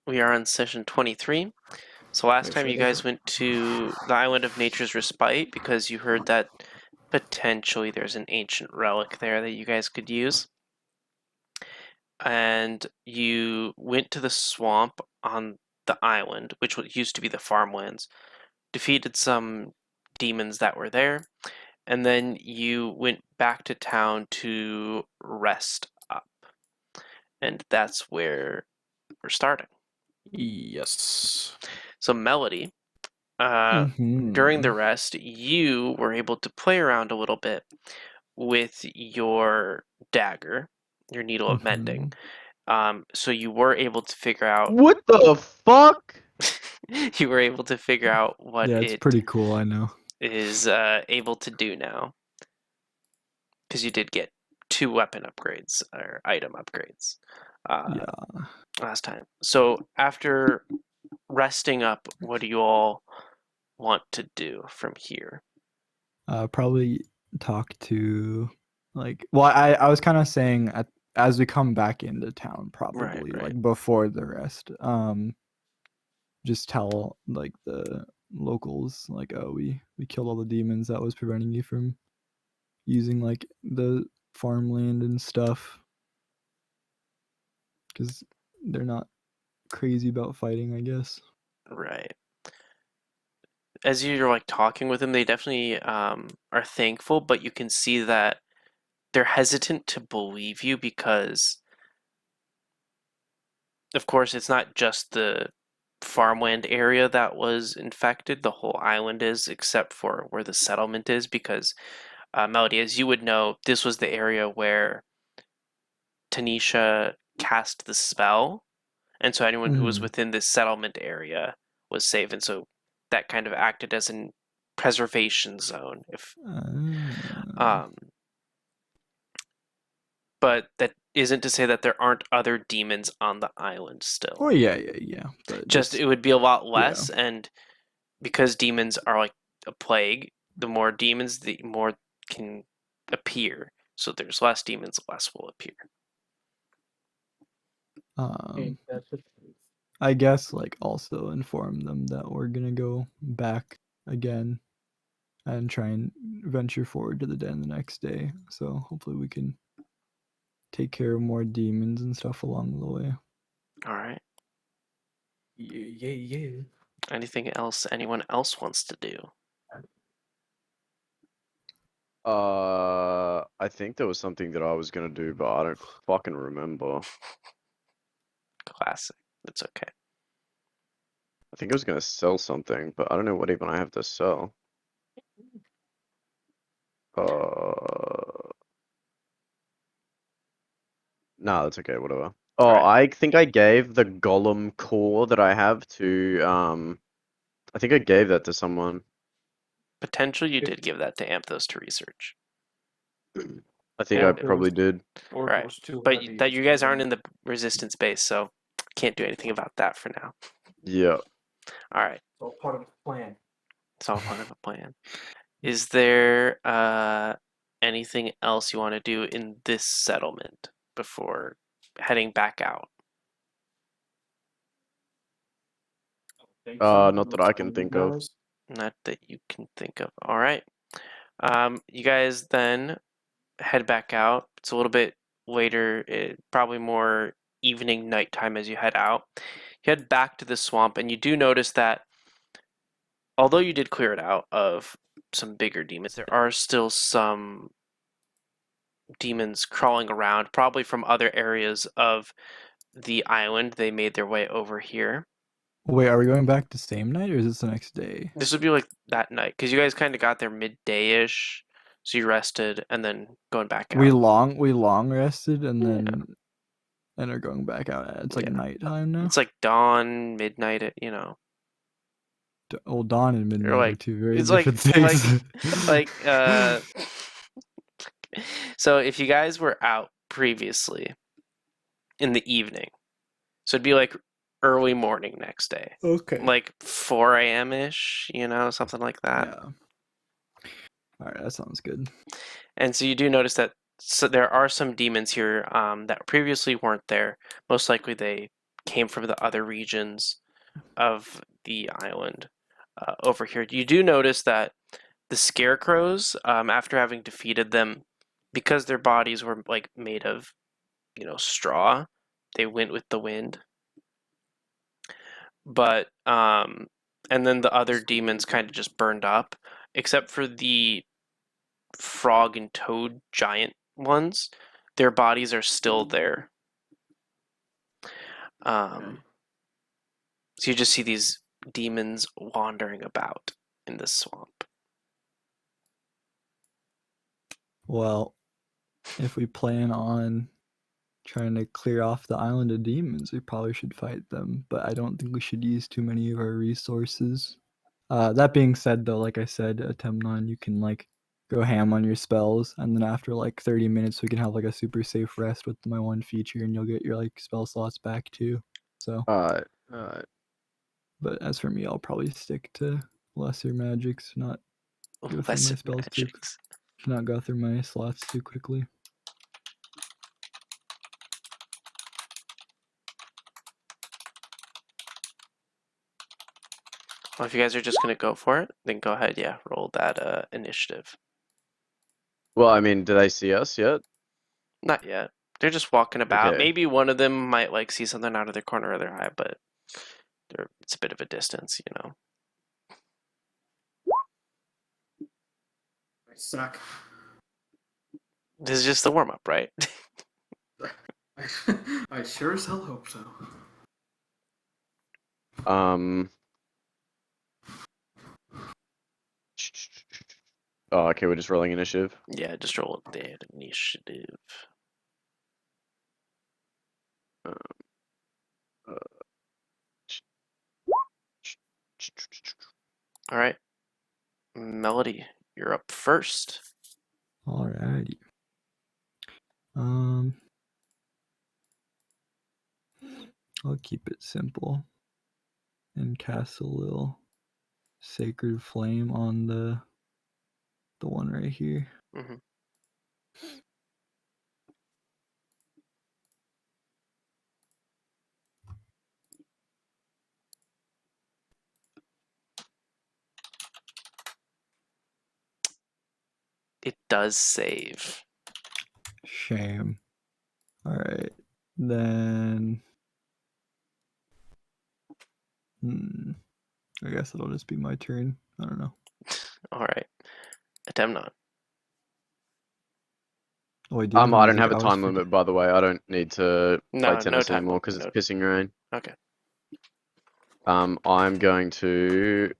We are on session 23. So last Make time sure you they guys go. went to the Island of Nature's Respite because you heard that potentially there's an ancient relic there that you guys could use. And you went to the swamp on the island, which used to be the farmlands, defeated some demons that were there, and then you went back to town to rest up. And that's where we're starting. Yes. So Melody, during the rest, you were able to play around a little bit with your dagger, your needle of mending. So you were able to figure out What the fuck? you were able to figure out what Yeah, it's it pretty cool, I know. is able to do now. Because you did get 2 weapon upgrades or item upgrades Yeah. last time. So after resting up, what do you all want to do from here? Probably talk to I was kind of saying as we come back into town, probably Right. like before the rest. Just tell like the locals like, oh, we killed all the demons that was preventing you from using like the farmland and stuff, because they're not crazy about fighting, I guess. Right. As you're like talking with them, they definitely are thankful, but you can see that they're hesitant to believe you because, of course, it's not just the farmland area that was infected. The whole island is, except for where the settlement is, because Melody, as you would know, this was the area where Tanisha cast the spell, and so anyone who was within this settlement area was safe, and so that kind of acted as a preservation zone. But that isn't to say that there aren't other demons on the island still. Oh yeah. But Just it would be a lot less, yeah. and because demons are like a plague, the more demons, the more can appear. So there's less demons, less will appear. I guess like also inform them that we're gonna go back again and try and venture forward to the den the next day. So hopefully we can take care of more demons and stuff along the way. All right. Yeah. Anything else anyone else wants to do? I think there was something that I was gonna do, but I don't fucking remember. Classic. It's okay. I think I was gonna sell something, but I don't know what even I have to sell. Nah, that's okay, whatever. Oh, Alright. I think I gave the golem core that I have to, I think I gave that to someone. Potentially you did give that to Amthos to research. I think Yeah, I it probably did. Right. But that you guys aren't in the resistance base, so can't do anything about that for now. Yeah. Alright. It's all part of the plan. It's all part of a plan. Is there anything else you want to do in this settlement before heading back out? Not that I can think of. Not that you can think of. Alright. You guys then head back out. It's a little bit later, probably more evening, nighttime as you head out. You head back to the swamp, and you do notice that although you did clear it out of some bigger demons, there are still some demons crawling around, probably from other areas of the island. They made their way over here. Wait, are we going back the same night or is this the next day? This would be like that night, because you guys kind of got there midday-ish, so you rested, and then going back out. We long rested and then are going back out. It's like nighttime now. It's like dawn, midnight, you know. Well, dawn and midnight like, are two very it's different things. So if you guys were out previously in the evening, so it'd be like early morning next day. Okay. Like 4 a.m. ish, you know, something like that. Yeah. All right, that sounds good. And so you do notice that there are some demons here that previously weren't there. Most likely they came from the other regions of the island over here. You do notice that the scarecrows, after having defeated them, because their bodies were like made of, straw, they went with the wind. But and then the other demons kind of just burned up, except for the frog and toad giant ones. Their bodies are still there. So you just see these demons wandering about in the swamp. Well, if we plan on trying to clear off the island of demons, we probably should fight them, but I don't think we should use too many of our resources. That being said, though, like I said, Atemnon, you can like go ham on your spells, and then after like 30 minutes, we can have like a super safe rest with my one feature, and you'll get your like spell slots back too. So, Alright. but as for me, I'll probably stick to lesser magics, not go through my Lesson spells magics. not go through my slots too quickly. Well, if you guys are just gonna go for it, then go ahead. Yeah, roll that initiative. Well, I mean, do they see us yet? Not yet. They're just walking about. Okay. Maybe one of them might like see something out of their corner of their eye, but it's a bit of a distance, I suck. This is just the warm up, right? I sure as hell hope so. Oh, okay, we're just rolling initiative. Yeah, just roll the initiative. All right, Melody, you're up first. Alrighty. I'll keep it simple and cast a little sacred flame on the one right here. Mm-hmm. It does save. Shame. Alright. Then I guess it'll just be my turn. I don't know. All right, Atemnon. Oh, wait, do you have I any don't have a music? time limit, by the way. I don't need to No, play tennis time anymore limit, because no. it's pissing rain. Okay. I'm going to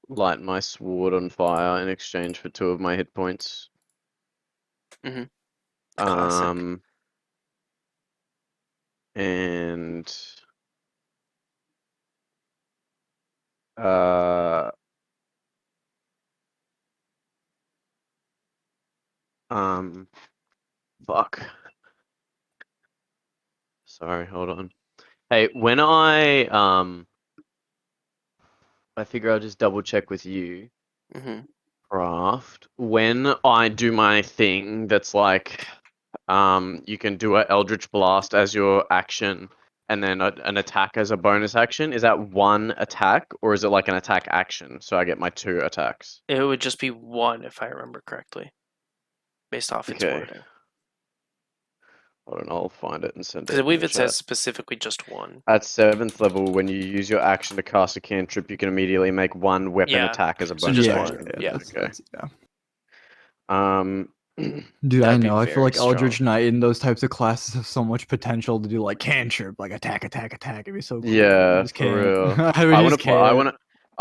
light my sword on fire in exchange for 2 of my hit points. Mm-hmm. Classic. And fuck. Sorry, hold on. Hey, when I figure I'll just double check with you. Mm-hmm. Craft. When I do my thing that's like you can do an Eldritch Blast as your action and then an attack as a bonus action. Is that one attack or is it like an attack action? So I get my 2 attacks. It would just be one, if I remember correctly, based off its Okay. wording. Hold on, I'll find it and send Because it I believe in it says chat. specifically just one. At 7th level, when you use your action to cast a cantrip, you can immediately make one weapon Yeah, attack as a so bonus just action. one, yeah. That's Okay. yeah. Dude, I That'd be know. I feel like very Eldritch strong. Knight in those types of classes have so much potential to do like cantrip, like attack. It'd be so cool. Yeah, We just for can't. real. We I want just to play. I can't.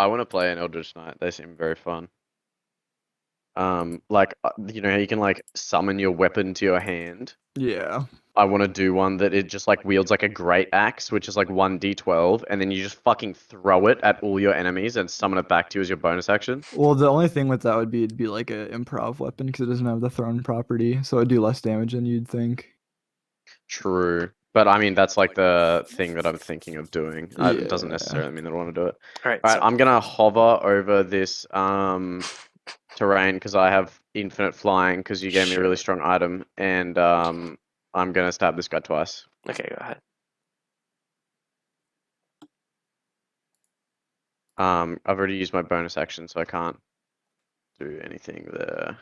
want to play an Eldritch Knight. They seem very fun. Like you know how you can like summon your weapon to your hand. Yeah. I want to do one that it just like wields like a great axe, which is like 1d12, and then you just fucking throw it at all your enemies and summon it back to you as your bonus action. Well, the only thing with that would be it'd be like an improv weapon because it doesn't have the thrown property, so it'd do less damage than you'd think. True. But I mean, that's like the thing that I'm thinking of doing. It doesn't Yeah. necessarily mean that I want to do it. All right, All right, so I'm gonna hover over this terrain because I have infinite flying because you gave me a really Sure. strong item, and I'm gonna stab this guy twice. Okay, go ahead. I've already used my bonus action, so I can't do anything there.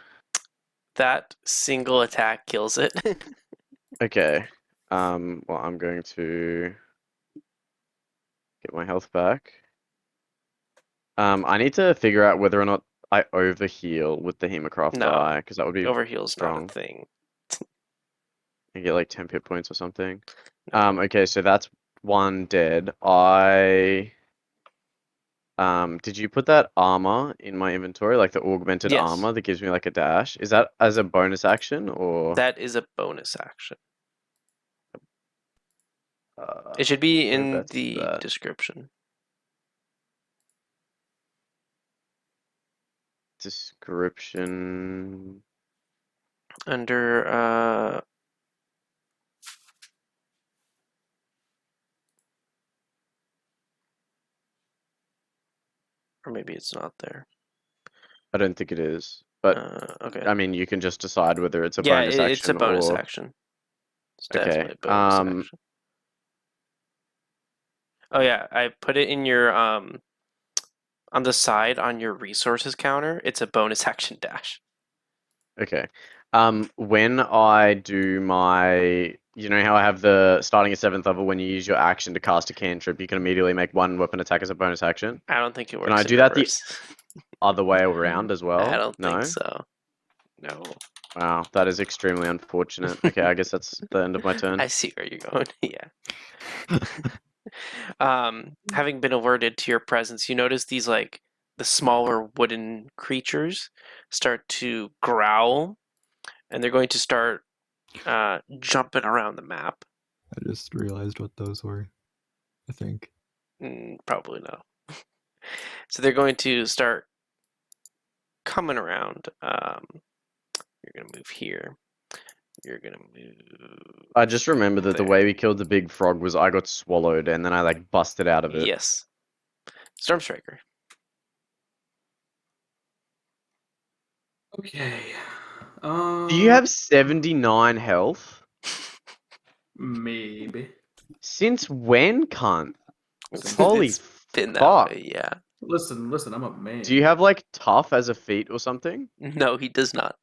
That single attack kills it. Okay. Well, I'm going to get my health back. I need to figure out whether or not I overheal with the Hemocraft No. die, because that would be Overheal's not a strong. thing. I get like 10 hit points or something. No. Okay, so that's one dead. Did you put that armor in my inventory, like the augmented Yes. armor that gives me like a dash? Is that as a bonus action or? That is a bonus action. It should be in whereabouts is the that? description. Description. Under or maybe it's not there. I don't think it is, but Okay. I mean, you can just decide whether it's a Yeah, bonus it's a action bonus or. action. It's Okay. definitely a bonus action. Oh yeah, I put it in your on the side on your resources counter. It's a bonus action dash. Okay. When I do my, you know how I have the starting at 7th level, when you use your action to cast a cantrip, you can immediately make one weapon attack as a bonus action. I don't think it works. Can I in do that the reverse. other way around as well? I don't think No? so. No. Wow, that is extremely unfortunate. Okay, I guess that's the end of my turn. I see where you're going. Yeah. Having been alerted to your presence, you notice these like the smaller wooden creatures start to growl, and they're going to start jumping around the map. I just realized what those were. I think. Probably no. So they're going to start coming around. You're gonna move here. You're gonna move. I just remember that the there. way we killed the big frog was I got swallowed and then I like busted out of it. Yes. Storm Striker. Okay. Do you have 79 health? Maybe. Since when, cunt? It's Holy been that fuck. way, yeah. Listen, I'm a man. Do you have like tough as a feat or something? No, he does not.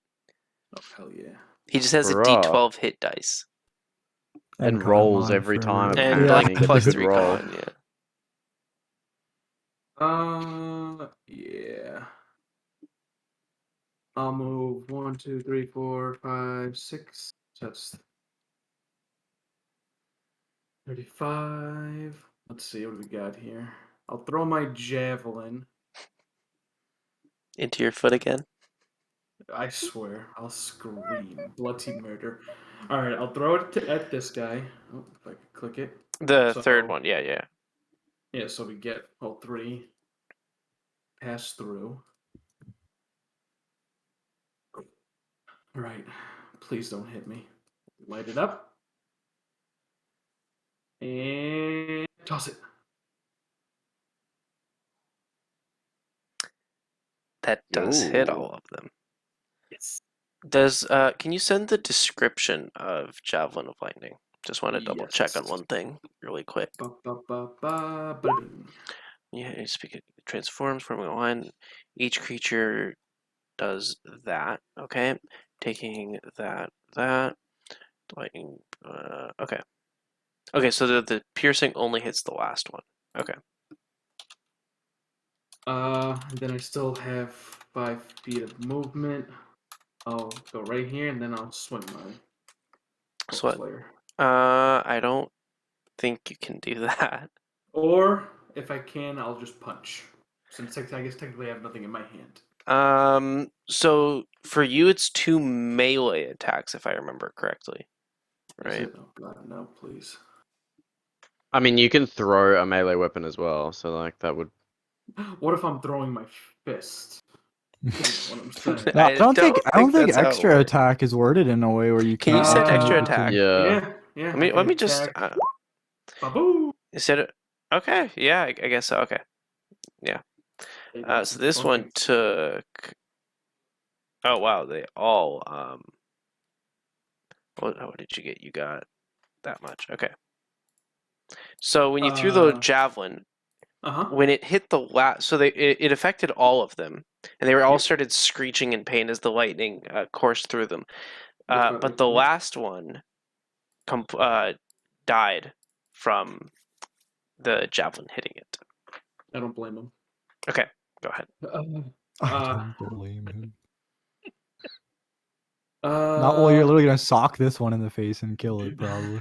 Oh, hell yeah. He just has a Bruh. D12 hit dice. And con rolls mod every for- time, And apparently. like Get the plus good 3 roll. con, yeah. Yeah. I'll move 1, 2, 3, 4, 5, 6. That's 35. Let's see what we got here. I'll throw my javelin. Into your foot again. I swear, I'll scream. Bloody murder. Alright, I'll throw it at this guy. Oh, if I could click it. The So- third one, yeah. Yeah, so we get all 3. Pass through. Alright, please don't hit me. Light it up. And toss it. That does hit Ooh. all of them. Yes. Can you send the description of Javelin of Lightning? Just want to double check on Yes. one thing really quick. Ba, ba, ba, ba, ba-ding. Yeah, you speak it transforms, forming a line. Each creature does that. Okay, taking that. Lightning. Okay. Okay, so the piercing only hits the last one. Okay. And then I still have 5 feet of movement. I'll go right here and then I'll swing my So what? flare. I don't think you can do that. Or if I can, I'll just punch. Since I guess technically I have nothing in my hand. So for you, it's 2 melee attacks, if I remember correctly. Is Right? it? Oh god, no, please. I mean, you can throw a melee weapon as well, so like that would. What if I'm throwing my fist? That's what I'm saying. No, I don't think that's how it extra works. attack is worded in a way where you Can you can set extra you can- attack? Yeah. Yeah. Let me just. Baboo! Instead of. Okay, yeah, I guess so. Okay. Yeah. So this one took. Oh wow, they all. What did you get? You got that much. Okay. So when you threw the javelin, when it hit the last, so it affected all of them, and they were all started screeching in pain as the lightning coursed through them. But the last one died from the javelin hitting it. I don't blame him. Okay, go ahead. I don't blame him. Not Well, you're literally gonna sock this one in the face and kill it, probably.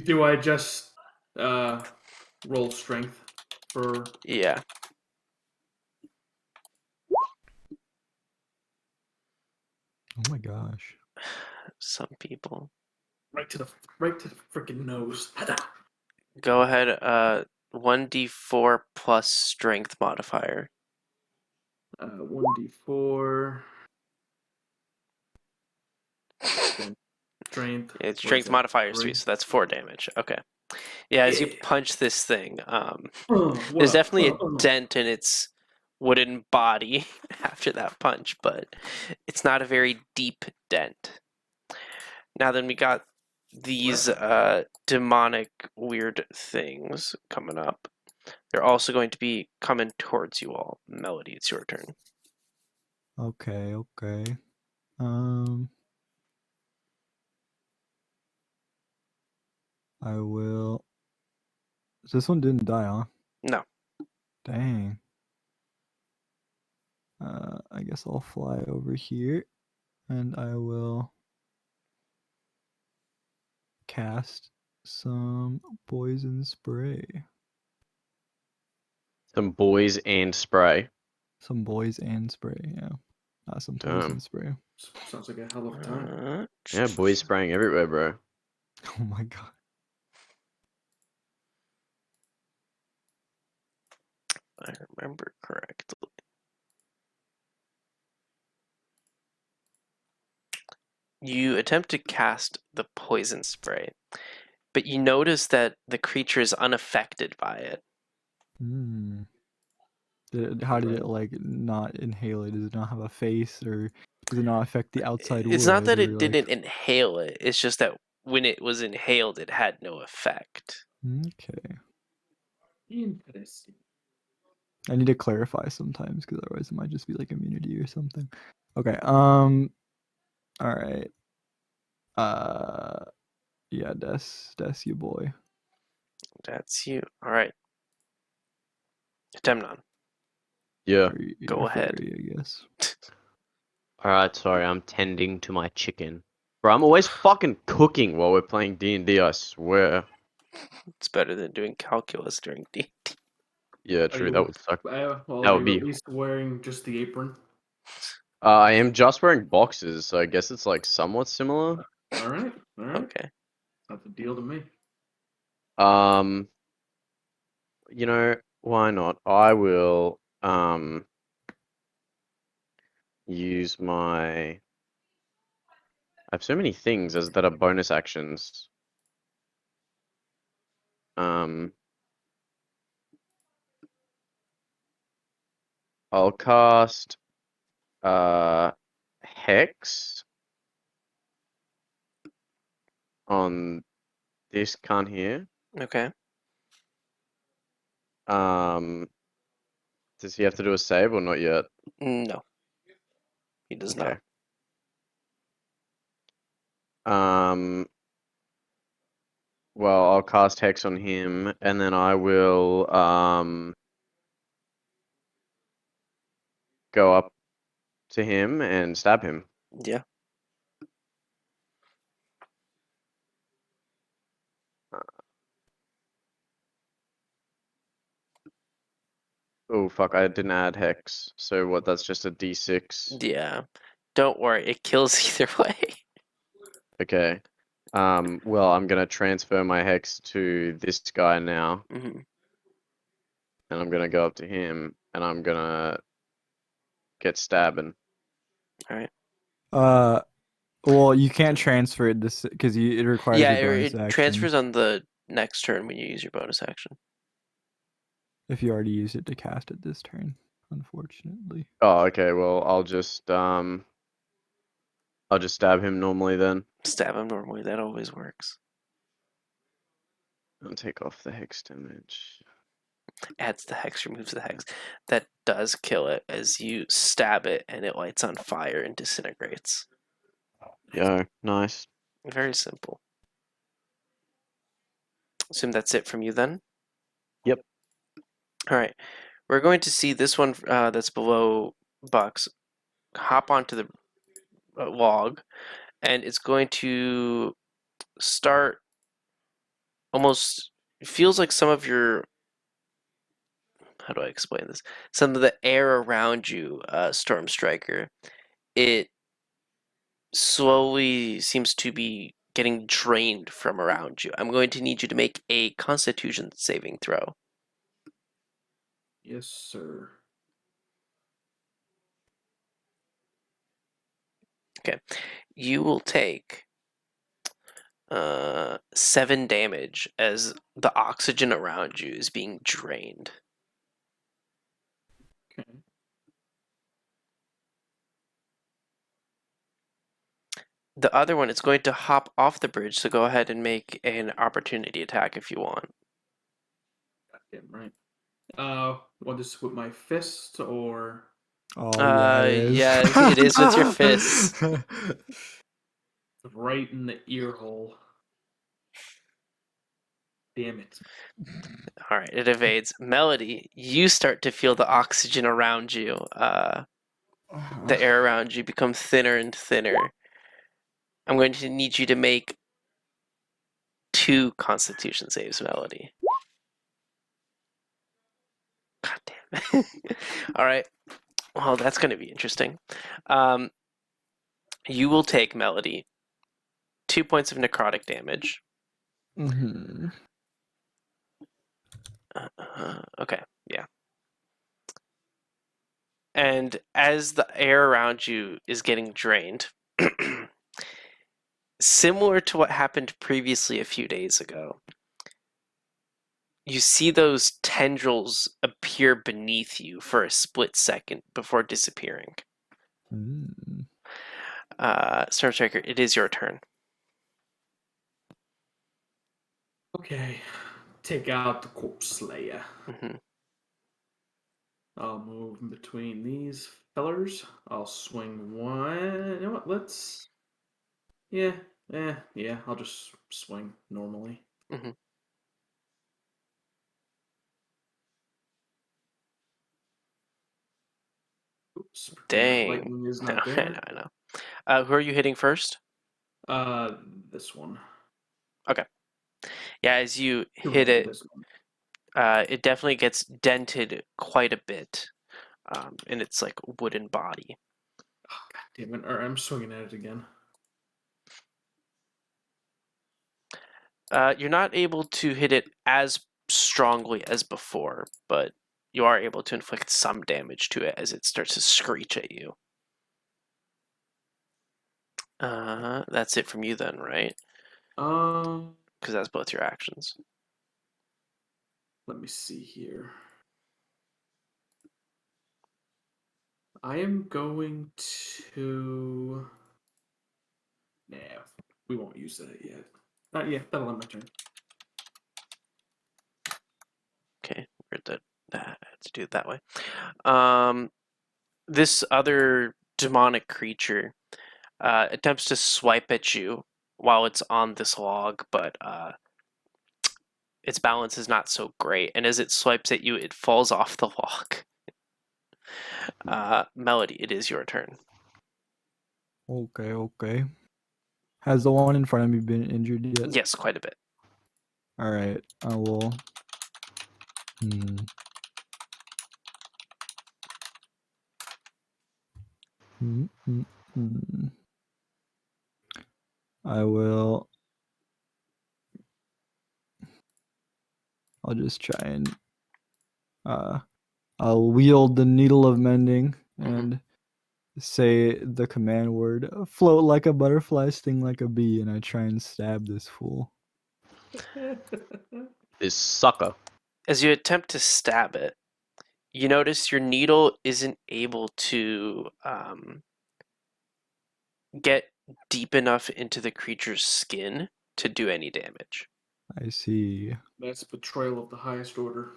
Do I just roll strength for? Yeah. Oh my gosh. Some people. Right to the freaking nose. Go ahead. 1d4 plus strength modifier. 1d4. Strength. It's strength modifier is 3, so that's 4 damage. Okay. Yeah, as you punch this thing, there's definitely a dent in its wooden body after that punch, but it's not a very deep dent. Now then, we got these demonic weird things coming up. They're also going to be coming towards you all. Melody, it's your turn. Okay. I will. This one didn't die, huh? No. Dang. I guess I'll fly over here, and I will cast some poison spray. Some boys and spray. Some boys and spray, yeah. Not some poison spray. Sounds like a hell of a time. Yeah, boys spraying everywhere, bro. Oh my god. I remember correctly. You attempt to cast the poison spray, but you notice that the creature is unaffected by it. How did it like not inhale it? Does it not have a face, or does it not affect the outside wood? It's not that it like... didn't inhale it. It's just that when it was inhaled, it had no effect. Okay. Interesting. I need to clarify sometimes because otherwise it might just be like immunity or something. Okay. All right. Yeah, that's you, boy. That's you. All right. Temnon. Yeah. Go ahead. I guess. Alright, sorry, I'm tending to my chicken. Bro, I'm always fucking cooking while we're playing D&D, I swear. It's better than doing calculus during D&D. Yeah, true, that would suck. Well, That would be... at least wearing just the apron. I am just wearing boxes, so I guess it's like somewhat similar. Alright. Okay. That's a deal to me. You know, why not? I will, use my... I have so many things that are bonus actions. I'll cast Hex on this cunt here. Okay. Does he have to do a save or not yet? No. He does Okay. not. Well, I'll cast Hex on him, and then I will go up to him and stab him. Yeah. Oh fuck! I didn't add Hex. So what? That's just a D6. Yeah. Don't worry. It kills either way. Okay. Well, I'm gonna transfer my Hex to this guy now, Mm-hmm. and I'm gonna go up to him, and I'm gonna get stabbing. All right. Well, you can't transfer it this because it requires Yeah, your bonus it action. transfers on the next turn when you use your bonus action. If you already used it to cast it this turn, unfortunately. Oh, okay. Well, I'll just stab him normally then. Stab him normally. That always works. I'll take off the hex damage. Adds the hex, removes the hex. That does kill it as you stab it and it lights on fire and disintegrates. Yo, nice. Very simple. Assume that's it from you then? Yep. All right. We're going to see this one that's below Bucks hop onto the log, and it's going to start almost, it feels like some of your, how do I explain this? Some of the air around you, Storm Striker, it slowly seems to be getting drained from around you. I'm going to need you to make a Constitution saving throw. Yes, sir. You will take 7 damage as the oxygen around you is being drained. Okay. The other one is going to hop off the bridge, so go ahead and make an opportunity attack if you want. Goddamn right. Want this with my fist or Oh yeah, it is. Yeah, it is with your fists. right in the ear hole? Damn it. All right, it evades. Melody, you start to feel the oxygen around you, the air around you become thinner and thinner. I'm going to need you to make 2 Constitution saves, Melody. God damn it. All right. Well, that's going to be interesting. You will take, Melody, 2 points of necrotic damage. Mm-hmm. Okay, yeah. And as the air around you is getting drained, similar to what happened previously a few days ago, you see those tendrils appear beneath you for a split second before disappearing. Mm. Storm Striker, it is your turn. Okay. Take out the Corpse Slayer. Mhm. I'll move in between these fellers. I'll swing one. You know what? Let's. Yeah. I'll just swing normally. Mhm. Oops. pretend that Dang. lightning is not I there. know, I know. Who are you hitting first? This one. Yeah, as you Who hit knows it, this one? it definitely gets dented quite a bit in its like wooden body. Oh, God damn it. Alright, I'm swinging at it again. You're not able to hit it as strongly as before, but you are able to inflict some damage to it as it starts to screech at you. That's it from you then, right? Because that's both your actions. Let me see here. I am going to. Nah, we won't use that yet. Yeah, that'll end my turn. Okay, weird that I had to do it that way. This other demonic creature attempts to swipe at you while it's on this log, but its balance is not so great, and as it swipes at you, it falls off the log. Melody, it is your turn. Okay. Has the one in front of me been injured yet? Yes, quite a bit. All right, I will. I will. I'll just try and. I'll wield the needle of mending and say the command word: "Float like a butterfly, sting like a bee," and I try and stab this fool. This sucker. As you attempt to stab it, you notice your needle isn't able to get deep enough into the creature's skin to do any damage. I see. That's betrayal of the highest order.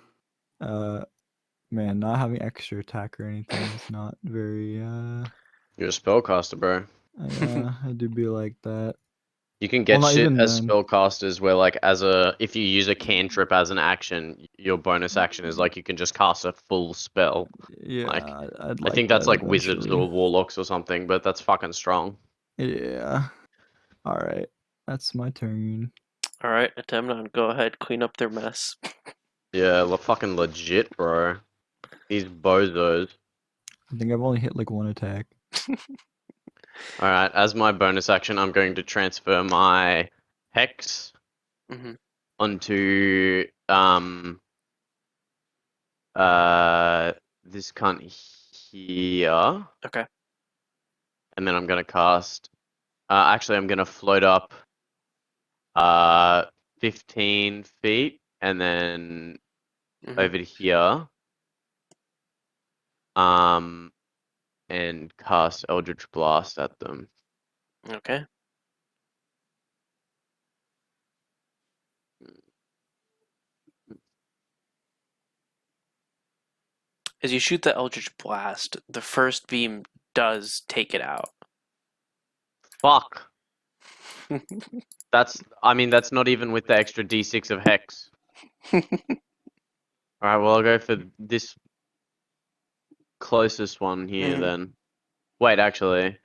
Man, not having extra attack or anything is not very. You're a spellcaster, bro. I do be like that. You can Well, get not shit even as then. spellcasters where, like, if you use a cantrip as an action, your bonus action is like you can just cast a full spell. Yeah, Like, I'd I like think that that's like wizards eventually. or warlocks or something, but that's fucking strong. Yeah. All right, that's my turn. All right, Atemnon, go ahead, clean up their mess. Yeah, fucking legit, bro. These bozos. I think I've only hit like one attack. Alright, as my bonus action, I'm going to transfer my Hex hmm onto this cunt here. Okay. And then I'm gonna cast actually I'm gonna float up 15 feet and then hmm over to here. And cast Eldritch Blast at them. Okay. As you shoot the Eldritch Blast, the first beam does take it out. Fuck. That's not even with the extra D6 of Hex. Alright, well I'll go for this closest one here Mhm. then. Wait, actually.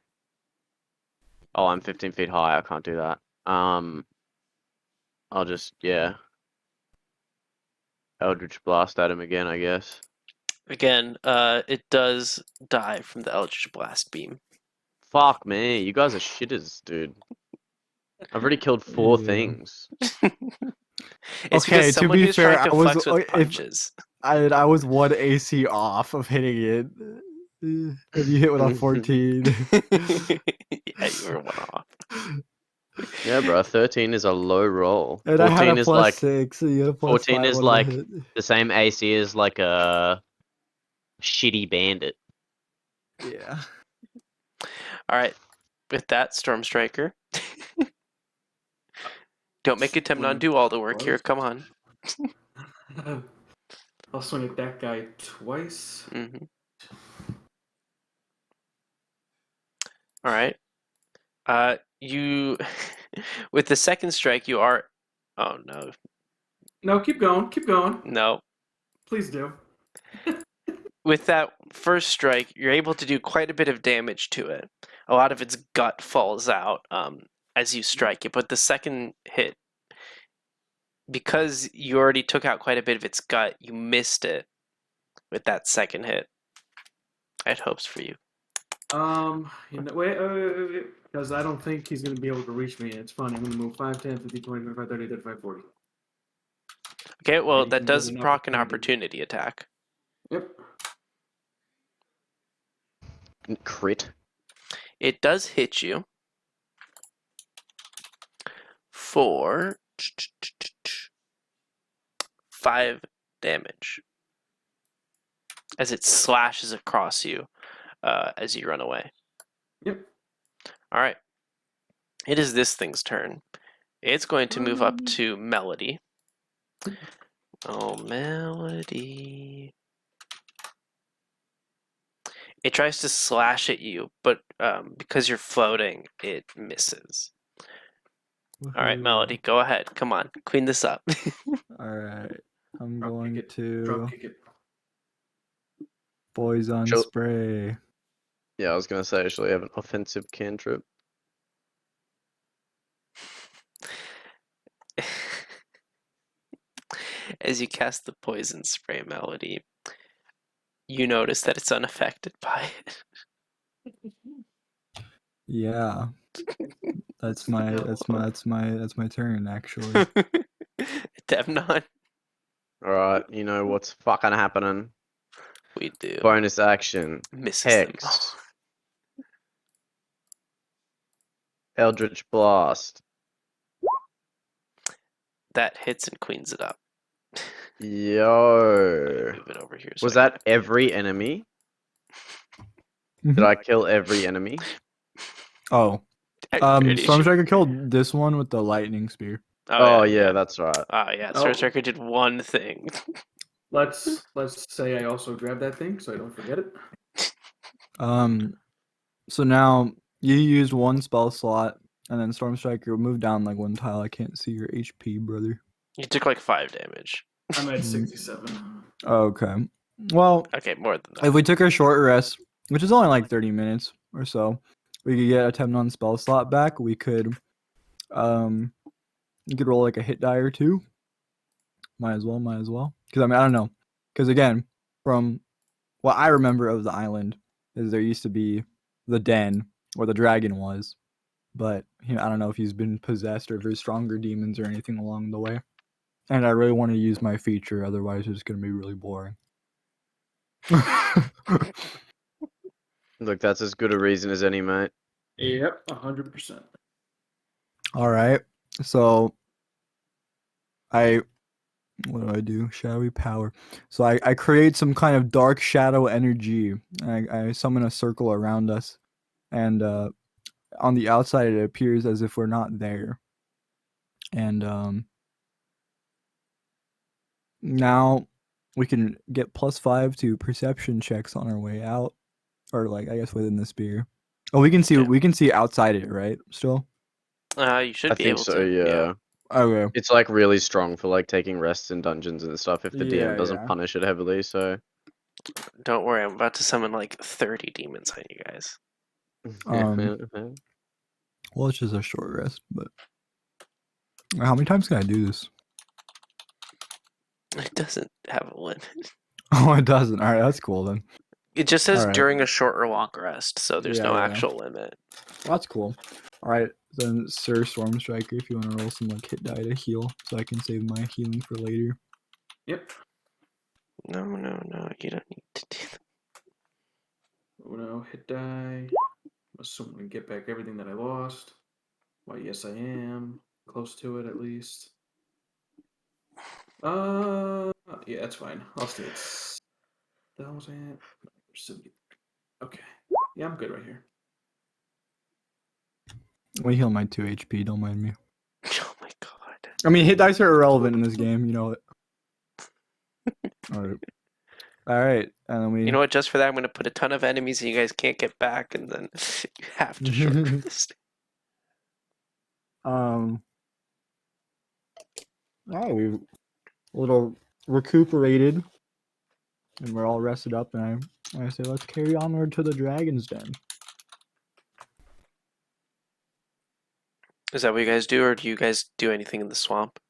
Oh, I'm 15 feet high, I can't do that. I'll just, yeah. Eldritch Blast at him again, I guess. Again, it does die from the Eldritch Blast beam. Fuck me, you guys are shitters, dude. I've already killed 4 Yeah. things. It's Okay, because to someone be who's fair, trying to I was flex with if punches. I was one AC off of hitting it. And you hit with a 14. Yeah, you were one off. Yeah, bro, 13 is a low roll. And I had a 14 is plus like 6, so you had a plus 14 5 is on the like hit. the same AC as like a shitty bandit. Yeah. All right, with that, Storm Striker. Don't make a Temnon do all the work here. Come on. I'll swing at that guy twice. Mm-hmm. All right. You with the second strike, you are. Oh no, No, keep going. Keep going. no. Please do. With that first strike, you're able to do quite a bit of damage to it. A lot of its gut falls out as you strike it, but the second hit, because you already took out quite a bit of its gut, you missed it with that second hit. I had hopes for you. Wait, because I don't think he's going to be able to reach me. It's funny. I'm going to move 5, 10, 15, 20, 25, 30, 35, 40. Okay, well, And he that can get does an proc an opportunity. opportunity attack. Yep. Crit. It does hit you for 5 damage as it slashes across you as you run away. Yep. All right. It is this thing's turn. It's going to move up to Melody. Oh, Melody. It tries to slash at you, but because you're floating, it misses. All right, Melody, go ahead. Come on, clean this up. All right. I'm Drop going kick it. to Drop kick it. poison Sure. spray. Yeah, I was gonna say, actually, have an offensive cantrip. As you cast the poison spray, Melody, you notice that it's unaffected by it. Yeah. That's my turn actually. Demnon, Alright, you know what's fucking happening. we do. Bonus action. Misses them all. Hex. Eldritch Blast. That hits and cleans it up. Yo. Move it over here. So Was I can- that every enemy? Did I kill every enemy? Oh. I'm pretty Storm sure. Striker killed this one with the lightning spear. Oh yeah, that's right. Yeah, Oh. Sword Striker did one thing. Let's say I also grab that thing so I don't forget it. So now you used one spell slot, and then Storm Striker move down like one tile. I can't see your HP, brother. You took like 5 damage. I'm at 67. Okay. Well, Okay, more than that. if we took a short rest, which is only like 30 minutes or so, we could get a 10 spell slot back. We could, you could roll like a hit die or two. Might as well. Because I mean, I don't know. Because again, from what I remember of the island, is there used to be the den where the dragon was, but I don't know if he's been possessed or if there's stronger demons or anything along the way. And I really want to use my feature, otherwise it's going to be really boring. Look, that's as good a reason as any, mate. Yep, 100%. All right. So what do? Shadowy power. So I create some kind of dark shadow energy. I summon a circle around us, and on the outside it appears as if we're not there. And now we can get +5 to perception checks on our way out, or like I guess within the sphere. Oh, we can see outside it, right? Still. You should I be think able so. to. Yeah. Okay. It's like really strong for like taking rests in dungeons and stuff if the DM doesn't Yeah. punish it heavily. So Don't worry, I'm about to summon like 30 demons on you guys. Well, it's just a short rest, but how many times can I do this? It doesn't have a limit. Oh, it doesn't. All right, that's cool then. It just says Alright. during a short or long rest, so there's no Yeah. actual limit. Well, that's cool. All right, then Sir Storm Striker, if you want to roll some like hit die to heal, so I can save my healing for later. Yep. No, you don't need to do that. Oh no, hit die. Assuming we get back everything that I lost. Why, yes, I am. Close to it, at least. Yeah, that's fine. I'll stay at 1,070. Okay. Yeah, I'm good right here. We heal my 2 HP, don't mind me. Oh my god. I mean, hit dice are irrelevant in this game, you know it. All right, and then we. You know what? Just for that, I'm going to put a ton of enemies and you guys can't get back, and then you have to short rest. Oh, we've a little recuperated, and we're all rested up. And I say, let's carry onward to the dragon's den. Is that what you guys do, or do you guys do anything in the swamp?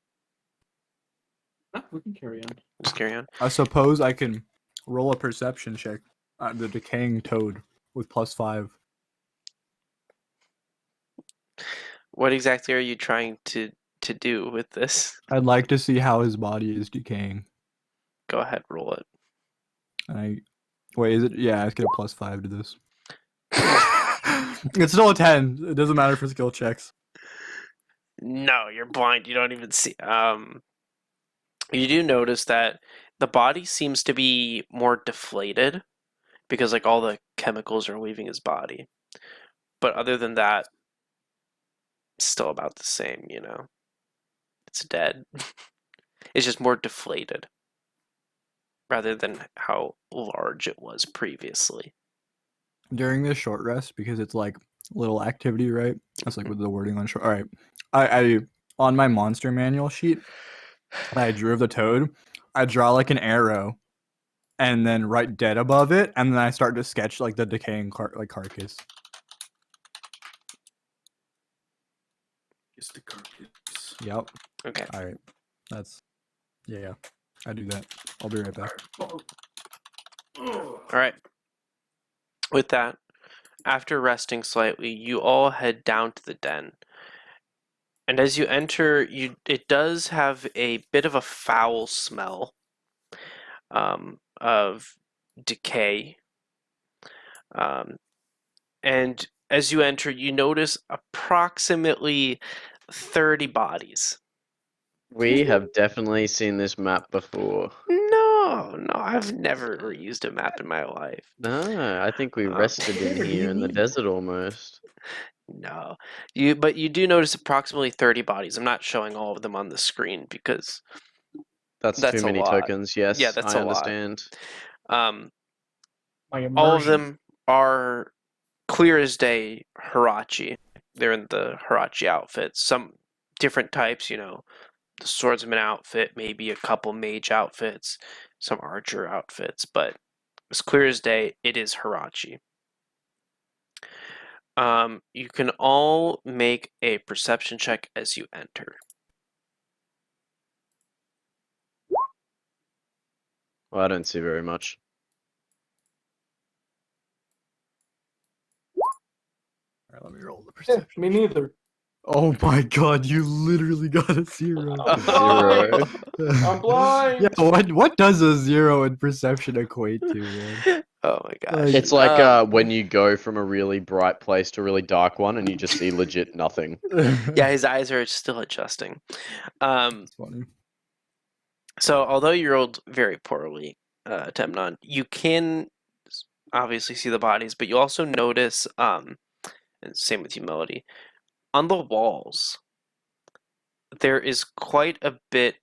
We can carry on. Just carry on. I suppose I can roll a perception check at the decaying toad with +5. What exactly are you trying to do with this? I'd like to see how his body is decaying. Go ahead, roll it. Wait, is it? Yeah, let's get a +5 to this. It's still a 10. It doesn't matter for skill checks. No, you're blind. You don't even see. You do notice that the body seems to be more deflated because like all the chemicals are leaving his body. But other than that, it's still about the same, you know. It's dead. It's just more deflated rather than how large it was previously. During this short rest, because it's like little activity, right? That's like with the wording on short. All right, I on my monster manual sheet, I drew the toad. I draw like an arrow, and then write dead above it, and then I start to sketch like the decaying carcass. It's the carcass. Yep. Okay. All right. That's yeah. I do that. I'll be right back. All right. With that, after resting slightly, you all head down to the den. And as you enter, it does have a bit of a foul smell of decay. And as you enter, you notice approximately 30 bodies. We have definitely seen this map before. No, I've never used a map in my life. No, I think we rested in here in the desert almost. No. But you do notice approximately 30 bodies. I'm not showing all of them on the screen because That's that's too a many lot. tokens. Yeah, Yes, that's I a lot. understand. My All of immersion. them are clear as day Hirachi. They're in the Hirachi outfits. Some different types, the swordsman outfit, maybe a couple mage outfits, some archer outfits, but as clear as day, it is Hirachi. You can all make a perception check as you enter. Well, I don't see very much. Alright, let me roll the Yeah, perception. me neither. Oh my god, you literally got a 0. I'm Zero. blind. I'm blind. Yeah, what does a 0 in perception equate to, man? Oh my gosh. Like- It's like when you go from a really bright place to a really dark one and you just see legit nothing. Yeah, his eyes are still adjusting. That's funny. So although you rolled very poorly, Temnon, you can obviously see the bodies, but you also notice, and same with you, Melody, on the walls, there is quite a bit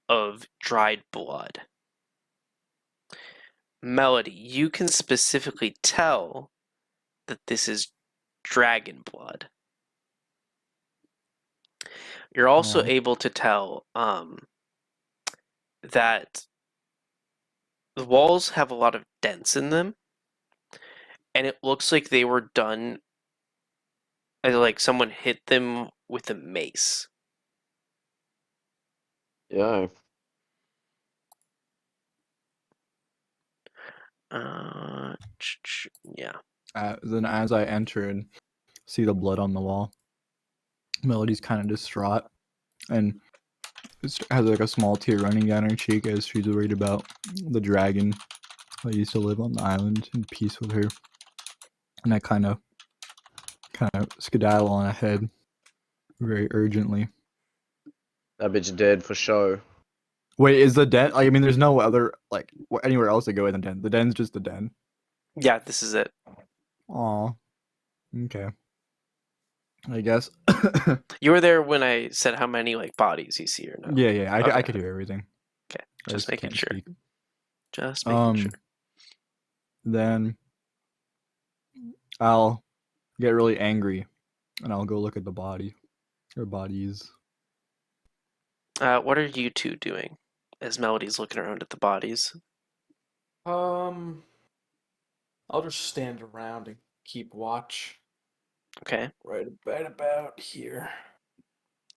of dried blood. Melody, you can specifically tell that this is dragon blood. You're also Aw. able to tell that the walls have a lot of dents in them, and it looks like they were done like someone hit them with a mace. Yeah. Yeah. Then as I enter and see the blood on the wall, Melody's kind of distraught and has like a small tear running down her cheek as she's worried about the dragon that used to live on the island in peace with her. And I kind of skedaddle on ahead very urgently. That bitch dead for show. Wait, is the den? I mean, there's no other anywhere else to go in the den. The den's just the den. Yeah, this is it. Aw. Okay. I guess. You were there when I said how many bodies you see or no? Yeah. I Okay. could hear everything. Okay, I just making can't sure. speak. Just making sure. Then I'll get really angry and I'll go look at the body or bodies. What are you two doing as Melody's looking around at the bodies? I'll just stand around and keep watch. Okay. Right about here.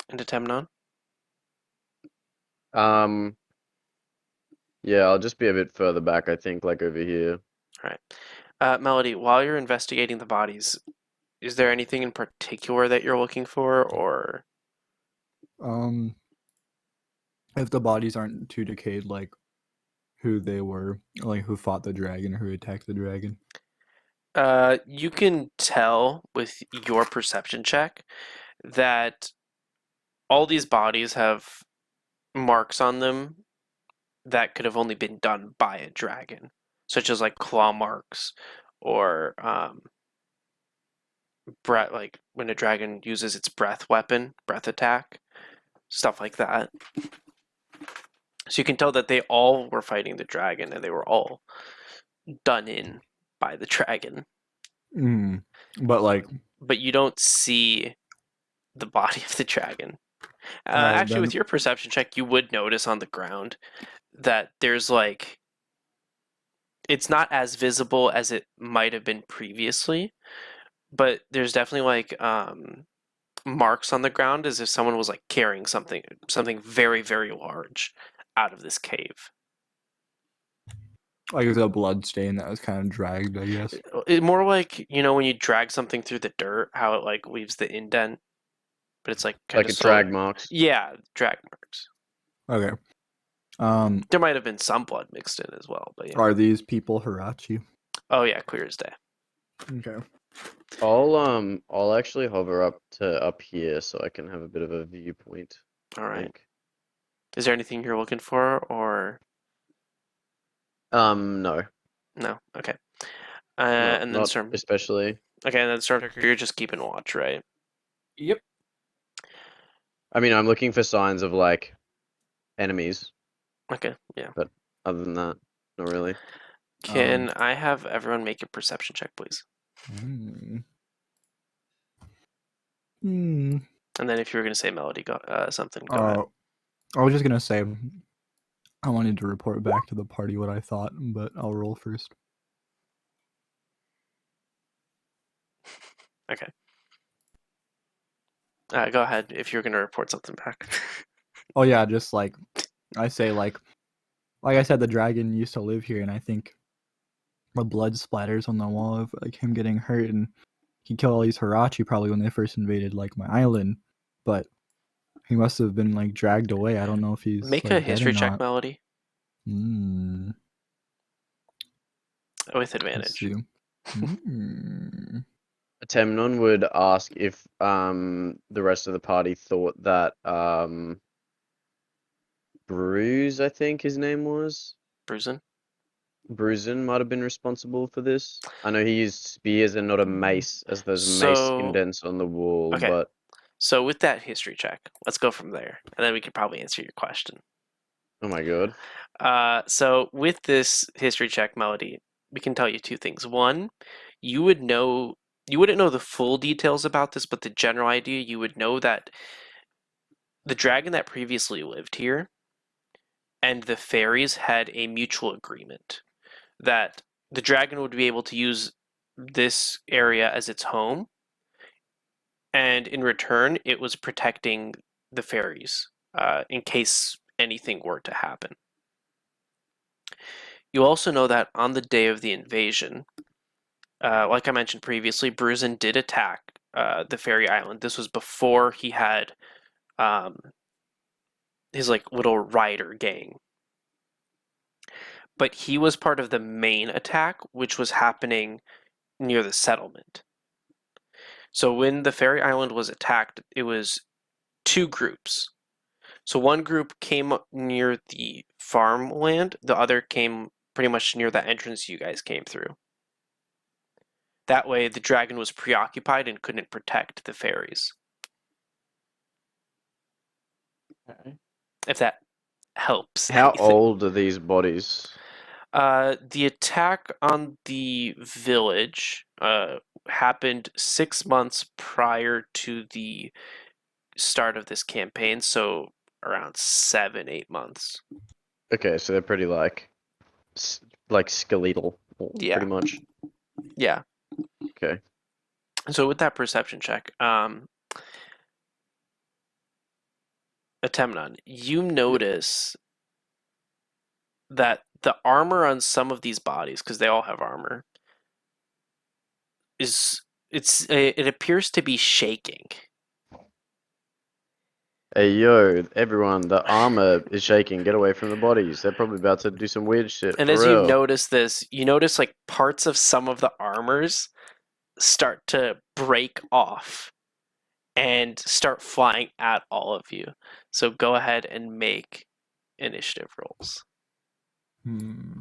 Into Temnon? Yeah, I'll just be a bit further back, I think, like over here. All right. Melody, while you're investigating the bodies, is there anything in particular that you're looking for, or? If the bodies aren't too decayed, like who they were, like who fought the dragon, or who attacked the dragon. You can tell with your perception check that all these bodies have marks on them that could have only been done by a dragon, such as claw marks or breath, like when a dragon uses its breath weapon, breath attack, stuff like that. So you can tell that they all were fighting the dragon and they were all done in by the dragon. But you don't see the body of the dragon. Alright, Actually, then. with your perception check, you would notice on the ground that there's it's not as visible as it might have been previously, but there's definitely marks on the ground as if someone was carrying something very, very large out of this cave. Like it was a blood stain that was kind of dragged, I guess. More like, when you drag something through the dirt, how it leaves the indent, but it's kind Like of a drag marks. Yeah, drag marks. Okay. There might have been some blood mixed in as well, but yeah. Are these people Hirachi? Oh yeah, clear as day. Okay. I'll actually hover up here so I can have a bit of a viewpoint. All right. Is there anything you're looking for, or? No. No. Okay. Not, And then not especially. Okay, and then Starter, you're just keeping watch, right? Yep. I mean, I'm looking for signs of like enemies, Okay, yeah. but other than that, not really. Can I have everyone make a perception check, please? Hmm. Hmm. And then if you were going to say Melody, go something, go ahead. I was just gonna say I wanted to report back to the party what I thought, but I'll roll first. Okay. Go ahead if you're going to report something back. Oh yeah, just like I say, like I said, the dragon used to live here, and I think the blood splatters on the wall of like him getting hurt, and he killed all these Hirachi probably when they first invaded like my island, but he must have been like dragged away. I don't know if he's Make a like dead or history check, not. Melody, Hmm. with Let's advantage. see. Hmm. Temnon would ask if the rest of the party thought that Bruise, I think his name was, Bruisin? Bruisin might have been responsible for this. I know he used spears and not a mace, as there's mace So, indents on the wall, okay. but So with that history check, let's go from there, and then we can probably answer your question. oh my god. So with this history check, Melody, we can tell you two things. One, you wouldn't know the full details about this, but the general idea, you would know that the dragon that previously lived here and the fairies had a mutual agreement that the dragon would be able to use this area as its home, and in return, it was protecting the fairies in case anything were to happen. You also know that on the day of the invasion, like I mentioned previously, Bruisin did attack the fairy island. This was before he had um, his like little rider gang. But he was part of the main attack, which was happening near the settlement. So when the fairy island was attacked, it was two groups. So one group came near the farmland, the other came pretty much near the entrance you guys came through. That way, the dragon was preoccupied and couldn't protect the fairies. Okay. If that helps. How anything. old are these bodies? The attack on the village happened 6 months prior to the start of this campaign, so around 7-8 months. Okay, so they're pretty like skeletal, Yeah. pretty much. Yeah. Okay. So with that perception check, Atemnon, you notice that the armor on some of these bodies, because they all have armor, it appears to be shaking. Hey yo, everyone, the armor is shaking. Get away from the bodies. They're probably about to do some weird shit. And For as you real. notice this, you notice like parts of some of the armors start to break off and start flying at all of you. So go ahead and make initiative rolls. Hmm.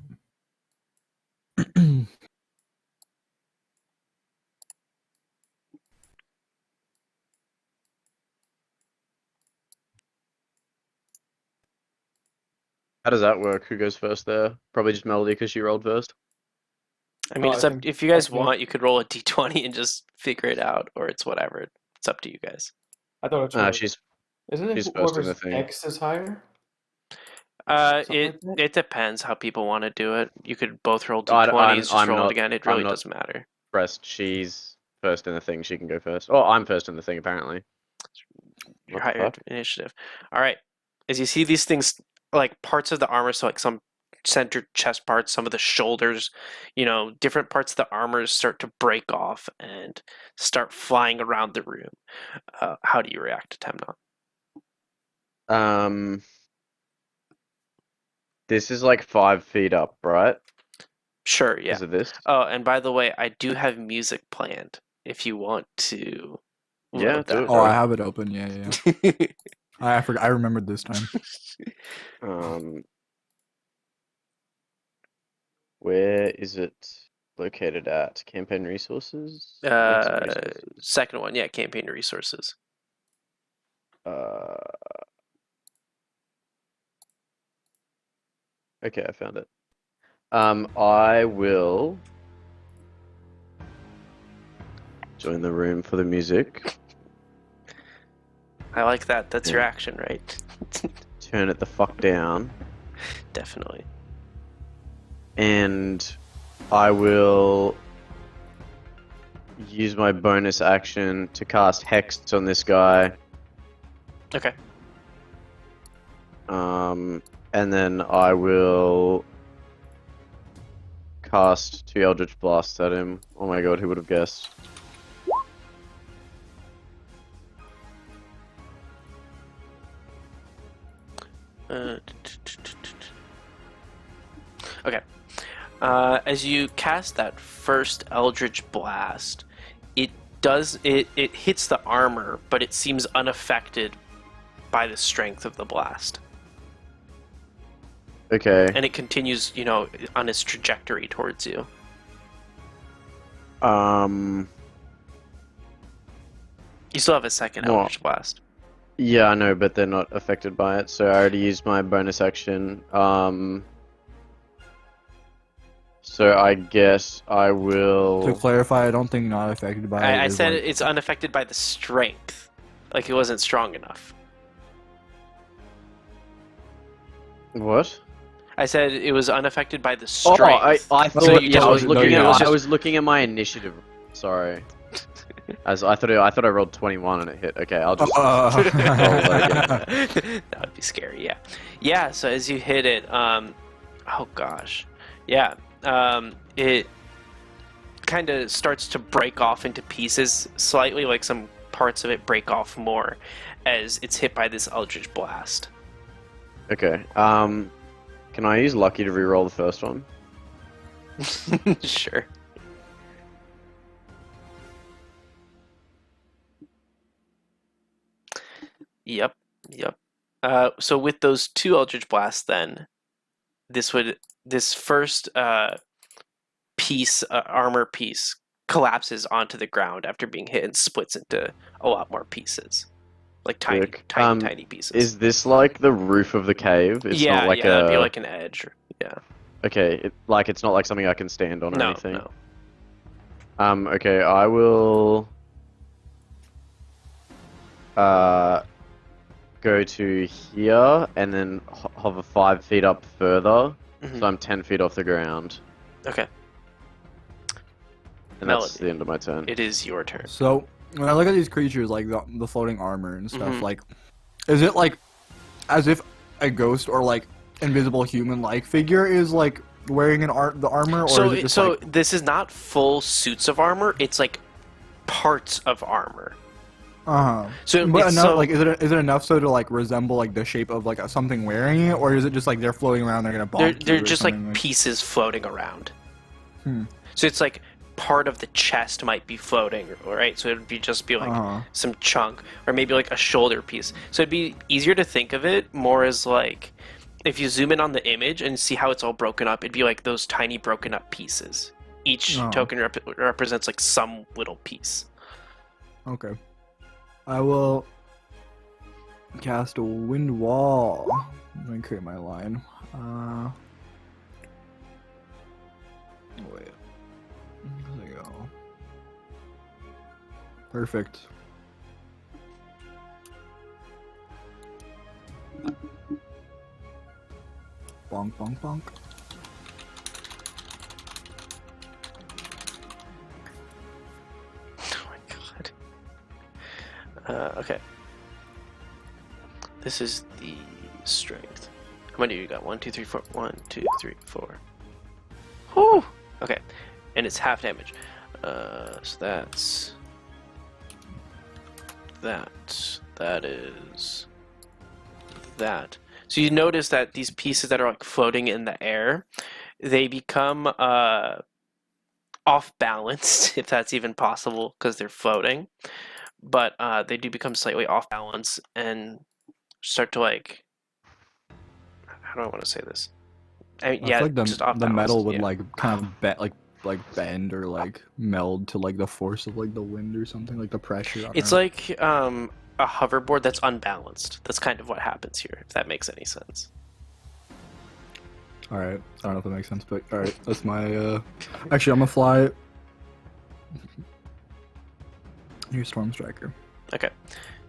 How does that work? Who goes first there? Probably just Melody because she rolled first. I mean, Oh, it's I up. think If you guys I think- want, you could roll a d20 and just figure it out, or it's whatever. It's up to you guys. I thought it's whoever. She's Isn't it first in the whoever's thing. X is higher? Something It like that? it depends how people want to do it. You could both roll I'm d20s, just I'm roll it not again. It I'm really not doesn't matter. pressed. She's first in the thing. She can go first. Oh, I'm first in the thing apparently. Your What the higher fuck? initiative. All right. As you see these things, like parts of the armor, so like some center chest parts, some of the shoulders, different parts of the armor start to break off and start flying around the room. How do you react to Temnon? This is like 5 feet up, right? Sure, yeah. Because of this. Oh, and by the way, I do have music planned if you want to Yeah, load do that. it, Oh, I bro. have it open. Yeah. I forgot. I remembered this time. Where is it? located at campaign resources. Links and resources. Second one, yeah, campaign resources. Okay, I found it. I will join the room for the music. I like that. That's your Yeah. action, right? Turn it the fuck down. Definitely. And I will use my bonus action to cast Hex on this guy. Okay. And then I will cast 2 Eldritch Blasts at him. Oh my god, who would have guessed? Okay. As you cast that first Eldritch Blast, it hits the armor, but it seems unaffected by the strength of the blast. Okay. And it continues, on its trajectory towards you. Um. You still have a second What? Eldritch Blast. Yeah, I know, but they're not affected by it, so I already used my bonus action. So I guess I will. To clarify, I don't think not affected by it. I is, said like, it's unaffected by the strength. Like it wasn't strong enough. What? I said it was unaffected by the Oh, strength. I So thought you yeah, I told was me- looking no, at you was I just- was looking at my initiative. Sorry. As I thought I rolled 21 and it hit. Okay, I'll just roll that again. That would be scary, yeah. Yeah, so as you hit it, oh gosh. Yeah. It kind of starts to break off into pieces slightly, like some parts of it break off more as it's hit by this Eldritch Blast. Okay. Can I use lucky to re-roll the first one? Sure. Yep. So with those 2 Eldritch Blasts then, this first armor piece collapses onto the ground after being hit and splits into a lot more pieces. Like tiny Sick. tiny pieces. Is this like the roof of the cave? It's yeah, not like that'd be like an edge. Yeah. Okay, it's not like something I can stand on or No, anything. no. Okay, I will go to here and then hover 5 feet up further, Mhm. so I'm 10 feet off the ground, Okay. and that's Melody. the end of my turn. It is your turn. So when I look at these creatures, like the floating armor and stuff, Mhm. like, is it like as if a ghost or like invisible human-like figure is like wearing the armor, or So is it just so like, this is not full suits of armor. It's like parts of armor. So, but it's enough, so- like, is it enough so to like resemble like the shape of like something wearing it, or is it just like they're floating around, they're gonna bonk They're you or just like something, pieces floating around. Hmm. So it's like part of the chest might be floating, right? So it'd just be like some chunk, or maybe like a shoulder piece. So it'd be easier to think of it more as like, if you zoom in on the image and see how it's all broken up, it'd be like those tiny broken up pieces. Each token represents like some little piece. Okay. I will cast a wind wall. Let me create my line. Wait. There we go. Perfect. Bonk, bonk, bonk. Oh my god. Okay. This is the strength. How many do you got? 1, 2, 3, 4. 1, 2, 3, 4. Whew! Okay. And it's half damage. So that's that. That is that. So you notice that these pieces that are like floating in the air, they become off balance, if that's even possible, because they're floating. But they do become slightly off balance and start to like, how do I want to say this? I feel like just off the balance, metal would yeah. like kind of like like bend or like meld to like the force of like the wind or something, like the pressure on It's her? like a hoverboard that's unbalanced. That's kind of what happens here, if that makes any sense. All right, I don't know if that makes sense, but all right, that's my. Actually, I'm gonna fly. Here's Storm Striker. Okay.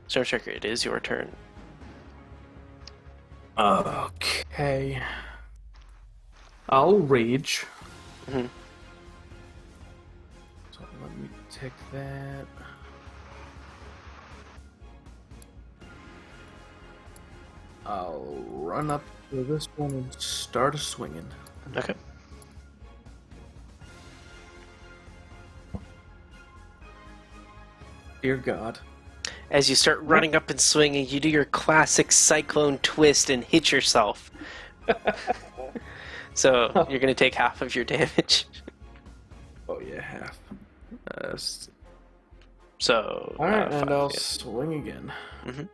Storm Striker, it is your turn. Okay. I'll rage. Mhm. So let me take that. I'll run up to this one and start a swinging. Okay. Dear God. As you start running up and swinging, you do your classic cyclone twist and hit yourself. So you're going to take half of your damage. Oh yeah, half. So. Alright, and five, I'll yeah. swing again. Mhm.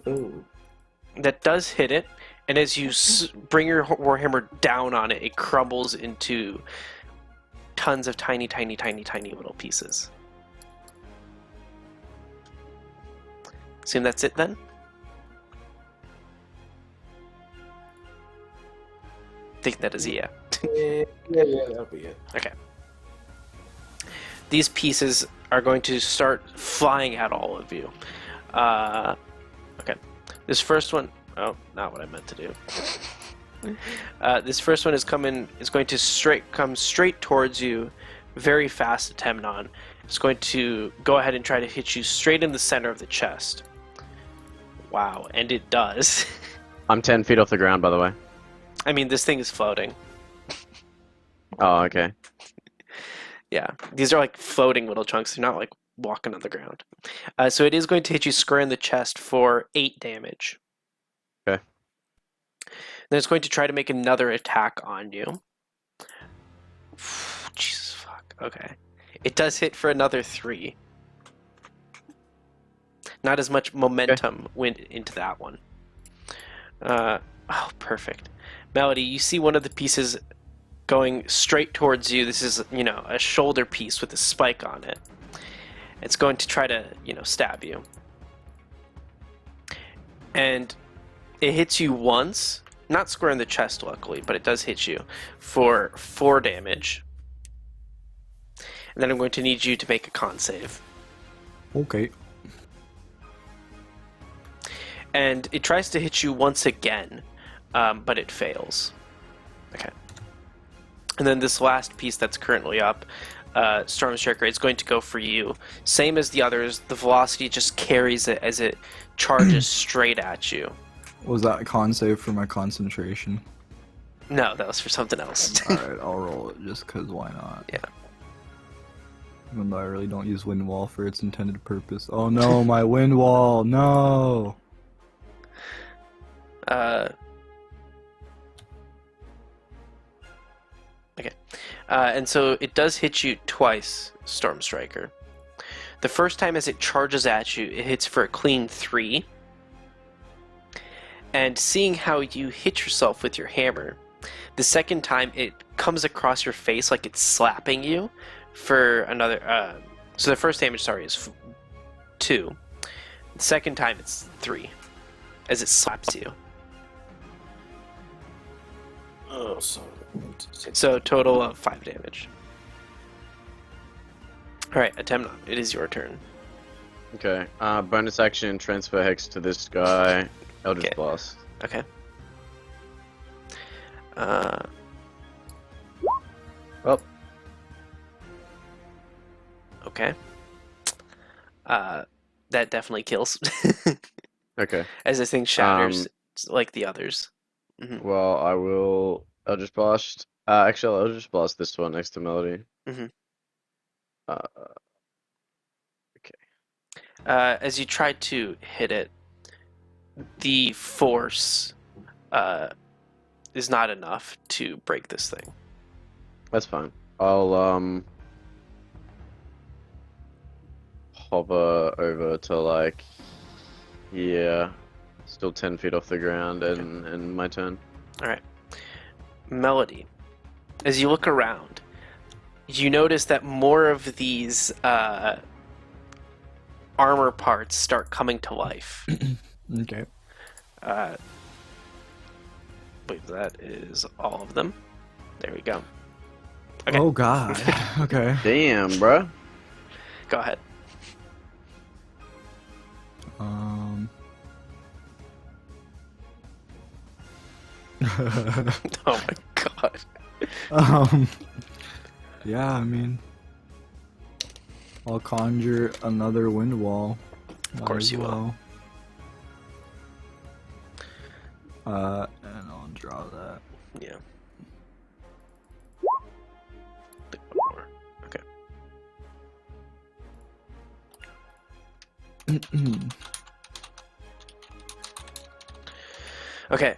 Ooh. That does hit it, and as you bring your warhammer down on it, it crumbles into tons of tiny, tiny, tiny, tiny little pieces. Assume that's it then? Think that is a yeah. Yeah, that'll be it. Okay. These pieces are going to start flying at all of you. Okay. This first one... Oh, not what I meant to do. This first one is going to come straight towards you very fast, Temnon. It's going to go ahead and try to hit you straight in the center of the chest. Wow, and it does. I'm 10 feet off the ground, by the way. I mean, this thing is floating. Oh, okay. Yeah, these are like floating little chunks. They're not like walking on the ground. So it is going to hit you square in the chest for 8 damage. Okay. Then it's going to try to make another attack on you. Jesus fuck. Okay. It does hit for another 3. Not as much momentum went into that one. Oh, perfect. Melody, you see one of the pieces going straight towards you. This is, a shoulder piece with a spike on it. It's going to try to, stab you. And it hits you once, not square in the chest, luckily, but it does hit you for 4 damage. And then I'm going to need you to make a con save. Okay. And it tries to hit you once again, but it fails. Okay. And then this last piece that's currently up, Storm Striker, is going to go for you. Same as the others, the velocity just carries it as it charges straight at you. Was that a con save for my concentration? No, that was for something else. Alright, I'll roll it just because why not? Yeah. Even though I really don't use wind wall for its intended purpose. Oh no, my wind wall! No! Okay. And so it does hit you twice, Storm Striker. The first time as it charges at you, it hits for a clean 3. And seeing how you hit yourself with your hammer, the second time it comes across your face like it's slapping you for another... so the first damage, is 2. The second time it's 3, as it slaps you. Oh, so. So total of 5 damage. Alright, Atemnon, it is your turn. Okay. Bonus action, transfer hex to this guy. Eldritch Okay. Blast. Okay. Well. Okay. That definitely kills. Okay. As this thing shatters like the others. Well, I will Eldritch Blast. Actually, I'll Eldritch Blast this one next to Melody. Mhm. Okay. As you try to hit it, the force is not enough to break this thing. That's fine. I'll hover over to like here, still 10 feet off the ground, and my turn. All right, Melody. as you look around, you notice that more of these armor parts start coming to life. Okay. I believe that is all of them. There we go. Okay. Oh god. Okay. Damn, bro. Go ahead. Oh my god. Yeah, I mean, I'll conjure another wind wall. Of course you will. And I'll draw that. Yeah. Okay. Okay,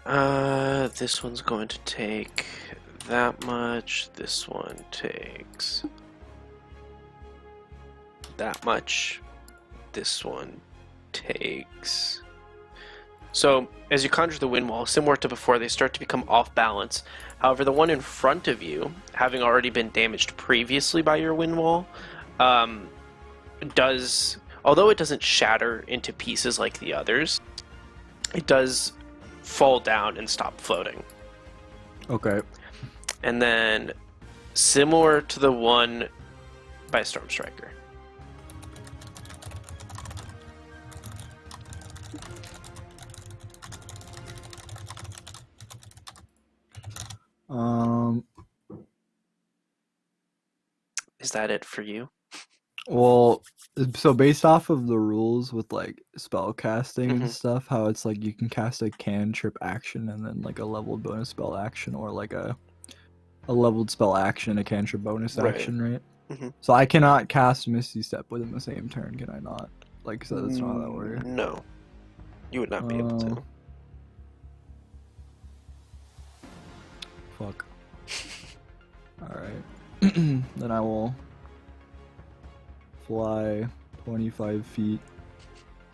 this one's going to take that much. This one takes that much. This one takes... So, as you conjure the wind wall, similar to before, they start to become off balance. However, the one in front of you, having already been damaged previously by your wind wall, does... Although it doesn't shatter into pieces like the others, it does fall down and stop floating. Okay. And then, similar to the one by Storm Striker. Is that it for you? Well, so based off of the rules with like spell casting Mhm. and stuff, how it's like you can cast a cantrip action and then like a leveled bonus spell action, or like a leveled spell action, a cantrip bonus Right. action, right? Mhm. So I cannot cast Misty Step within the same turn, can I not? Like, so that's not how that works. No. You would not be able to. Fuck. Alright. Then I will fly 25 feet,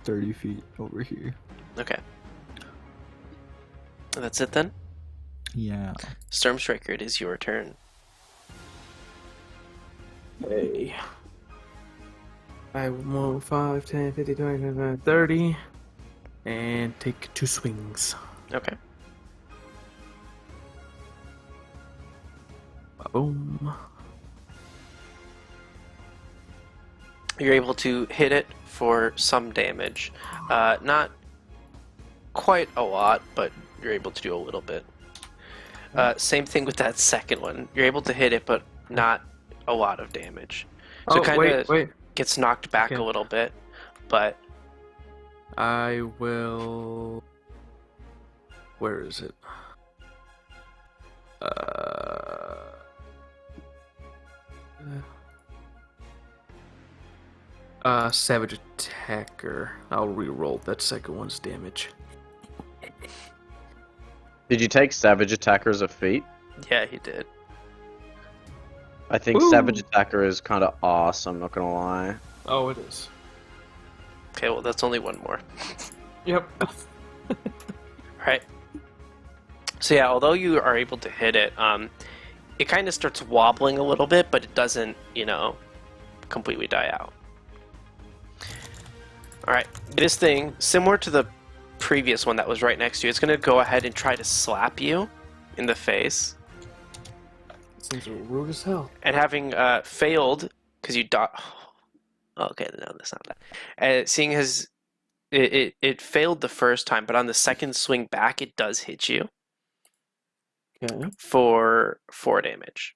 30 feet over here. Okay. That's it then? Yeah. Storm Striker, it is your turn. Hey. I will move 5, 10, 50, 20, 25, 30. And take 2 swings. Okay. Boom. You're able to hit it for some damage. Not quite a lot, but you're able to do a little bit. Same thing with that second one. You're able to hit it, but not a lot of damage. So it kind of wait. gets knocked back Okay. a little bit, but I will... Where is it? Savage Attacker. I'll re-roll that second one's damage. Did you take Savage Attacker as a feat? yeah, he did. I think Woo. Savage Attacker is kind of awesome, not gonna lie. Oh, it is. Okay, well, that's only one more. Yep. Right. So yeah, although you are able to hit it, it kind of starts wobbling a little bit, but it doesn't, completely die out. Alright, this thing, similar to the previous one that was right next to you, it's going to go ahead and try to slap you in the face. Seems rude as hell. And having failed, because you okay, no, that's not that. Seeing as it failed the first time, but on the second swing back, it does hit you Okay. for 4 damage.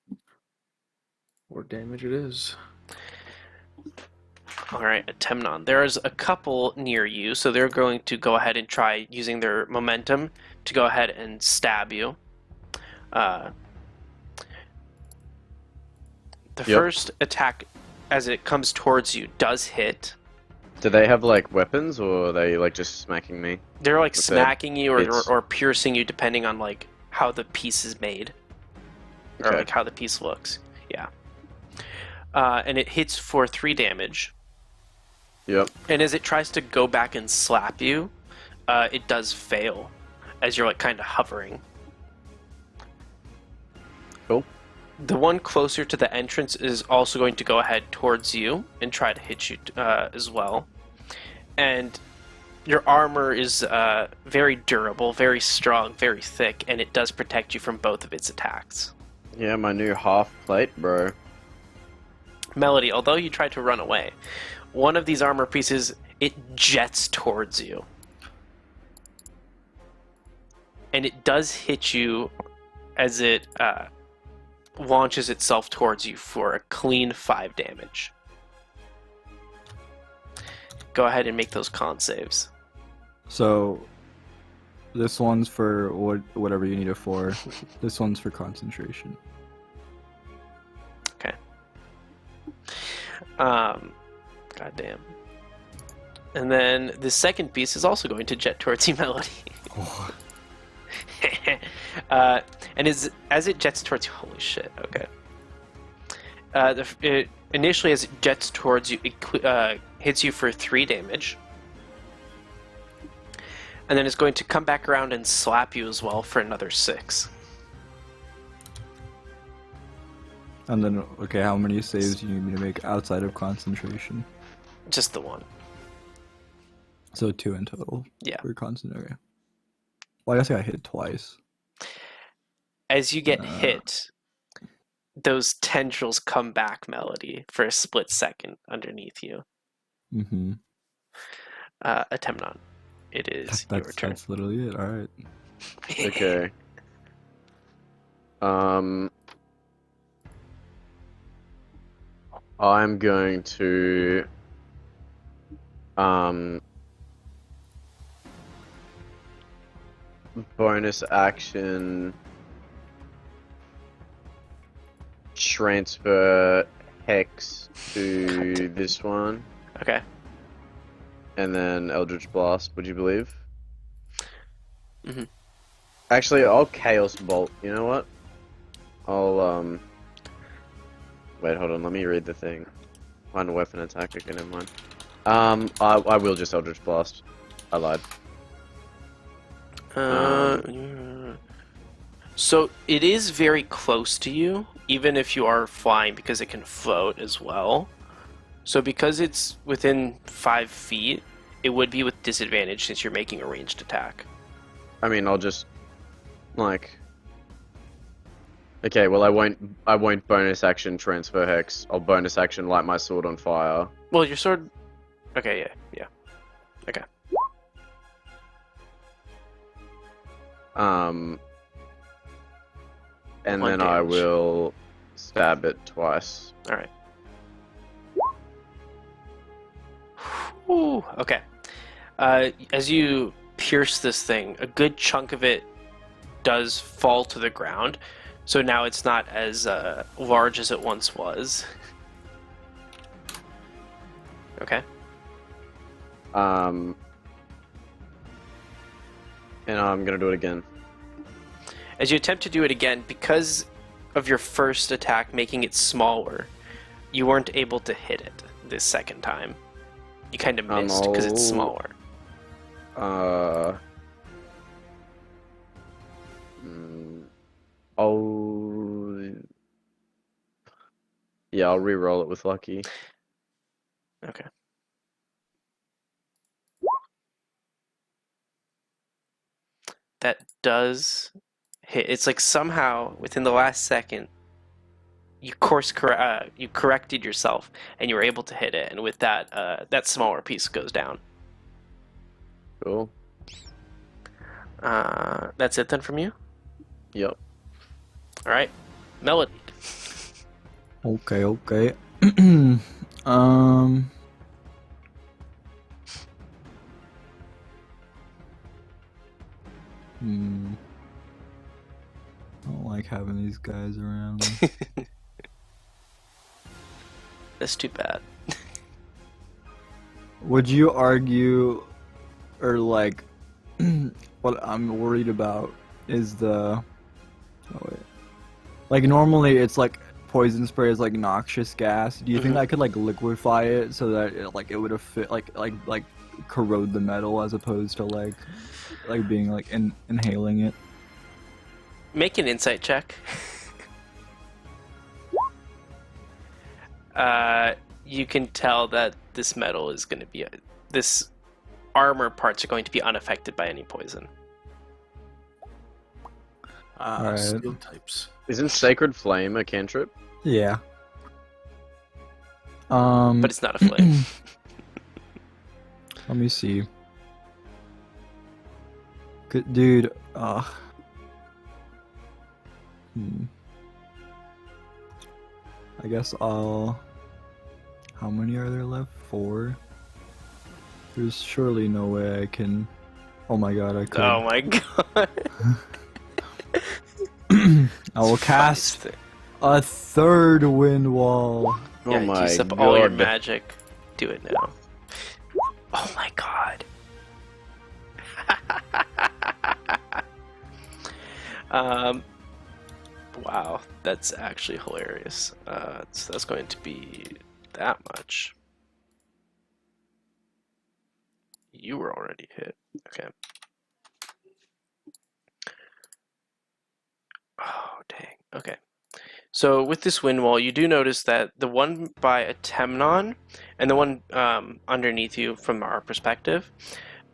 4 damage it is. Alright, Temnon. There's a couple near you, so they're going to go ahead and try using their momentum to go ahead and stab you. The first attack, as it comes towards you, does hit. Do they have like weapons, or are they like just smacking me? They're like With their smacking you bits? or piercing you, depending on like how the piece is made, or Okay. like how the piece looks. Yeah. And it hits for 3 damage. Yep. And as it tries to go back and slap you, it does fail, as you're like kind of hovering. Cool. the one closer to the entrance is also going to go ahead towards you and try to hit you as well. And your armor is very durable, very strong, very thick, and it does protect you from both of its attacks. Yeah, my new half plate, bro. Melody, although you tried to run away, one of these armor pieces, it jets towards you. And it does hit you as it launches itself towards you for a clean 5 damage. Go ahead and make those con saves. So, this one's for whatever you need it for. This one's for concentration. Okay. Goddamn. And then the second piece is also going to jet towards you, Melody. Oh. And as it jets towards you, holy shit, okay. Initially, as it jets towards you, it hits you for 3 damage. And then it's going to come back around and slap you as well for another 6. And then, okay, how many saves do you need me to make outside of concentration? Just the one. So 2 in total. Yeah. For concentration. Well, I guess I got hit twice. As you get hit, those tendrils come back, Melody, for a split second underneath you. Mm-hmm. Atemnon, it is your turn. That's literally it. All right. Okay. I'm going to bonus action transfer hex to this one, Okay. and then Eldritch Blast. Would you believe? Mhm. Actually, I'll Chaos Bolt. You know what? I'll wait, hold on. Let me read the thing. Find a weapon attack. Okay, never mind. I will just Eldritch Blast. I lied. So it is very close to you, even if you are flying, because it can float as well. So because it's within 5 feet, it would be with disadvantage since you're making a ranged attack. I mean, I'll just like. Okay, well, I won't bonus action transfer hex. I'll bonus action light my sword on fire. Well, your sword. Okay, yeah. Okay. And 1 then I damage. will stab it twice. All right. Ooh, okay. As you pierce this thing, a good chunk of it does fall to the ground. So now it's not as large as it once was. Okay. And I'm gonna do it again. As you attempt to do it again, because of your first attack making it smaller, you weren't able to hit it this second time. You kind of missed because it's smaller. Yeah, I'll re-roll it with lucky. Okay. That does hit. It's like somehow within the last second, you corrected yourself and you were able to hit it, and with that, that smaller piece goes down. Cool. That's it then from you. Yep. All right, Melody. Okay. I don't like having these guys around me. That's too bad. Would you argue, or like, what I'm worried about is the. Oh wait. Like normally it's like poison spray is like noxious gas. Do you think I could like liquefy it so that it would have fit like corrode the metal as opposed to like being like inhaling it? Make an insight check. you can tell that this metal is going to be this armor parts are going to be unaffected by any poison. Alright. Steel types. Isn't Sacred Flame a cantrip? Yeah. But it's not a flame. Let me see. Good dude. I guess I'll. How many are there left? 4. There's surely no way I can. Oh my god, I could. Oh my god. I will cast a 3rd wind wall. Yeah, Oh my use up god. all your magic. Do it now. Oh my god. Wow, that's actually hilarious. So that's going to be that much. You were already hit. Okay. Oh, dang. Okay. So with this wind wall, you do notice that the one by Atemnon and the one underneath you from our perspective,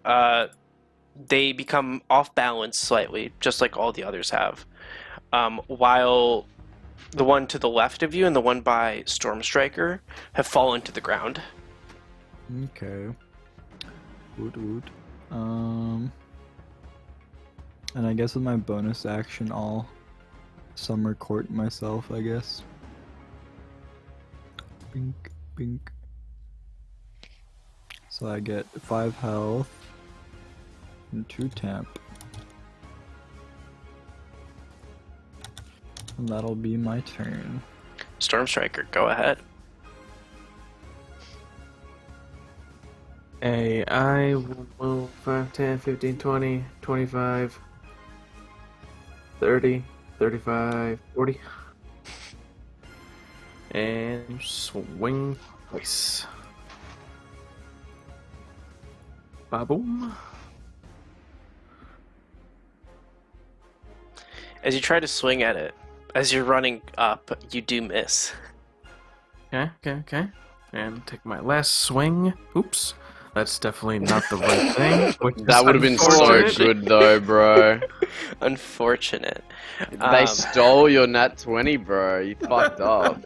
they become off balance slightly, just like all the others have. While the one to the left of you and the one by Stormstriker have fallen to the ground. Okay. Woot. And I guess with my bonus action, I'll Summer Court myself, I guess. Bink. So I get 5 health and 2 temp. And that'll be my turn. Stormstriker, go ahead. I will move 5, 10, 15, 20, 25, 30, 35, 40. And swing twice. Ba-boom. As you try to swing at it, as you're running up, you do miss. Okay. And take my last swing. Oops. That's definitely not the right thing. That would have been so good though, bro. Unfortunate. They stole your nat 20, bro. You fucked up.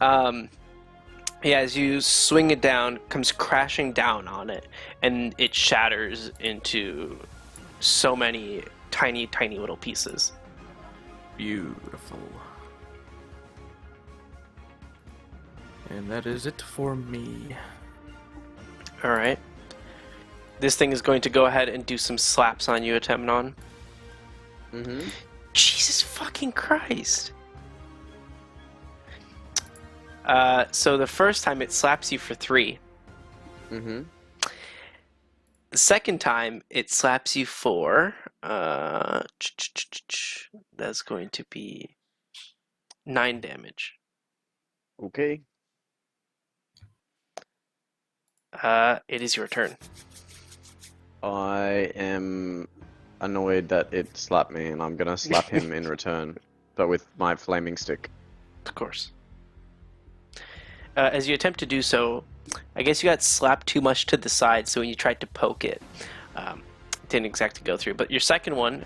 Yeah, as you swing it down, comes crashing down on it, and it shatters into so many tiny little pieces. Beautiful. And that is it for me. Alright. This thing is going to go ahead and do some slaps on you, Atemnon. Mm-hmm. Jesus fucking Christ. So the first time it slaps you for 3. Mm-hmm. The second time it slaps you for that's going to be 9 damage. Okay. It is your turn. I am annoyed that it slapped me, and I'm gonna slap him in return, but with my flaming stick. Of course. As you attempt to do so, I guess you got slapped too much to the side, so when you tried to poke it, it didn't exactly go through. But your second one,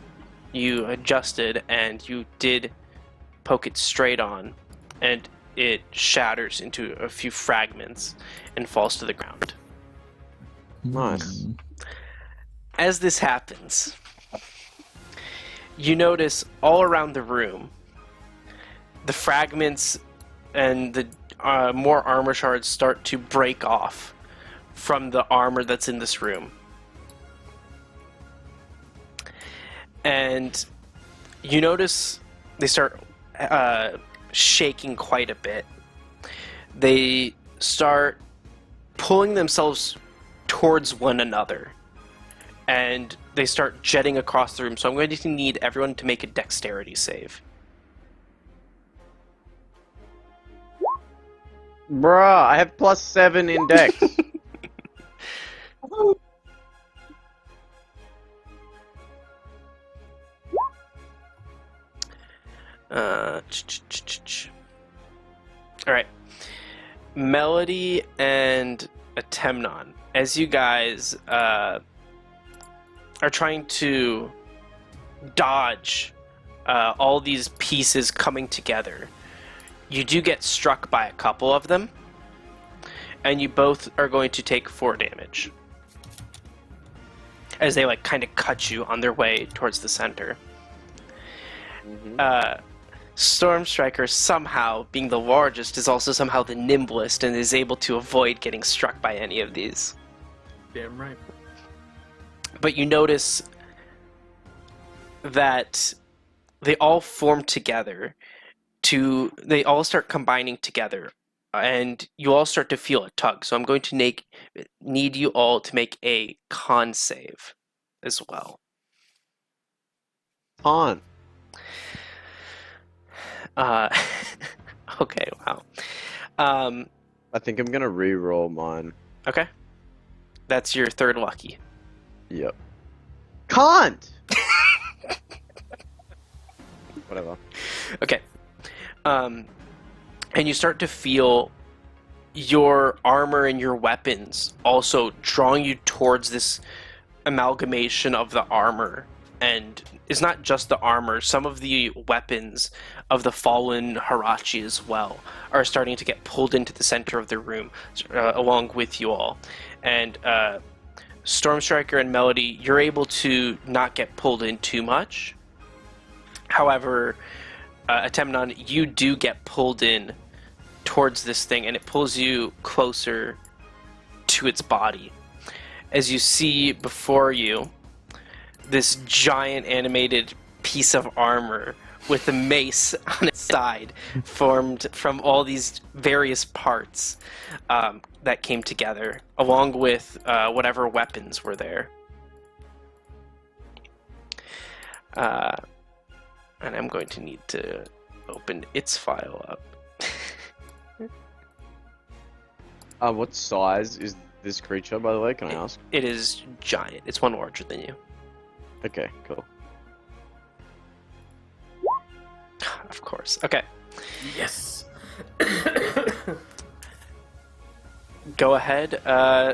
you adjusted, and you did poke it straight on, and it shatters into a few fragments and falls to the ground. Nice. As this happens, you notice all around the room, the fragments and the more armor shards start to break off from the armor that's in this room. And you notice they start shaking quite a bit. They start pulling themselves towards one another. And they start jetting across the room. So I'm going to need everyone to make a dexterity save. Bruh, I have +7 in dex. All right. Melody and Atemnon, as you guys are trying to dodge all these pieces coming together, you do get struck by a couple of them, and you both are going to take 4 damage as they like kind of cut you on their way towards the center. Storm Striker, somehow being the largest, is also somehow the nimblest and is able to avoid getting struck by any of these. Damn right. But you notice that they all form together they all start combining together, and you all start to feel a tug. So I'm going to need you all to make a con save as well. On. Okay, wow. I think I'm gonna re-roll mine. Okay. That's your 3rd lucky. Yep. Can't! Whatever. Okay. And you start to feel your armor and your weapons also drawing you towards this amalgamation of the armor. And it's not just the armor, some of the weapons of the fallen Hirachi as well are starting to get pulled into the center of the room along with you all. And Storm Striker and Melody, you're able to not get pulled in too much. However, Atemnon, you do get pulled in towards this thing, and it pulls you closer to its body. As you see before you, this giant animated piece of armor with a mace on its side, formed from all these various parts that came together, along with whatever weapons were there. And I'm going to need to open its file up. What size is this creature, by the way? Can I ask? It is giant. It's one larger than you. Okay, cool. Of course. Okay. Yes. Go ahead.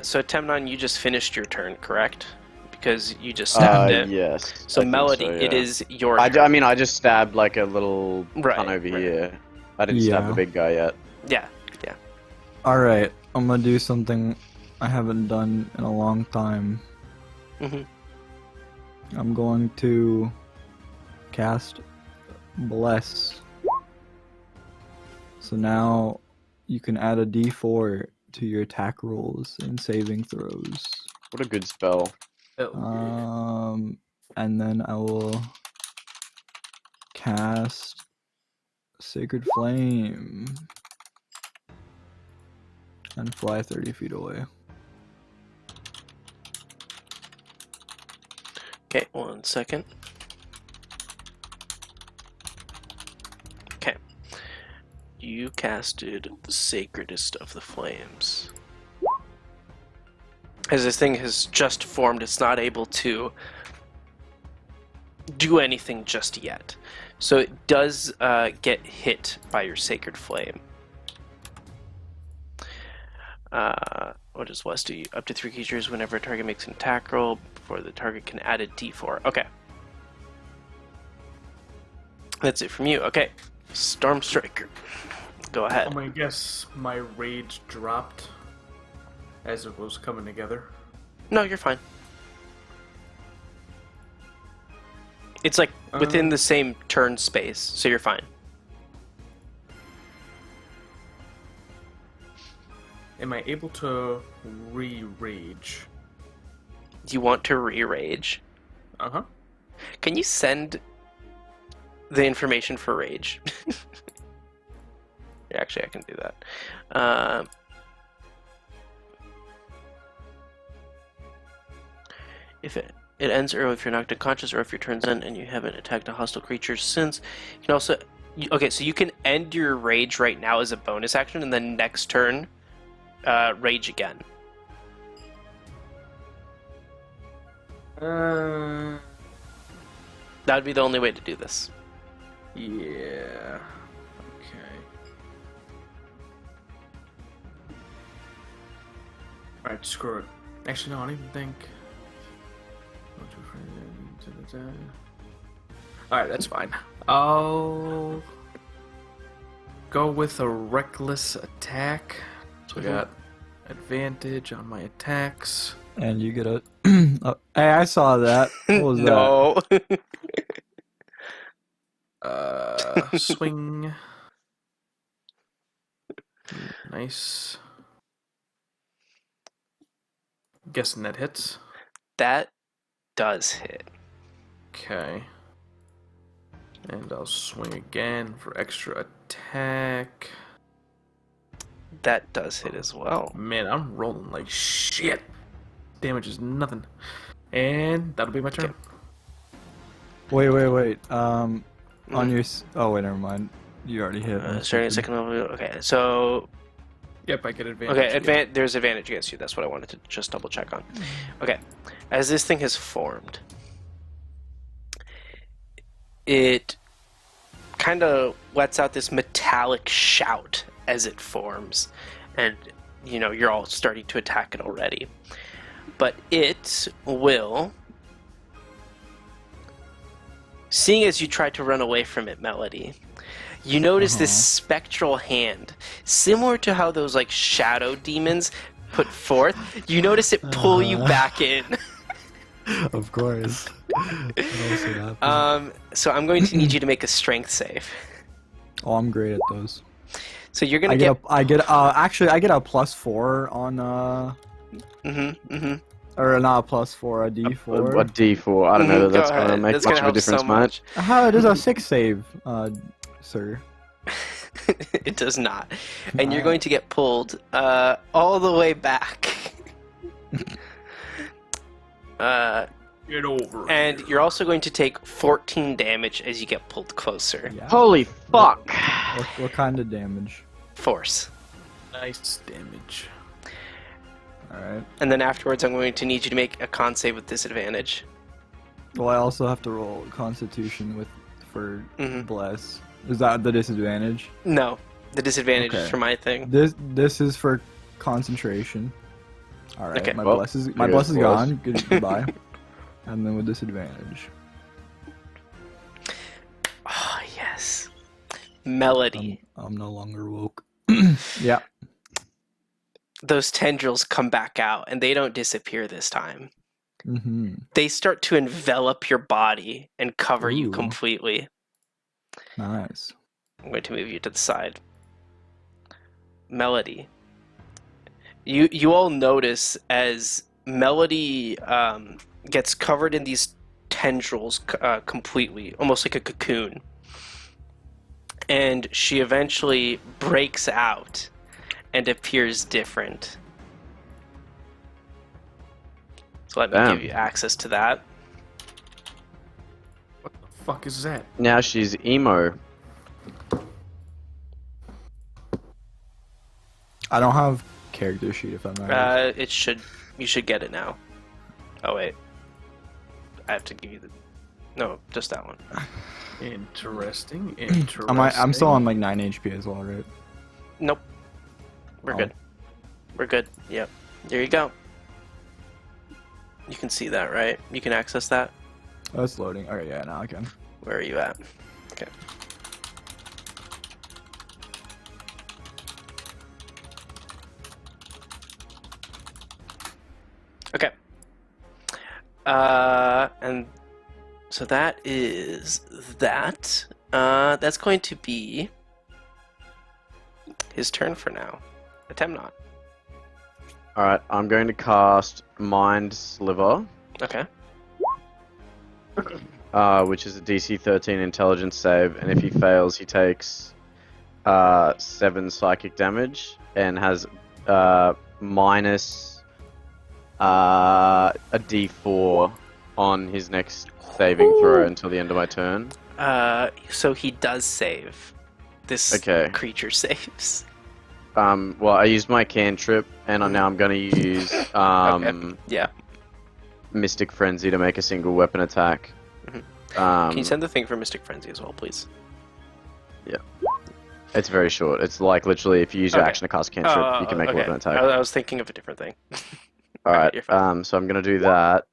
So Temnon, you just finished your turn, correct? Because you just stabbed it. Yes. So I think Melody, so, yeah. it is your turn. I mean, I just stabbed like a little Right, one over right. here. I didn't stab the big guy yet. Yeah. Alright, I'm gonna do something I haven't done in a long time. Mhm. I'm going to cast Bless. So now you can add a d4 to your attack rolls and saving throws. What a good spell. And then I will cast Sacred Flame and fly 30 feet away. Okay, 1 second. Okay. You casted the sacredest of the flames. As this thing has just formed, it's not able to do anything just yet. So it does get hit by your sacred flame. What does West do? Up to 3 creatures whenever a target makes an attack roll before the target can add a d4. Okay. That's it from you. Okay. Storm Striker. Go ahead. I'm gonna guess my rage dropped as it was coming together. No, you're fine. It's like within the same turn space, so you're fine. Am I able to re-rage? Do you want to re-rage? Uh-huh. Can you send the information for rage? Yeah, actually, I can do that. If it ends early if you're knocked unconscious or if your turn's end and you haven't attacked a hostile creature since. You can also... Okay, so you can end your rage right now as a bonus action, and then next turn, rage again. That would be the only way to do this. Yeah. Okay. Alright, screw it. Actually, no, I don't even think. Alright, that's fine. I'll go with a reckless attack. So I got advantage on my attacks. And you get a. Oh, hey, I saw that. What was No. Swing. Nice. Guessing that hits. That does hit. Okay. And I'll swing again for extra attack. That does hit as well. Man, I'm rolling like shit. Damage is nothing. And that'll be my turn. that? Wait. On your. Oh, wait, never mind. You already hit. Starting a second level. Okay, so Yep, I get advantage. okay, there's advantage against you. That's what I wanted to just double check on. Okay, as this thing has formed, it kind of lets out this metallic shout as it forms, and you're all starting to attack it already. But it will, seeing as you try to run away from it, Melody, you notice this spectral hand, similar to how those like shadow demons put forth. You notice it pull you back in. Of course. So I'm going to need you to make a strength save. Oh, I'm great at those. So you're gonna I get a +4 on or not a +4, a D4. A D4. I don't know that that's Go going to ahead. make That's much gonna of a help difference, so mate. much. How it is a 6 save, sir. It does not. And you're going to get pulled all the way back. Get over. And you're also going to take 14 damage as you get pulled closer. Yeah. Holy fuck! What kind of damage? Force. Nice damage. Alright. And then afterwards, I'm going to need you to make a con save with disadvantage. Well, I also have to roll Constitution for Mhm. Bless. Is that the disadvantage? No, the disadvantage is Okay. for my thing. This is for concentration. Alright, Okay. my Well, bless is I guess gone. Bless. Goodbye. And then with disadvantage. Oh, yes. Melody. I'm no longer woke. Yeah. Those tendrils come back out, and they don't disappear this time. Mm-hmm. They start to envelop your body and cover you Ooh. completely. Nice. I'm going to move you to the side. Melody. You all notice as Melody gets covered in these tendrils completely, almost like a cocoon. And she eventually breaks out and appears different. So let me Damn. give you access to that. What the fuck is that? Now she's emo. I don't have character sheet if I'm right. You should get it now. Oh wait, I have to give you the. No, just that one. Interesting. I'm still on like 9 HP as well, right? Nope. We're good. We're good. Yep. There you go. You can see that, right? You can access that. Oh, it's loading. Okay, yeah, now I can. Where are you at? Okay. Okay. And so that is that. That's going to be his turn for now. Atemnot. Alright, I'm going to cast Mind Sliver, Okay. which is a DC 13 intelligence save, and if he fails, he takes 7 psychic damage and has minus a D4 on his next saving throw until the end of my turn. So he does save. This Okay. creature saves. Well, I used my cantrip, and now I'm going to use Yeah. Mystic Frenzy to make a single weapon attack. Can you send the thing for Mystic Frenzy as well, please? Yeah. It's very short. It's like literally if you use your Okay. action to cast a cantrip, you can make a weapon attack. I was thinking of a different thing. Alright, you're fine. so I'm gonna do that.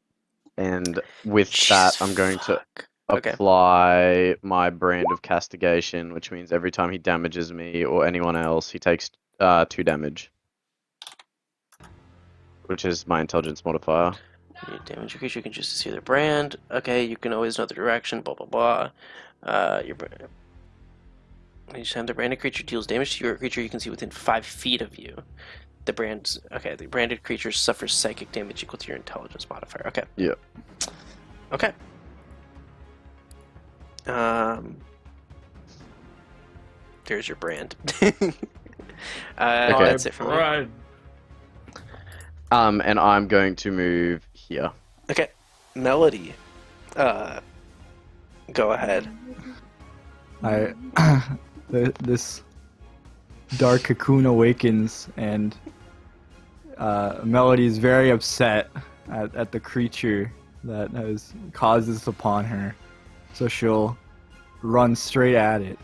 And with that, Jesus I'm going to fuck. Okay. apply my brand of castigation, which means every time he damages me or anyone else, he takes 2 damage. Which is my intelligence modifier. You damage your creature, you can choose to see their brand. Okay, you can always know the direction, blah blah blah. Your brand. Each time the branded creature deals damage to your creature you can see within 5 feet of you. The branded creature suffers psychic damage equal to your intelligence modifier. Okay. Yeah. Okay. There's your brand. That's it for me. Right. And I'm going to move here. Okay. Melody. Go ahead. This dark cocoon awakens, and Melody is very upset at the creature that has caused this upon her. So she'll run straight at it,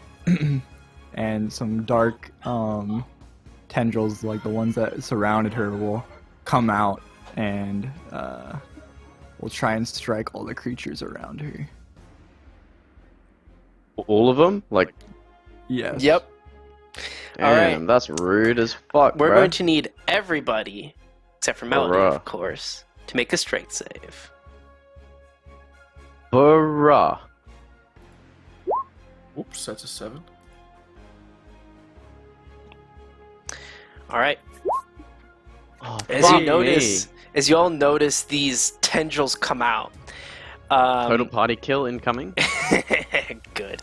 and some dark tendrils, like the ones that surrounded her, will come out and will try and strike all the creatures around her. All of them? Like, Yes. Yep. damn, All right. that's rude as fuck, We're bruh. going to need everybody, except for Melody, Bruh. of course, to make a strength save. Bruh. Oops, that's a 7. All right. Oh, As fuck you notice, me. as you all notice, these tendrils come out. Total party kill incoming. Good.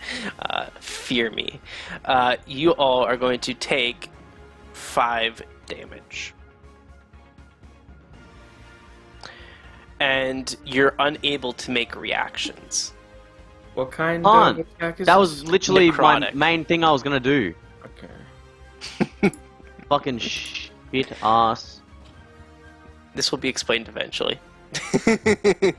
Fear me. You all are going to take 5 damage. And you're unable to make reactions. What kind On. of attack is That was this? literally my Necrotic. main thing I was gonna do. Okay. Fucking shit ass. This will be explained eventually.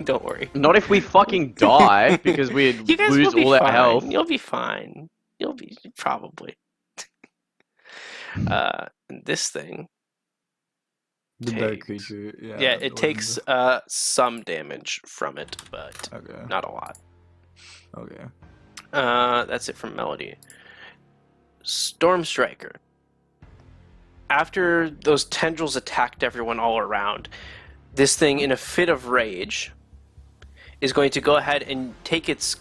Don't worry. Not if we fucking die because we You guys lose will be all our fine. health. You'll be fine. You'll be probably. This thing. The dark Takes- creature. Yeah. Yeah, the it one takes with some damage from it, but the- Okay. not a lot. Okay. That's it from Melody. Storm Striker. After those tendrils attacked everyone all around, this thing, in a fit of rage, is going to go ahead and take its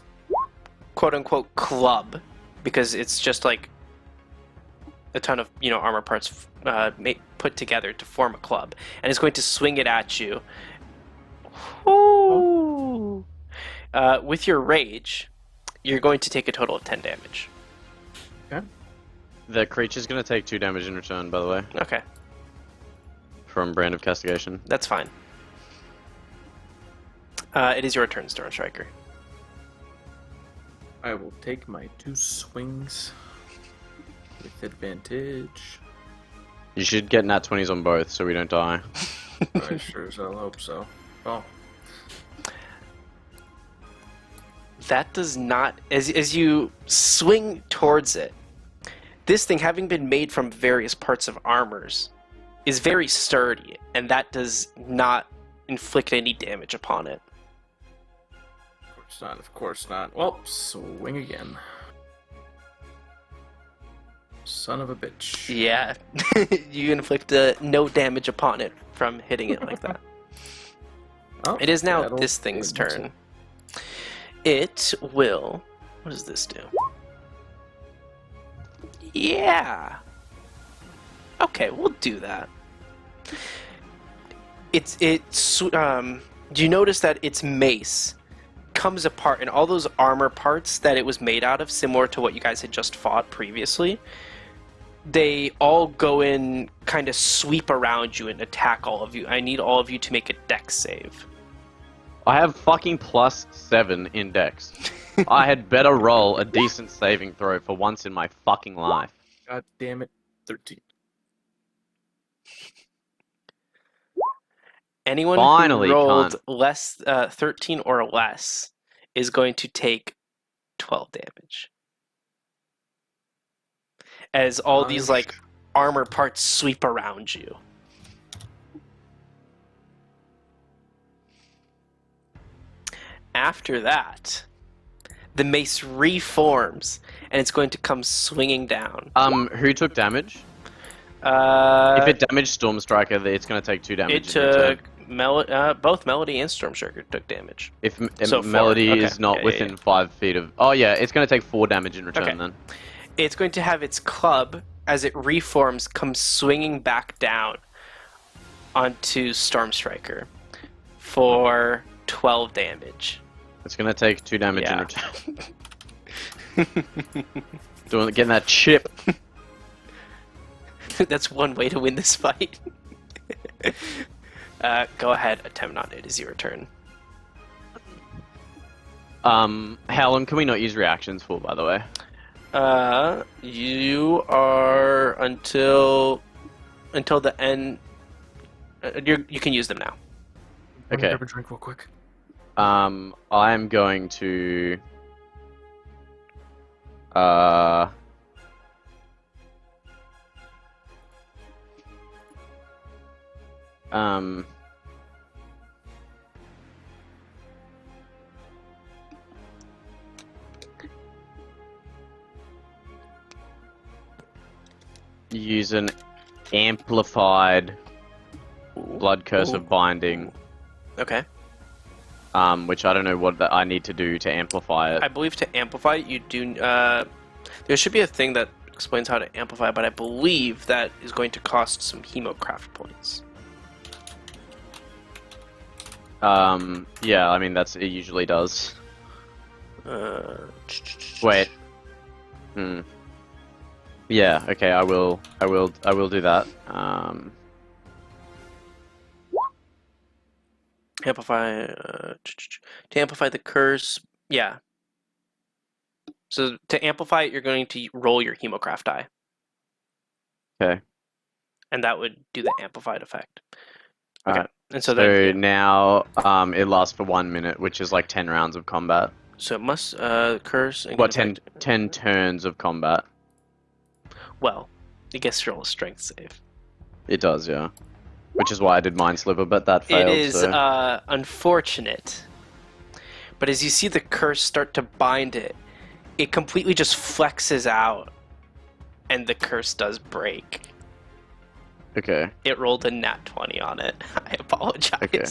quote-unquote club, because it's just like a ton of armor parts put together to form a club, and it's going to swing it at you. Ooh. With your rage, you're going to take a total of 10 damage. The creature's gonna take 2 damage in return, by the way, Okay, from Brand of Castigation. that's fine. It is your turn, Storm Striker. I will take my 2 swings with advantage. You should get nat 20s on both so we don't die. I sure as hell hope so. Oh, That does not... As you swing towards it, this thing, having been made from various parts of armors, is very sturdy, and that does not inflict any damage upon it. of course not, of course not. Well, swing again. Son of a bitch. Yeah, you inflict no damage upon it from hitting it like that. Oh, It is now that'll this thing's do it. turn. It will... What does this do? Yeah! Okay, we'll do that. Do you notice that its mace comes apart, and all those armor parts that it was made out of, similar to what you guys had just fought previously, they all go in, kind of sweep around you and attack all of you. I need all of you to make a dex save. I have fucking +7 in dex. I had better roll a decent saving throw for once in my fucking life. God damn it. 13. Anyone Finally, who rolled cunt. less 13 or less is going to take 12 damage. as all these Nice. like armor parts sweep around you. After that, the mace reforms, and it's going to come swinging down. Who took damage? Uh, If it damaged Storm Striker, it's going to take 2 damage. it in return. took both Melody and Storm Striker took damage. If So 4, Melody okay. is not Yeah, within 5 feet of... Oh, yeah, it's going to take 4 damage in return Okay. then. It's going to have its club, as it reforms, come swinging back down onto Storm Striker for 12 damage. It's going to take 2 damage in Yeah. return. Getting that chip. That's one way to win this fight. Go ahead, attempt on it. It is your turn. How long can we not use reactions for, by the way? You are until the end. You can use them now. Let me Okay. grab a drink real quick. I'm going to... use an amplified blood curse of binding, Okay. which I don't know what I need to do to amplify it. I believe to amplify it, you do. There should be a thing that explains how to amplify, but I believe that is going to cost some hemocraft points. Yeah, I mean it usually does. Uh, Wait. Yeah, okay, I will do that. Amplify. To amplify the curse. Yeah. So to amplify it, you're going to roll your hemocraft die. Okay. And that would do the amplified effect. Okay. Alright. And so So then, yeah. now, it lasts for 1 minute, which is like 10 rounds of combat. So it must curse. And What, can 10 affect- turns of combat? Well, it gets to roll a strength save. It does, yeah. Which is why I did Mind Sliver, but that It failed, is so... unfortunate. But as you see the curse start to bind it, it completely just flexes out, and the curse does break. Okay, It rolled a nat 20 on it. I apologize. Okay.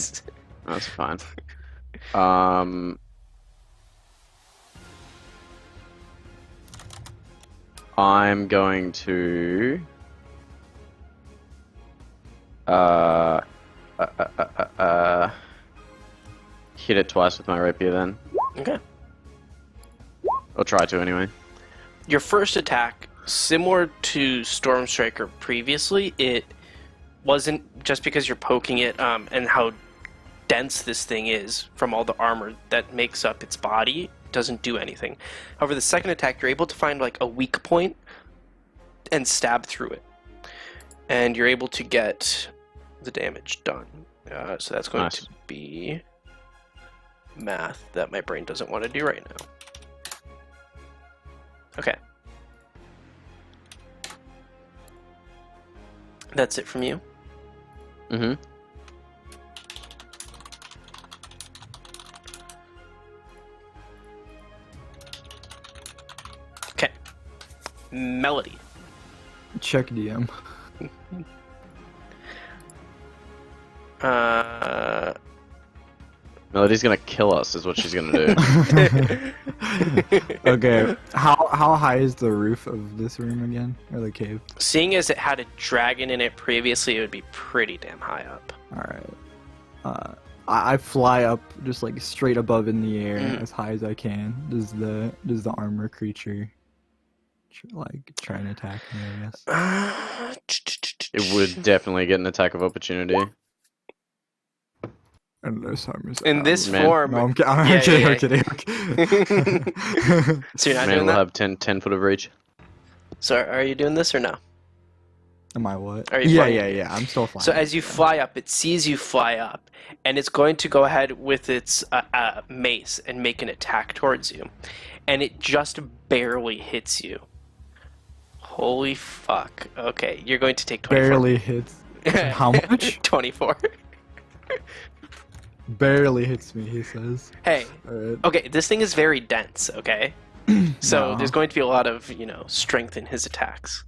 that's fine. I'm going to... hit it twice with my rapier then. Okay. Or try to anyway. Your first attack, similar to Storm Striker previously, it wasn't just because you're poking it and how dense this thing is from all the armor that makes up its body, doesn't do anything. However, the second attack, you're able to find like a weak point and stab through it. And you're able to get the damage done. So that's going Nice. to be math that my brain doesn't want to do right now. Okay. That's it from you. Mm-hmm. Okay. Melody. Check DM. Melody's gonna kill us, is what she's gonna do. Okay. How high is the roof of this room again, or the cave? Seeing as it had a dragon in it previously, it would be pretty damn high up. All right. I fly up just like straight above in the air as high as I can. Does the armor creature like try and attack me? I guess. It would definitely get an attack of opportunity. Unless armor's In out. this man. form. No, I'm kidding. Yeah, I'm yeah, kidding. yeah. I'm kidding. So you're not Man doing will that? have 10 foot of reach. So are you doing this or no? Am I what? Are you Yeah, flying? yeah. I'm still flying. So as you fly up, it sees you fly up, and it's going to go ahead with its mace and make an attack towards you. And it just barely hits you. Holy fuck. Okay, you're going to take 24. Barely hits. How much? 24. Barely hits me, he says. Hey, Alright. okay, this thing is very dense, okay? So No. there's going to be a lot of, strength in his attacks.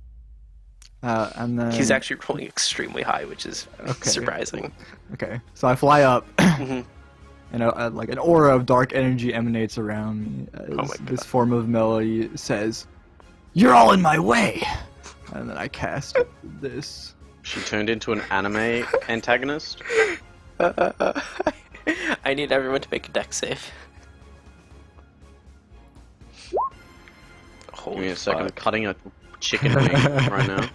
And then... He's actually rolling extremely high, which is Okay. surprising. Okay, so I fly up, Mhm. and like an aura of dark energy emanates around me as Oh my this God. form of melody says, "You're all in my way!" And then I cast this. She turned into an anime antagonist. I need everyone to make a deck save. Holy Give me a second. I'm fuck. cutting a chicken wing right now.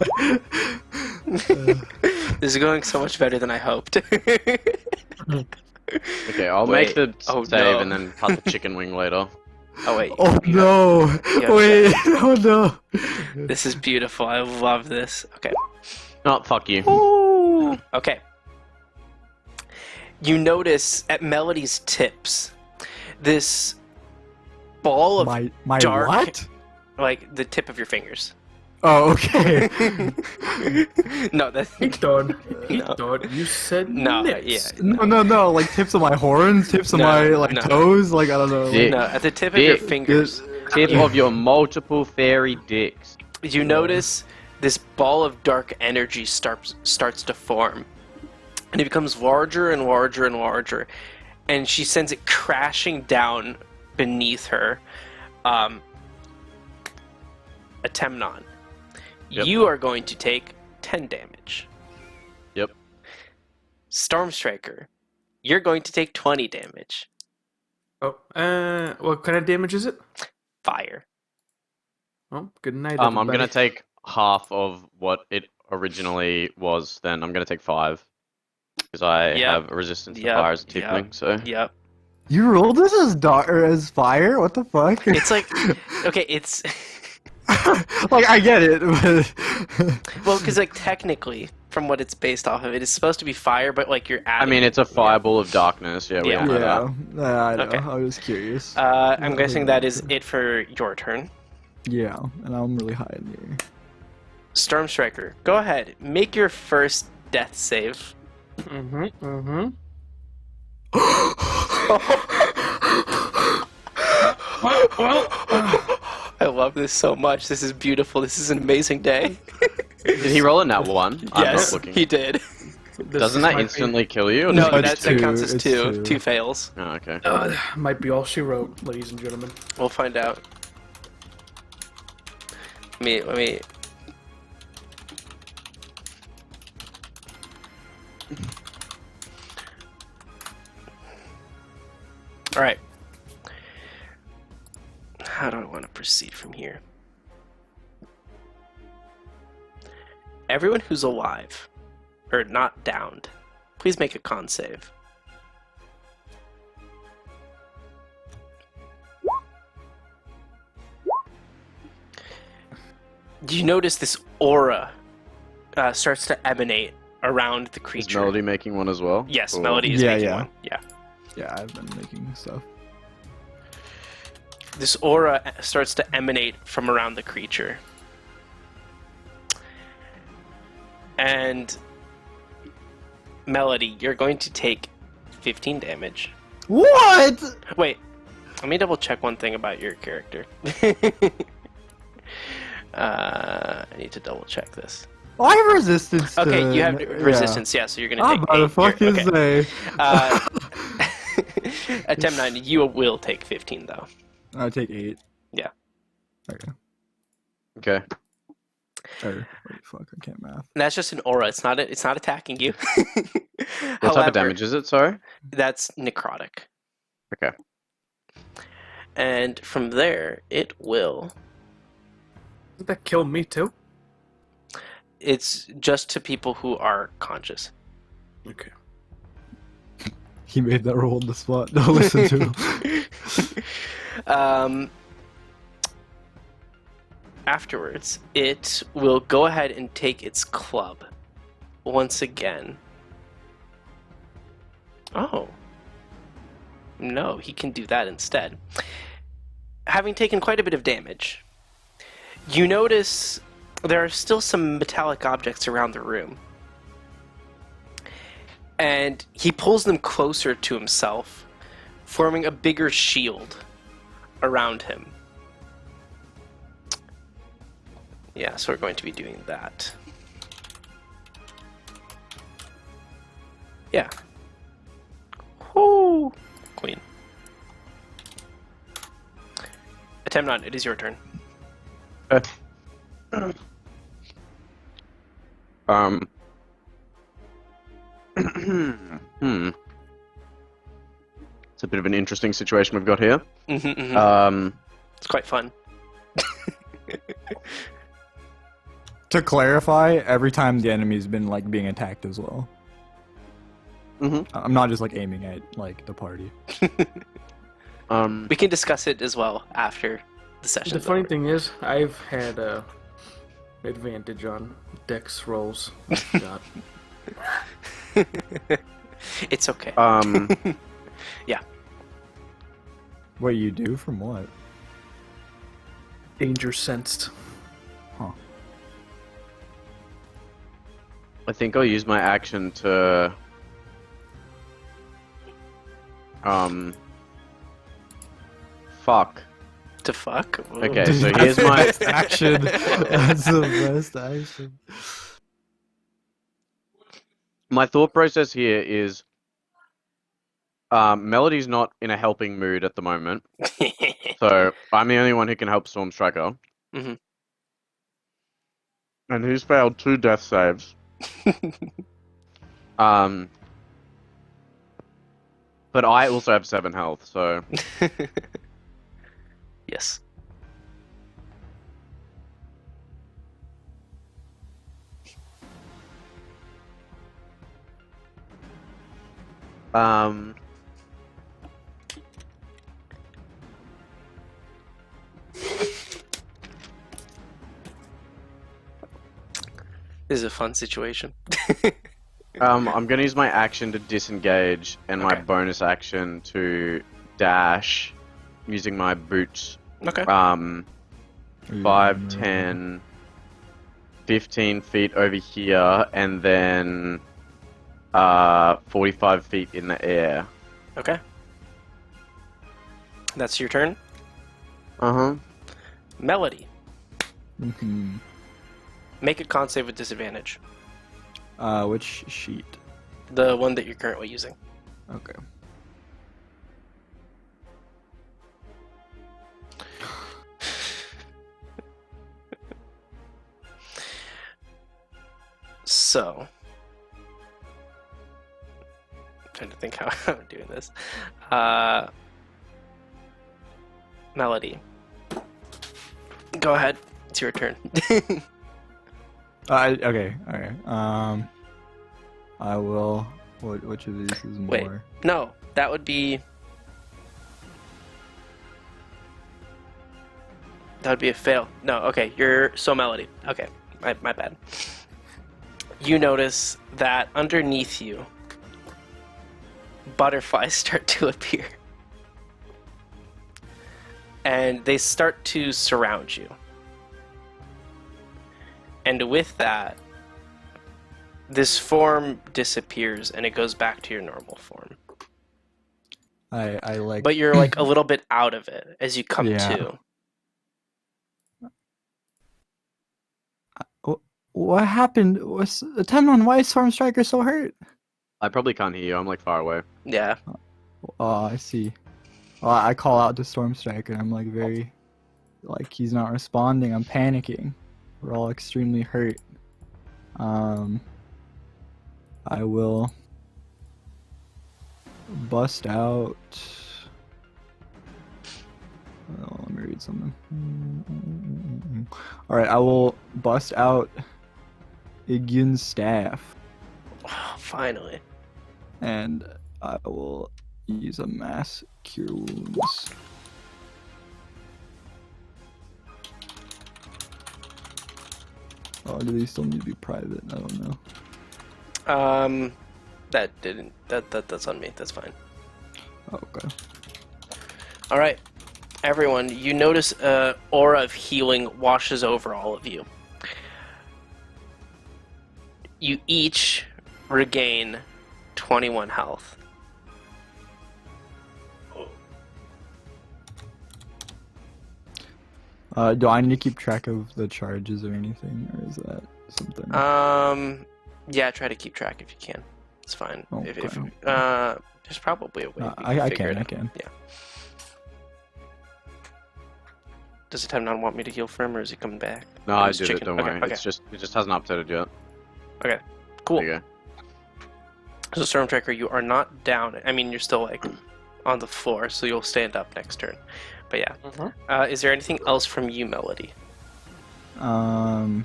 This is going so much better than I hoped. Okay, I'll Wait. make the Oh, save no. and then cut the chicken wing later. Oh wait. Oh you no! have Wait! Oh no! This is beautiful. I love this. Okay. Oh, fuck you. Ooh. Okay. You notice at Melody's tips, this ball of My dark- what? like the tip of your fingers. Oh, okay. No, that's He done. He No. done. You said No, nips. yeah. No, like tips of my horns, tips of No, my like no. toes, like I don't know. Dick. no, at the tip of your Dick. fingers. Tip of your multiple fairy dicks. You notice this ball of dark energy starts to form, and it becomes larger and larger and larger, and she sends it crashing down beneath her. Atemnon, Yep. you are going to take 10 damage. Yep. Stormstriker, you're going to take 20 damage. Oh, what kind of damage is it? Fire. Oh, good night. I'm gonna everybody. take half of what it originally was. Then I'm gonna take 5 because I Yep. have a resistance to Yep. fire as a Yep. tiefling. So Yep. You rolled this as dark or as fire? What the fuck? It's like, okay, it's like I get it, but well, because like technically, from what it's based off of, it is supposed to be fire, but like you're I adding. mean, it's a fireball of darkness. Yeah, we Yeah. all know yeah, that. I know. Okay. I was curious. I'm guessing that is it for your turn. Yeah, and I'm really high in the air. Stormstriker, go ahead, make your first death save. I love this so much. This is beautiful. This is an amazing day. Did he roll a nat 1? I'm Yes, not looking. he did. Doesn't that instantly kill you? Or No, does it that just- two, counts as it's two. two. Two fails. Oh, okay. Might be all she wrote, ladies and gentlemen. We'll find out. Let me. All right. How do I want to proceed from here? Everyone who's alive, or not downed, please make a con save. You notice this aura starts to emanate around the Is creature. Melody making one as well? Yes, Or- Melody is Yeah, making yeah. one. Yeah. Yeah, I've been making stuff. This aura starts to emanate from around the creature. And Melody, you're going to take 15 damage. What? Wait, let me double check one thing about your character. I need to double check this. Well, I have resistance. Okay, to... you have yeah. resistance, yeah, so you're going to I'm take about to 8 fucking here. Okay. say. At Tem 9, you will take 15 though. I take 8. Yeah. Okay. Okay. Or, wait, fuck, I can't math. And that's just an aura. It's not attacking you. What type of damage is it? Sorry. That's necrotic. Okay. And from there, it will. Doesn't that kill me too? It's just to people who are conscious. Okay. He made that roll on the spot. Don't listen to him. Afterwards, it will go ahead and take its club once again. Oh. No, he can do that instead. Having taken quite a bit of damage, you notice there are still some metallic objects around the room. And he pulls them closer to himself, forming a bigger shield around him. Yeah, so we're going to be doing that. Yeah. Whoo! Queen. Atemnon, it is your turn. It's a bit of an interesting situation we've got here. It's quite fun. To clarify, every time the enemy's been like being attacked as well. I'm not just like aiming at like the party. We can discuss it as well after the session. The funny thing is, I've had advantage on dex rolls. God. It's okay. Yeah. What you do from what? Danger sensed. Huh. I think I'll use my action to fuck. To fuck? Whoa. Okay, so here's my action. That's the best action. My thought process here is Melody's not in a helping mood at the moment, so I'm the only one who can help Storm Striker. Mhm. And he's failed 2 death saves. But I also have 7 health, so Yes. This is a fun situation. I'm gonna use my action to disengage and my Okay. bonus action to dash using my boots. Okay. 5, 10, 15 feet over here, and then 45 feet in the air. Okay. That's your turn. Melody. Mm-hmm. Make a con save with disadvantage. Which sheet? The one that you're currently using. Okay. So, I'm trying to think how I'm doing this. Melody, go ahead. It's your turn. Okay. I will. Which of these is more? Wait. No, that would be. That would be a fail. No, okay. You're so Melody. Okay, my bad. You notice that underneath you, butterflies start to appear. And they start to surround you. And with that, this form disappears and it goes back to your normal form. I like. But you're like a little bit out of it as you come Yeah. to. What happened? Was Temnon? Why is Storm Striker so hurt? I probably can't hear you. I'm like far away. Yeah. Oh, I see. Well, I call out to Storm Striker. I'm like like he's not responding. I'm panicking. We're all extremely hurt. I will bust out. Oh, let me read something. All right, I will bust out Igjun's staff, Finally. and I will use a mass cure wounds. Oh, do these still need to be private? I don't know. That's on me. That's fine. Okay. All right, everyone. You notice a aura of healing washes over all of you. you each regain 21 health. Do I need to keep track of the charges or anything, or is that something? Yeah, try to keep track if you can. It's fine. Okay. If there's probably a way. we I figure it can. I out. can. Yeah. Does the time not want me to heal for him, or is he coming back? No, Or I is did it. chicken? Don't Okay, worry. okay. It just hasn't updated yet. Okay. Cool. There you So go. Stormstriker, you are not down. I mean, you're still like on the floor, so you'll stand up next turn. But yeah. Is there anything else from you, Melody? No,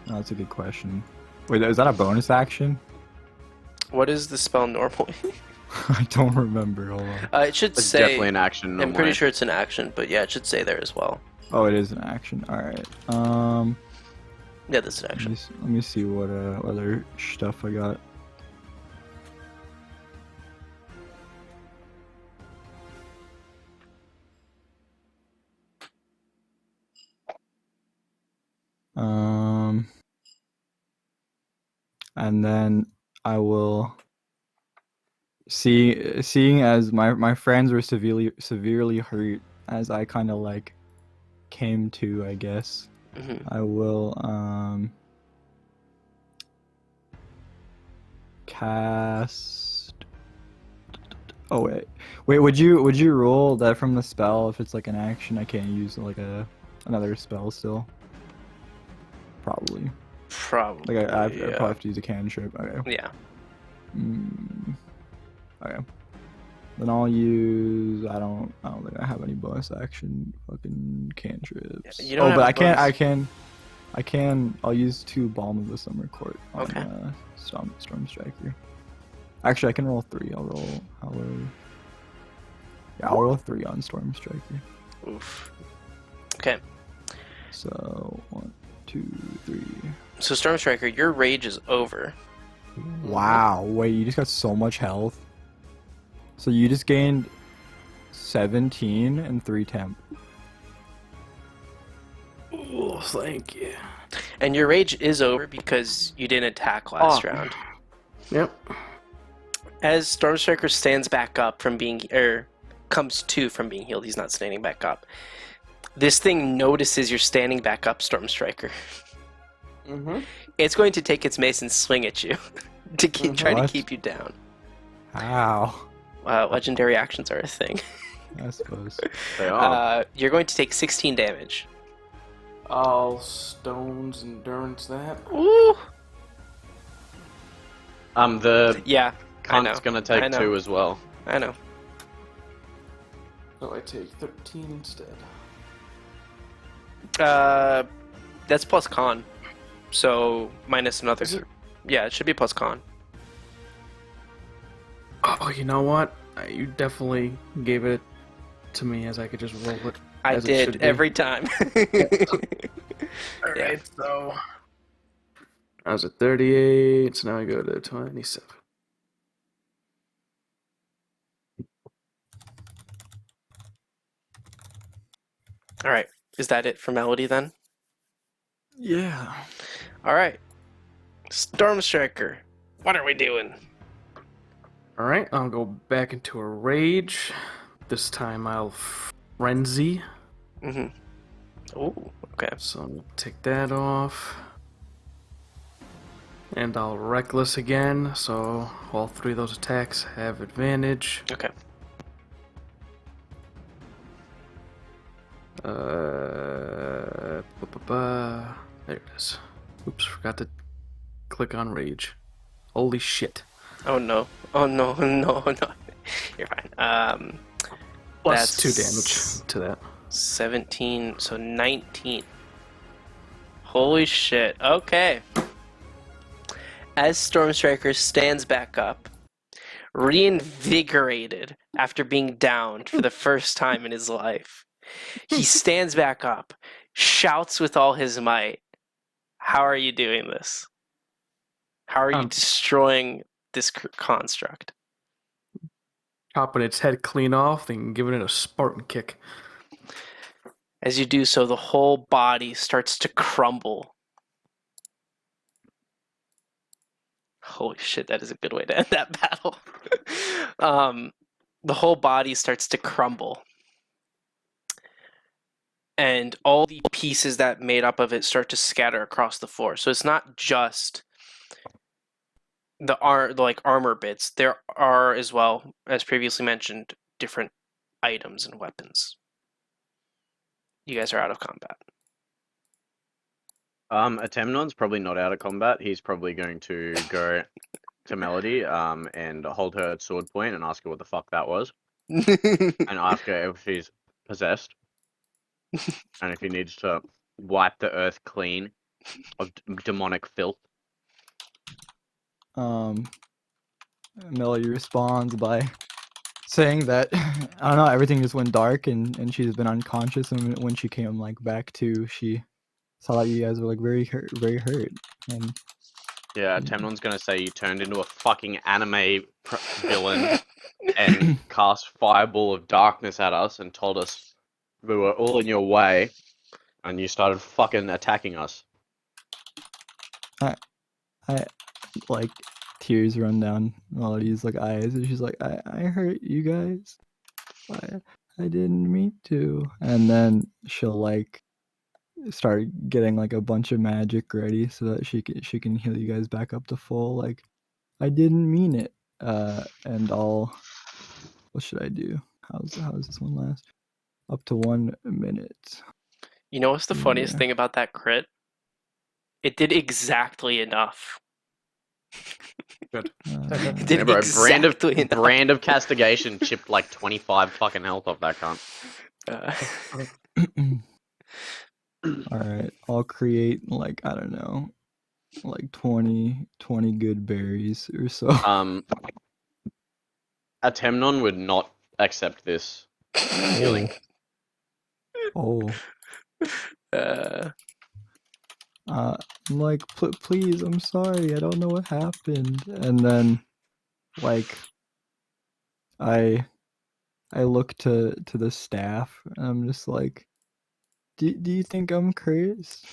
that's a good question. Wait, is that a bonus action? What is the spell normally? I don't remember. Hold on. It should It's say. definitely an action. I'm normally. pretty sure it's an action, but yeah, it should say there as well. Oh, it is an action. All right. Yeah, this is an action. Let me see what other stuff I got. And then I will seeing as my friends were severely hurt as I kind of like came to, I guess. Mm-hmm. I will cast. Oh wait, would you rule that from the spell if it's like an action I can't use like another spell still? Probably. Probably. Like I yeah. probably have to use a cantrip. Okay. Yeah. Okay. Then I'll use. I don't think I have any bonus action fucking cantrips. You don't oh, have but a I can. I'll use 2 Balm of the Summer Court on Okay. Storm Striker. Actually, I can roll 3. I'll roll. Yeah, I'll roll 3 on Storm Striker. Oof. Okay. So 1, 2, 3. So Stormstriker, your rage is over. Wow. Wait, you just got so much health. So you just gained 17 and 3 temp. Oh, thank you. And your rage is over because you didn't attack last round. Yep. As Stormstriker stands back up from being, comes to from being healed, he's not standing back up. This thing notices you're standing back up, Stormstriker. Mm-hmm. It's going to take its mace and swing at you to try to What? keep you down. How? Legendary actions are a thing. I suppose. They are. You're going to take 16 damage. All stones endurance that. Ooh. The Yeah, I know. cunt's gonna I take know. 2 as well. I know. So I take 13 instead. That's plus con. So minus another. Is it? Yeah, it should be plus con. Oh, you know what? You definitely gave it to me as I could just roll it. I as it did should be. every time. Alright, so I was at 38, so now I go to 27. All right. Is that it for Melody then? Yeah. All right. Stormstriker, what are we doing? Alright, I'll go back into a rage. This time I'll frenzy. Mm-hmm. Oh, okay. So I'll take that off. And I'll reckless again, so all 3 of those attacks have advantage. Okay. There it is. Oops, forgot to click on rage. Holy shit. Oh no. Oh no. No. No. You're fine. Plus That's 2 damage to that. 17. So 19. Holy shit. Okay. As Stormstriker stands back up, reinvigorated after being downed for the first time in his life, he stands back up, shouts with all his might. How are you doing this? How are you destroying this construct? Chopping its head clean off and giving it a Spartan kick. As you do so, the whole body starts to crumble. Holy shit, that is a good way to end that battle. The whole body starts to crumble. And all the pieces that made up of it start to scatter across the floor. So it's not just the armor bits. There are, as well as previously mentioned, different items and weapons. You guys are out of combat. Atemnon's probably not out of combat. He's probably going to go to Melody and hold her at sword point and ask her what the fuck that was. And ask her if she's possessed. And if he needs to wipe the earth clean of demonic filth. Melody responds by saying that I don't know, everything just went dark and she's been unconscious, and when she came like back to, she saw that you guys were like very hurt. And yeah, Temnon's gonna say you turned into a fucking anime villain and cast fireball of darkness at us and told us we were all in your way, and you started fucking attacking us. I like tears run down Melody's like eyes, and she's like, I hurt you guys. I didn't mean to. And then she'll like start getting like a bunch of magic ready so that she can heal you guys back up to full. Like, I didn't mean it. And what should I do? How's this one last? Up to 1 minute. You know what's the funniest Yeah. thing about that crit? It did exactly enough. Good. It did Yeah, bro, exactly enough. brand of castigation chipped like 25 fucking health off that cunt. Alright, I'll create like, I don't know, like 20 good berries or so. Atemnon would not accept this healing. Oh. Uh, I'm like, please, I'm sorry, I don't know what happened. And then, like, I look to the staff, and I'm just like, do you think I'm cursed?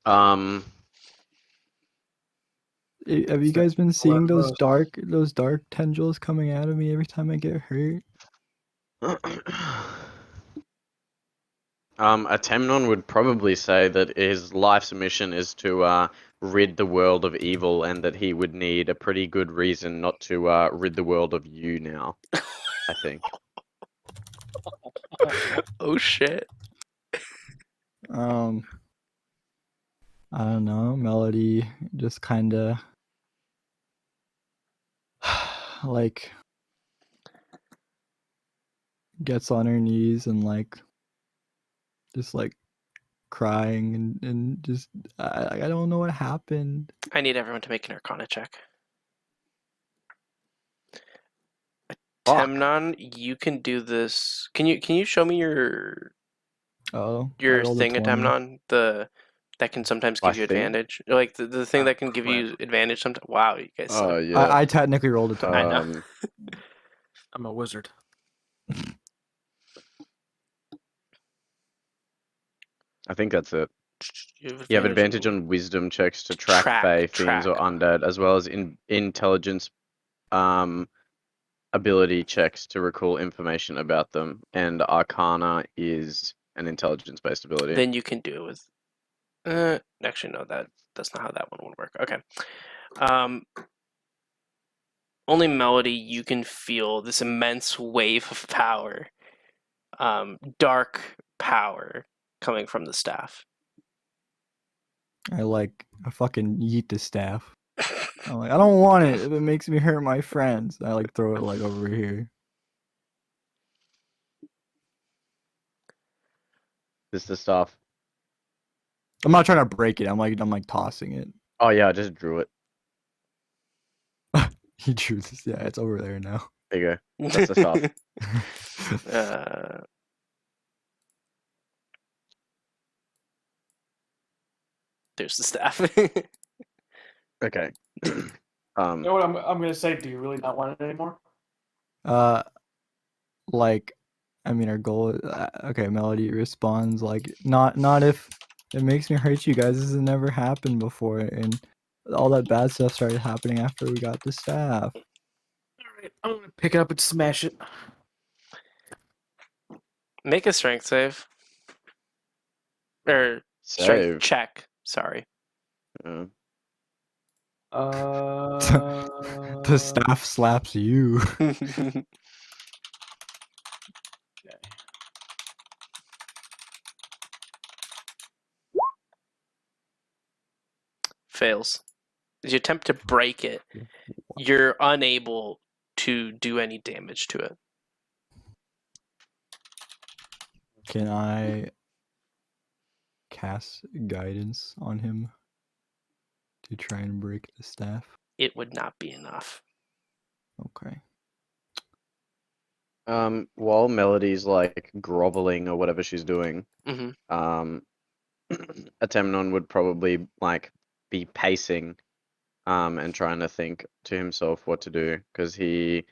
Um, Have you guys been seeing those dark tendrils coming out of me every time I get hurt? Atemnon would probably say that his life's mission is to rid the world of evil, and that he would need a pretty good reason not to rid the world of you now, I think. oh shit. I don't know, Melody just kinda like gets on her knees and like just like crying and just I don't know what happened. I need everyone to make an Arcana check. Fuck. Temnon, you can do this. Can you show me your Oh, I rolled a thing, 20. Temnon? That can sometimes My give you thing? advantage. Like the thing Oh, that can give crap. you advantage sometimes. Wow, you guys suck. Oh yeah. I technically rolled a 20. I know. I'm a wizard. I think that's it. You You have advantage on wisdom checks to track fae, fiends, or undead, as well as intelligence ability checks to recall information about them. And Arcana is an intelligence-based ability. Then you can do it with. Actually, no, that's not how that one would work. Okay. Only Melody, you can feel this immense wave of power, dark power coming from the staff. I fucking yeet the staff. I'm like, I don't want it if it makes me hurt my friends. I like throw it like over here. This is the stuff. I'm not trying to break it. I'm like tossing it. Oh yeah, I just drew it. He drew this. Yeah, it's over there now. There you go. That's the stuff. There's the staff. Okay. You know what I'm gonna say? Do you really not want it anymore? Like, I mean, our goal is, okay, Melody responds like, not if it makes me hurt you guys. This has never happened before, and all that bad stuff started happening after we got the staff. Alright, I'm gonna pick it up and smash it. Make a strength save. Or strength Save. check. Sorry. Yeah. The staff slaps you. Fails. As you attempt to break it, you're unable to do any damage to it. Can I cast guidance on him to try and break the staff? It would not be enough. Okay. While Melody's like groveling or whatever she's doing, Hmm. Atemnon would probably like be pacing, and trying to think to himself what to do because he,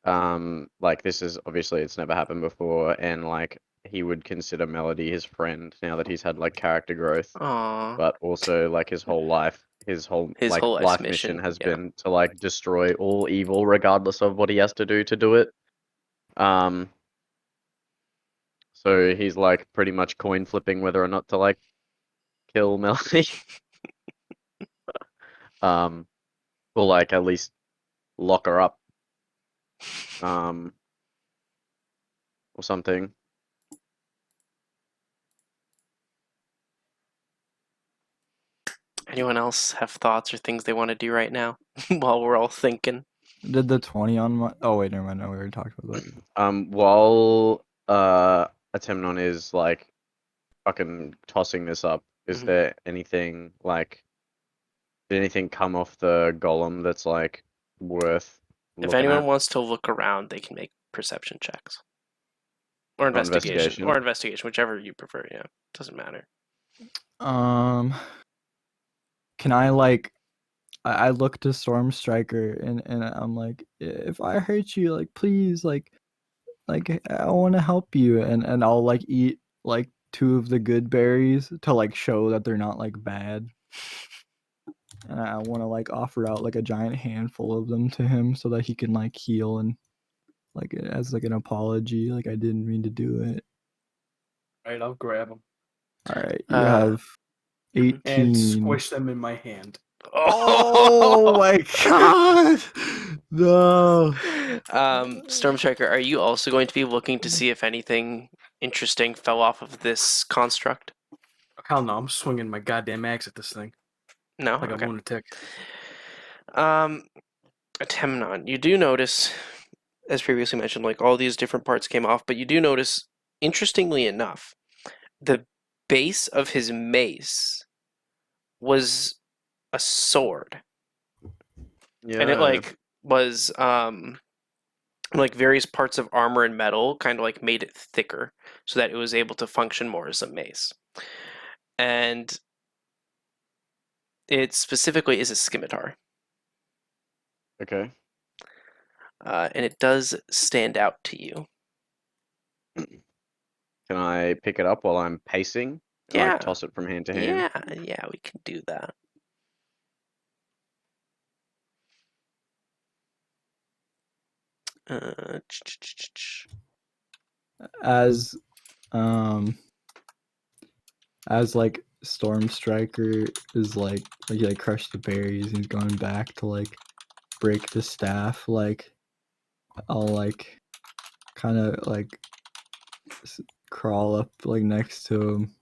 like this is obviously it's never happened before, and like he would consider Melody his friend now that he's had like character growth, Aww. but also like his whole life, his whole His like whole life mission, mission has yeah. been to like destroy all evil regardless of what he has to do it. So he's like pretty much coin flipping whether or not to like kill Melody. Or like at least lock her up. Or something. Anyone else have thoughts or things they want to do right now while we're all thinking? Did the 20 on my... Oh, wait, never mind. No, we already talked about that. While Atemnon is like fucking tossing this up, is Mhm. there anything like did anything come off the golem that's like worth If looking anyone at? wants to look around, they can make perception checks. Or Or investigation. investigation? Or investigation, whichever you prefer, yeah. Doesn't matter. Can I like... I look to Storm Striker and I'm like, if I hurt you, like, please, like I want to help you, and I'll like eat like 2 of the good berries to like show that they're not like bad. And I want to like offer out like a giant handful of them to him so that he can like heal and like as like an apology, like I didn't mean to do it. Alright, I'll grab them All right, you Uh, have mhm. and 18. squish them in my hand. Oh my god! No. Storm Striker, are you also going to be looking to see if anything interesting fell off of this construct? Hell no, I'm swinging my goddamn axe at this thing No? like Okay. a lunatic. Atemnon, you do notice, as previously mentioned, like all these different parts came off, but you do notice, interestingly enough, the base of his mace was a sword. Yeah. And it like was like various parts of armor and metal kind of like made it thicker so that it was able to function more as a mace. And it specifically is a scimitar. Okay. And it does stand out to you. Can I pick it up while I'm pacing? And Yeah. like toss it from hand to hand? Yeah, we can do that. As like Storm Striker is like he like crushed the berries and he's going back to like break the staff, like I'll like kind of like crawl up like next to him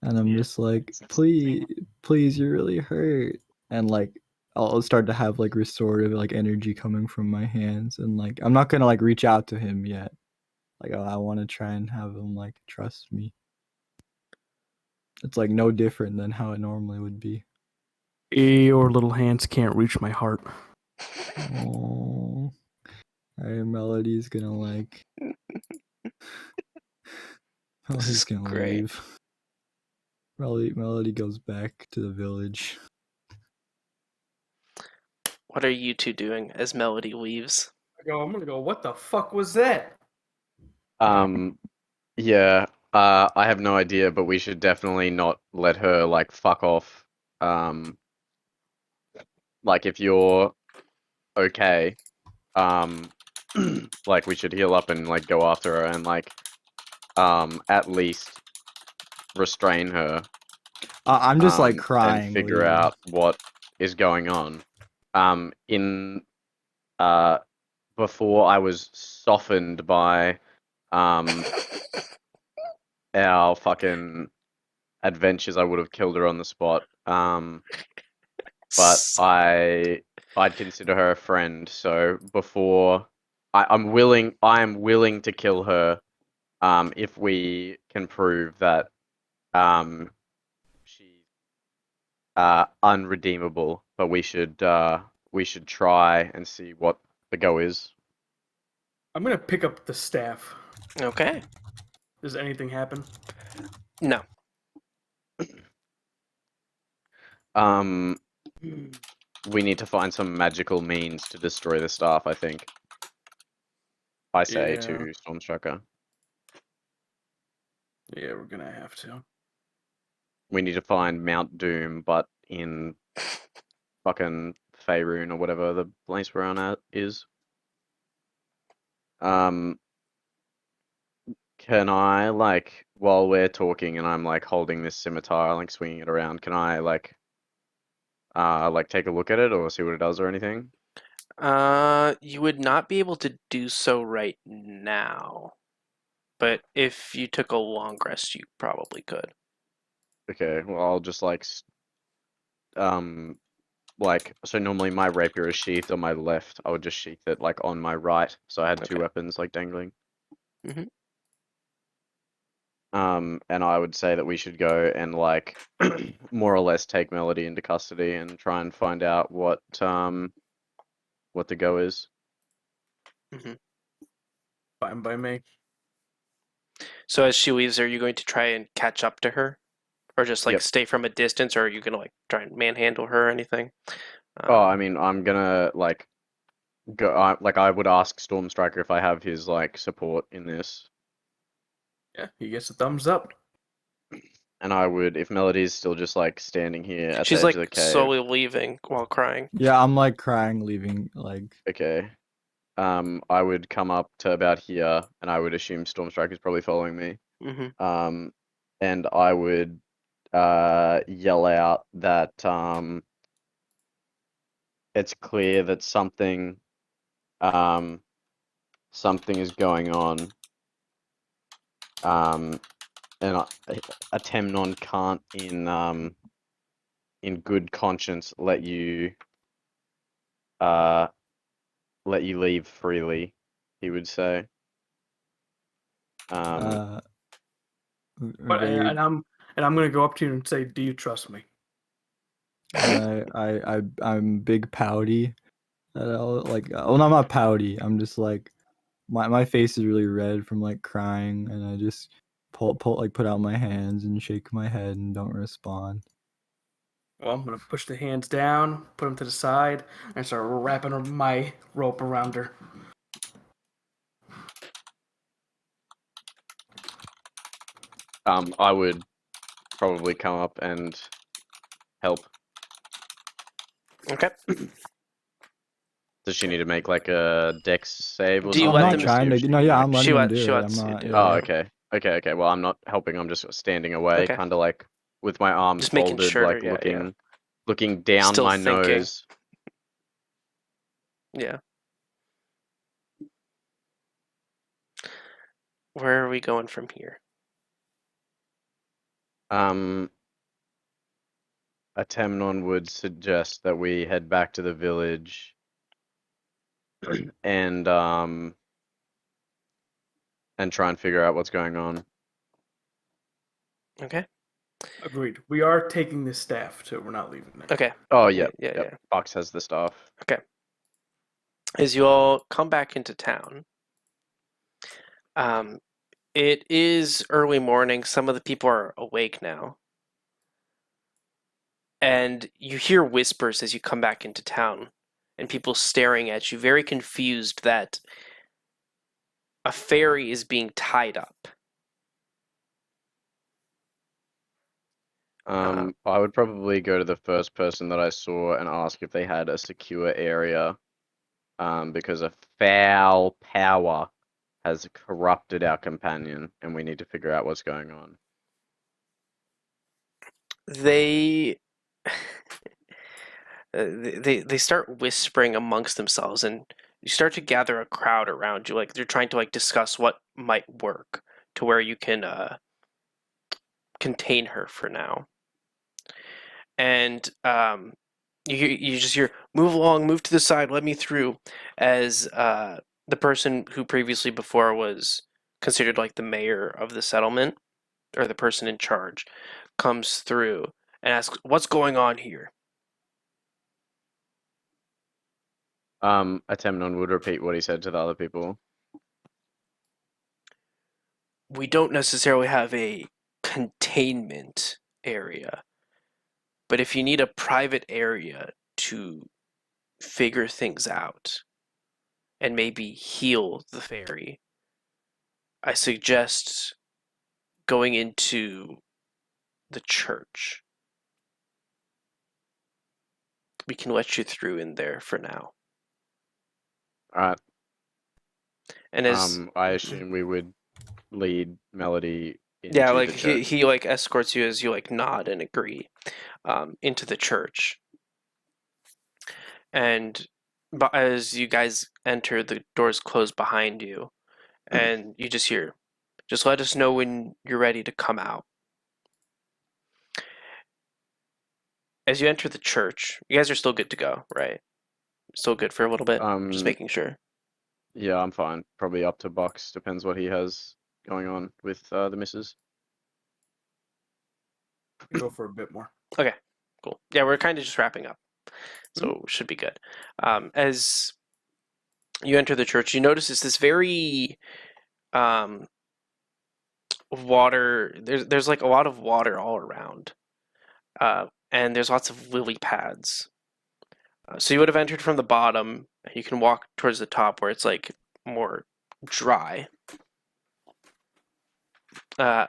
and I'm just like, please, you're really hurt, and like I'll start to have like restorative like energy coming from my hands, and like I'm not gonna like reach out to him yet, like I want to try and have him like trust me. It's like no different than how it normally would be. Your little hands can't reach my heart. Oh, alright, Melody's gonna like. This is Melody's gonna great. leave. Melody goes back to the village. What are you two doing as Melody leaves? I'm gonna go, what the fuck was that? Yeah. I have no idea, but we should definitely not let her like fuck off. like if you're okay, like we should heal up and like go after her and like at least restrain her I'm just like and crying. figure leaving. out what is going on. In before I was softened by our fucking adventures, I would have killed her on the spot. But I'd consider her a friend. So before I am willing to kill her, if we can prove that she's unredeemable. But we should try and see what the go is. I'm gonna pick up the staff. Okay. Does anything happen? No. We need to find some magical means to destroy the staff, I think. I say Yeah. to Stormstrucker. Yeah, we're gonna have to. We need to find Mount Doom, but in fucking Faerun or whatever the place we're on at is. Can I, like, while we're talking and I'm, like, holding this scimitar, like, swinging it around, can I, like, take a look at it or see what it does or anything? You would not be able to do so right now. But if you took a long rest, you probably could. Okay, well, I'll just, like, so normally my rapier is sheathed on my left. I would just sheath it, like, on my right, so I had two Okay. weapons, like, dangling. Mhm. And I would say that we should go and, like, more or less take Melody into custody and try and find out what the go is. Fine by me. So as she leaves, are you going to try and catch up to her? Or just like Yep. stay from a distance, or are you gonna like try and manhandle her or anything? Oh, I mean, I'm gonna, like, go, I would ask Stormstriker if I have his, like, support in this. Yeah, he gets a thumbs up. And I would, if Melody's still just, like, standing here at the She's edge like of the cave. slowly leaving while crying. Yeah, I'm like crying, leaving. Like, Okay. I would come up to about here, and I would assume Stormstriker's probably following me. Mm-hmm. And I would yell out that it's clear that something is going on. And a Temnon can't in good conscience let you leave freely, he would say. very, And I'm gonna go up to you and say, "Do you trust me?" I'm big pouty. Like, well, I'm not pouty. I'm just like, my face is really red from like crying, and I just put out my hands and shake my head and don't respond. Well, I'm gonna push the hands down, put them to the side, and start wrapping my rope around her. I would probably come up and help. Okay. Does she need to make like a dex save or Do you something? let I'm not them- to see trying if to. she No, can, yeah, like... I'm letting him do She it. I'm lets you not. do it. Oh, Yeah. okay. Well, I'm not helping. I'm just standing away, Okay. kind of like with my arms Just making folded, sure, like yeah, looking down Still my thinking. nose. Yeah. Where are we going from here? Atemnon would suggest that we head back to the village and try and figure out what's going on. Okay. Agreed. We are taking this staff too. We're not leaving it. Okay. Oh, yeah. Yeah. Fox has the staff. Okay. As you all come back into town, it is early morning. Some of the people are awake now. And you hear whispers as you come back into town, and people staring at you, very confused that a fairy is being tied up. I would probably go to the first person that I saw and ask if they had a secure area, because a foul power has corrupted our companion, and we need to figure out what's going on. They they start whispering amongst themselves, and you start to gather a crowd around you. Like they're trying to like discuss what might work to where you can contain her for now. And you just hear, "Move along, move to the side, let me through," as the person who previously before was considered like the mayor of the settlement or the person in charge comes through and asks, "What's going on here?" Atemnon would repeat what he said to the other people. We don't necessarily have a containment area, but if you need a private area to figure things out and maybe heal the fairy, I suggest going into the church. We can let you through in there for now. Alright. And as I assume we would lead Melody into yeah, the like church. he like escorts you as you like nod and agree into the church. And but as you guys enter, the doors close behind you, and you just hear, "Just let us know when you're ready to come out." As you enter the church, you guys are still good to go, right? Still good for a little bit? Just making sure. Yeah, I'm fine. Probably up to Bucks. Depends what he has going on with the missus. Go for a bit more. Okay, cool. Yeah, we're kind of just wrapping up, so should be good. As you enter the church, you notice it's this very water. There's like a lot of water all around, and there's lots of lily pads. So you would have entered from the bottom, and you can walk towards the top where it's like more dry. How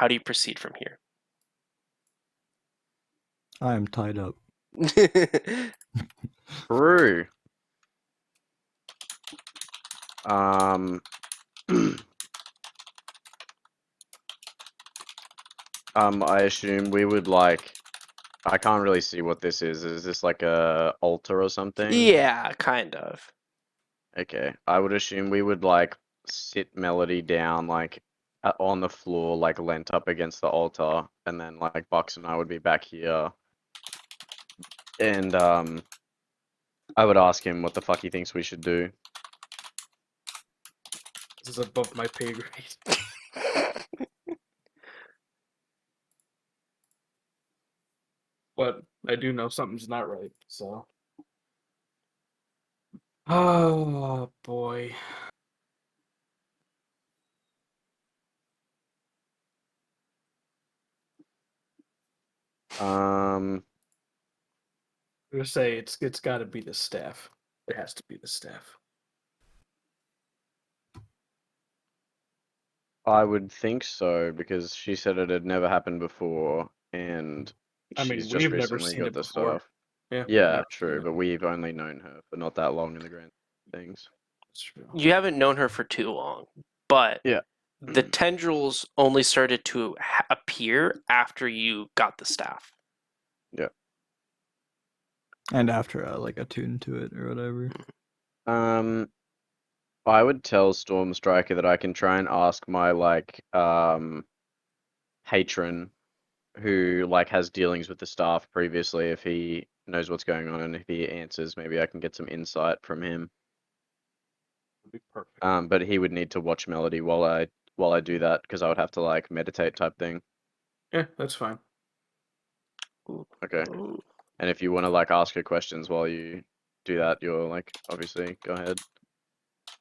do you proceed from here? I am tied up. True. Um, I assume we would like. I can't really see what this is. Is this like a altar or something? Yeah, kind of. Okay. I would assume we would like sit Melody down like on the floor, like leant up against the altar, and then like Bucks and I would be back here. And I would ask him what the fuck he thinks we should do. This is above my pay grade. But I do know something's not right, so. Oh boy. Um, I'm gonna say it's got to be the staff. It has to be the staff. I would think so because she said it had never happened before, and I mean, she's just we've never recently seen got it the before. stuff. Yeah, we've Yeah, never true, seen it. but we've only known her for not that long in the grand things. That's true. You haven't known her for too long, but Yeah. the tendrils only started to appear after you got the staff. Yeah. And after I like attuned to it or whatever. I would tell Stormstriker that I can try and ask my like patron who like has dealings with the staff previously if he knows what's going on, and if he answers, maybe I can get some insight from him. That'd be perfect. But he would need to watch Melody while I do that because I would have to like meditate type thing. Yeah, that's fine. Okay. Ooh. And if you want to like ask her questions while you do that, you're like obviously go ahead.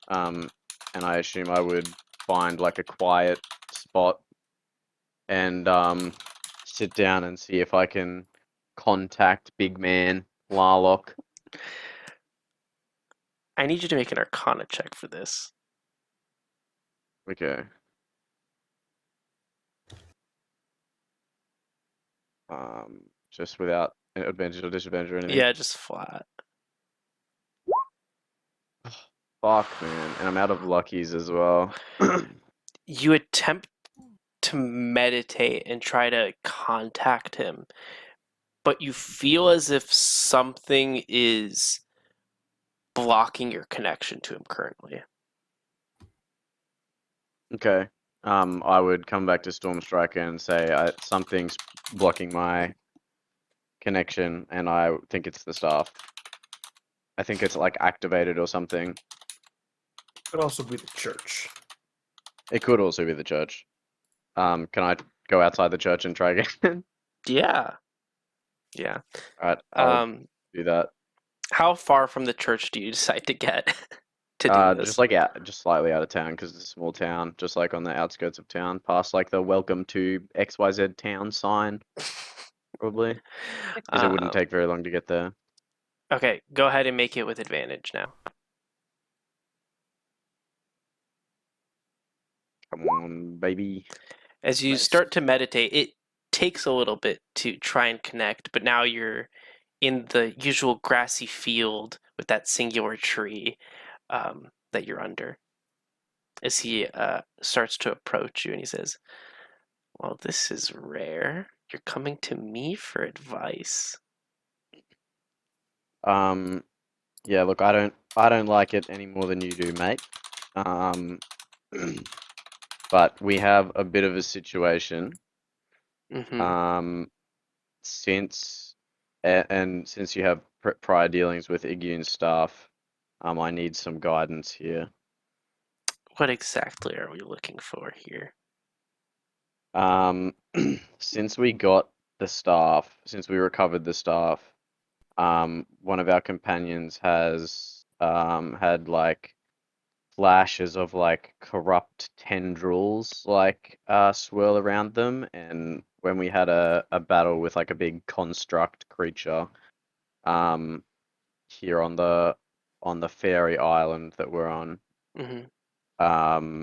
And I assume I would find like a quiet spot and sit down and see if I can contact big man Larlock. I need you to make an Arcana check for this. Okay. Just without advantage or disadvantage or anything. Yeah, just flat. Fuck, man, and I'm out of luckies as well. You attempt to meditate and try to contact him, but you feel as if something is blocking your connection to him currently. Okay. I would come back to Stormstriker and say something's blocking my connection, and I think it's the staff. I think it's like activated or something. Could also be the church. It could also be the church. Can I go outside the church and try again? Yeah. Yeah. Alright, I'll do that. How far from the church do you decide to get to do this? Just just slightly out of town because it's a small town, just like on the outskirts of town, past like the "Welcome to XYZ Town" sign, probably, because it wouldn't take very long to get there. Okay, go ahead and make it with advantage now. Come on, baby. As you Nice. start to meditate, it takes a little bit to try and connect, but now you're in the usual grassy field with that singular tree that you're under. As he starts to approach you and he says, "Well, this is rare. You're coming to me for advice." Yeah, look, I don't like it any more than you do, mate. But we have a bit of a situation. Mm-hmm. Since you have prior dealings with Igjun staff, I need some guidance here. What exactly are we looking for here? Since we got the staff, since we recovered the staff, one of our companions has had like flashes of like corrupt tendrils like swirl around them, and when we had a battle with like a big construct creature here on the fairy island that we're on, Mm-hmm.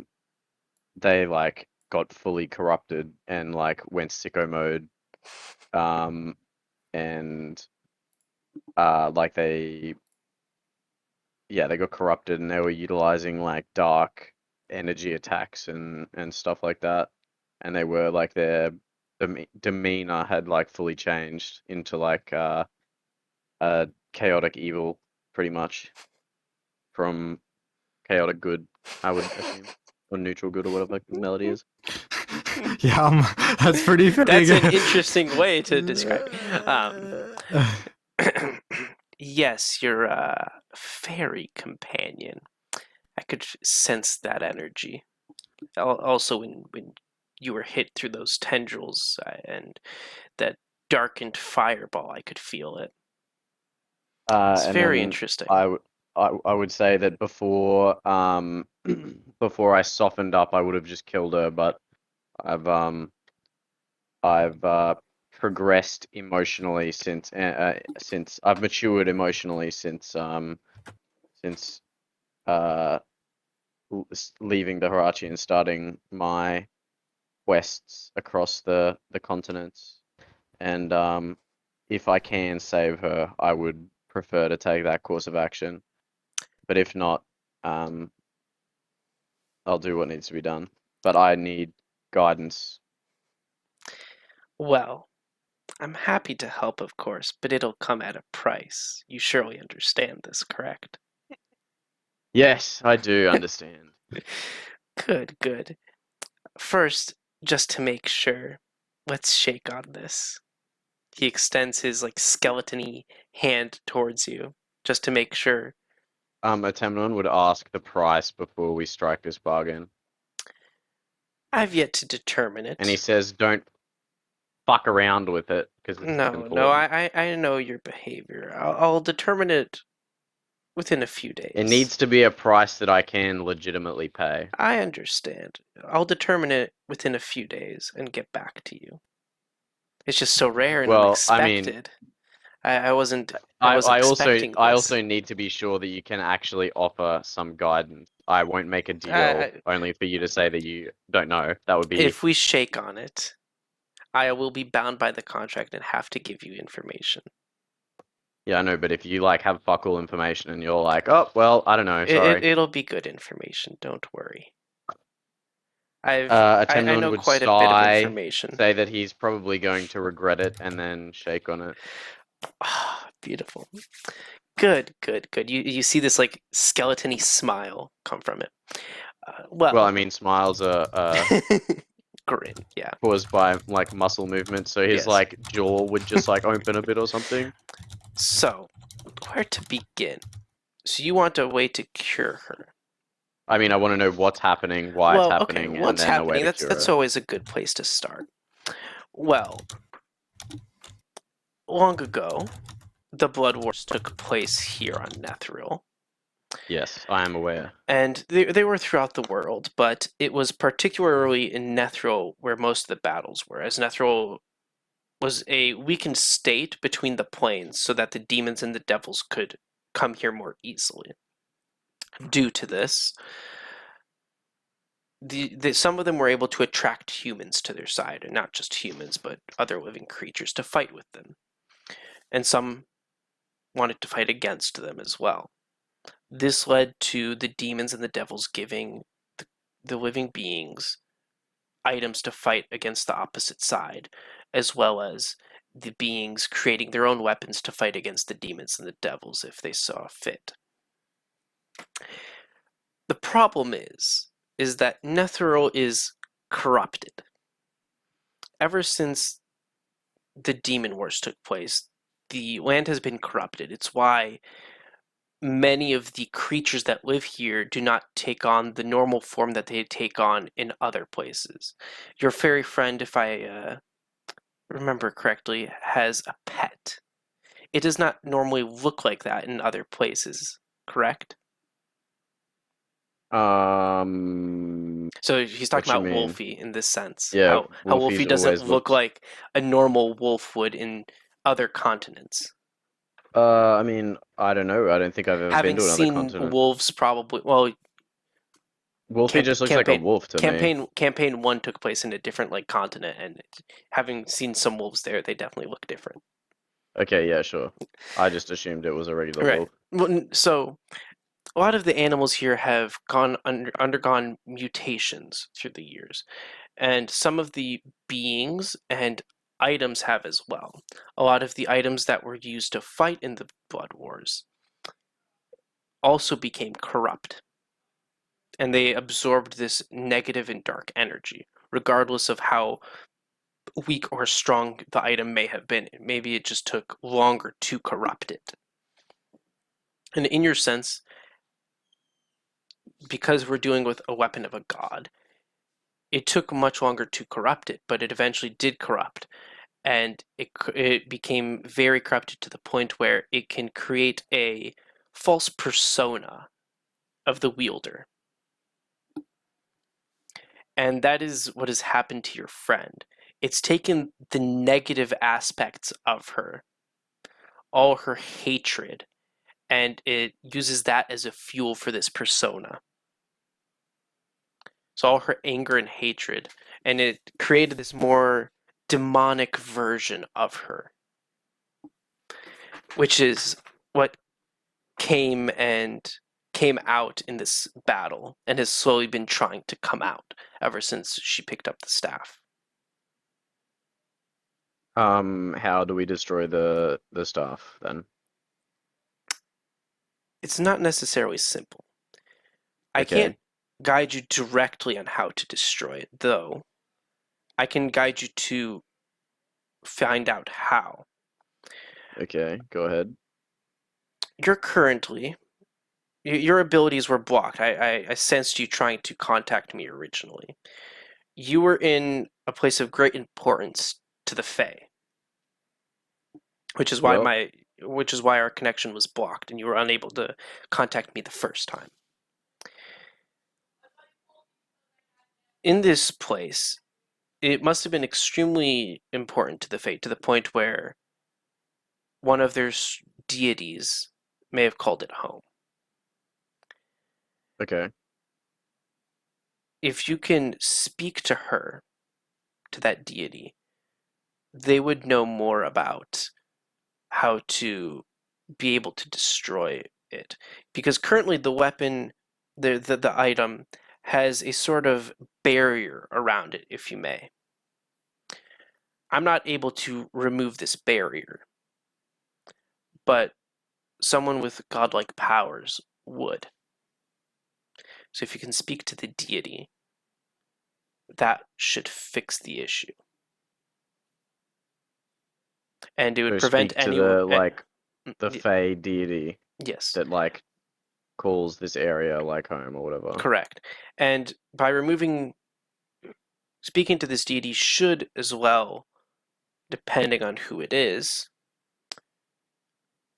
they like got fully corrupted and like went sicko mode, and like they got corrupted and they were utilizing like dark energy attacks and stuff like that, and they were like their demeanor had like fully changed into like a chaotic evil, pretty much, from chaotic good, I would assume, or neutral good, or whatever the melody is. Yeah, that's pretty fitting. That's an interesting way to describe it. Yes, your fairy companion. I could sense that energy. Also, when you were hit through those tendrils and that darkened fireball, I could feel it. It's And very then interesting. I would say that before before I softened up, I would have just killed her, but I've progressed emotionally since I've matured emotionally since leaving the Hirachi and starting my quests across the continents, and if I can save her, I would prefer to take that course of action. But if not, I'll do what needs to be done. But I need guidance. Well, I'm happy to help, of course, but it'll come at a price. You surely understand this, correct? Yes, I do understand. Good, good. First, just to make sure, let's shake on this. He extends his like skeleton-y hand towards you, just to make sure. Atemnon would ask the price before we strike this bargain. I've yet to determine it. And he says, don't fuck around with it, because this is important. No, I know your behavior. I'll determine it within a few days. It needs to be a price that I can legitimately pay. I understand. I'll determine it within a few days and get back to you. It's just so rare and unexpected. I wasn't expecting this. I also need to be sure that you can actually offer some guidance. I won't make a deal only for you to say that you don't know. That would be... If we shake on it, I will be bound by the contract and have to give you information. Yeah, I know, but if you like have fuck all information and you're like, oh well, I don't know, sorry. It'll be good information. Don't worry. I Attendant know would quite a bit of sigh, information. say that he's probably going to regret it, and then shake on it. Ah, beautiful. Good. You see this like skeleton-y smile come from it. Well, I mean, smiles are grin. Yeah. caused by like muscle movement, so his Yes. like jaw would just like open a bit or something. So, where to begin? So you want a way to cure her? I mean, I want to know what's happening, why it's happening, okay. and What's then a way happening? to cure That's her. always a good place to start. Well, long ago, the Blood Wars took place here on Netheril. Yes, I am aware. And they were throughout the world, but it was particularly in Netheril where most of the battles were, as Netheril was a weakened state between the planes so that the demons and the devils could come here more easily. Due to this, some of them were able to attract humans to their side, and not just humans, but other living creatures to fight with them. And some wanted to fight against them as well. This led to the demons and the devils giving the living beings items to fight against the opposite side, as well as the beings creating their own weapons to fight against the demons and the devils if they saw fit. The problem is that Netheril is corrupted. Ever since the Demon Wars took place, the land has been corrupted. It's why many of the creatures that live here do not take on the normal form that they take on in other places. Your fairy friend, if I remember correctly, has a pet. It does not normally look like that in other places, correct? So he's talking What you about mean? Wolfie in this sense. Yeah, how Wolfie's Wolfie doesn't always look looked- like a normal wolf would in other continents. I mean, I don't know. I don't think I've ever been Having to another seen continent. wolves, probably Wolfie just looks like a wolf to me. campaign 1 took place in a different like continent, and having seen some wolves there, they definitely look different. Okay, yeah, sure. I just assumed it was a regular Right. wolf. Well, so a lot of the animals here have undergone mutations through the years, and some of the beings and items have as well. A lot of the items that were used to fight in the Blood Wars also became corrupt, and they absorbed this negative and dark energy, regardless of how weak or strong the item may have been. Maybe it just took longer to corrupt it. And in your sense, because we're dealing with a weapon of a god, it took much longer to corrupt it, but it eventually did corrupt. And it became very corrupted to the point where it can create a false persona of the wielder. And that is what has happened to your friend. It's taken the negative aspects of her, all her hatred, and it uses that as a fuel for this persona. So all her anger and hatred, and it created this more demonic version of her, which is what came out in this battle and has slowly been trying to come out ever since she picked up the staff. How do we destroy the staff then? It's not necessarily simple. I Okay. can't guide you directly on how to destroy it, though. I can guide you to find out how. Okay, go ahead. You're currently... Your abilities were blocked. I sensed you trying to contact me originally. You were in a place of great importance to the Fae, which is why our connection was blocked, and you were unable to contact me the first time. In this place, it must have been extremely important to the Fae, to the point where one of their deities may have called it home. Okay. If you can speak to her, to that deity, they would know more about how to be able to destroy it. Because currently the weapon, the item, has a sort of barrier around it, if you may. I'm not able to remove this barrier, but someone with godlike powers would. So if you can speak to the deity, that should fix the issue. And it would So prevent speak to anyone. the like the Y- Fey deity yes, that like calls this area like home or whatever. correct. And by speaking to this deity should as well, depending on who it is,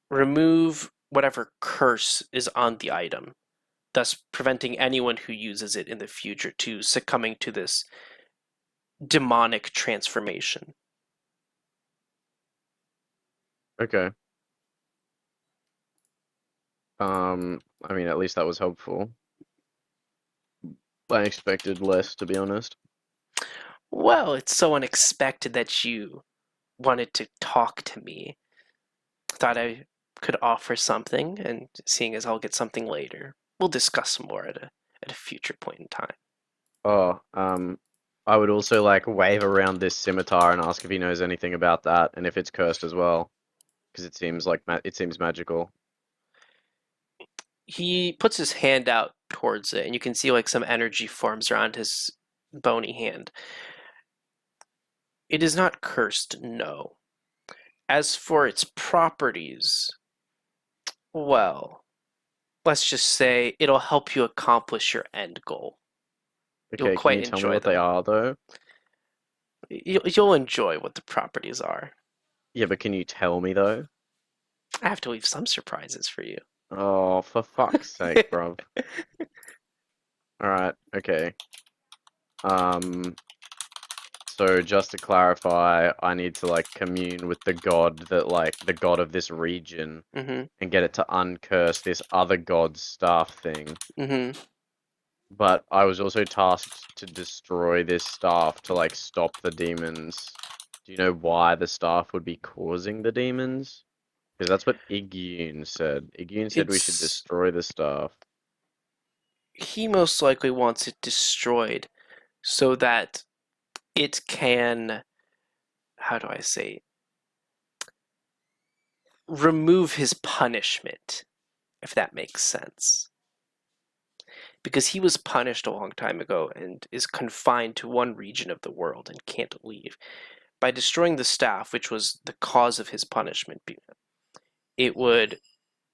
remove whatever curse is on the item, thus preventing anyone who uses it in the future to succumbing to this demonic transformation. Okay. I mean, at least that was helpful. I expected less, to be honest. Well, it's so unexpected that you wanted to talk to me. Thought I could offer something, and seeing as I'll get something later, we'll discuss more at a future point in time. Oh, I would also like wave around this scimitar and ask if he knows anything about that and if it's cursed as well, because it seems like it seems magical. He puts his hand out towards it, and you can see like some energy forms around his bony hand. It is not cursed, no. As for its properties, well, let's just say it'll help you accomplish your end goal. You'll Okay, can quite you tell me enjoy what they them. are though? You'll enjoy what the properties are. Yeah, but can you tell me though? I have to leave some surprises for you. Oh, for fuck's sake, bruv. Alright, okay. So just to clarify, I need to like commune with the god that like the god of this region Mm-hmm. and get it to uncurse this other god's staff thing. Mm-hmm. But I was also tasked to destroy this staff to like stop the demons. Do you know why the staff would be causing the demons? Because that's what Igjun said. Igjun said we should It's destroy the staff. he most likely wants it destroyed so that it can, how do I say, remove his punishment, if that makes sense. Because he was punished a long time ago and is confined to one region of the world and can't leave. By destroying the staff, which was the cause of his punishment, it would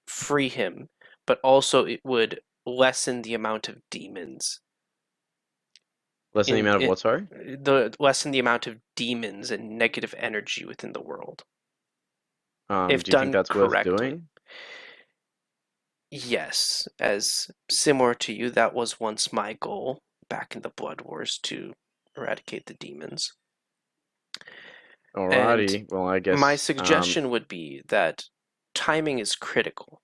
free him, but also it would lessen the amount of demons. Lessen the amount of what, sorry? Lessen the amount of demons and negative energy within the world. Do If you think done that's worth correctly. doing? Yes, as similar to you, that was once my goal back in the Blood Wars to eradicate the demons. Alrighty, And well I my guess suggestion would be that timing is critical.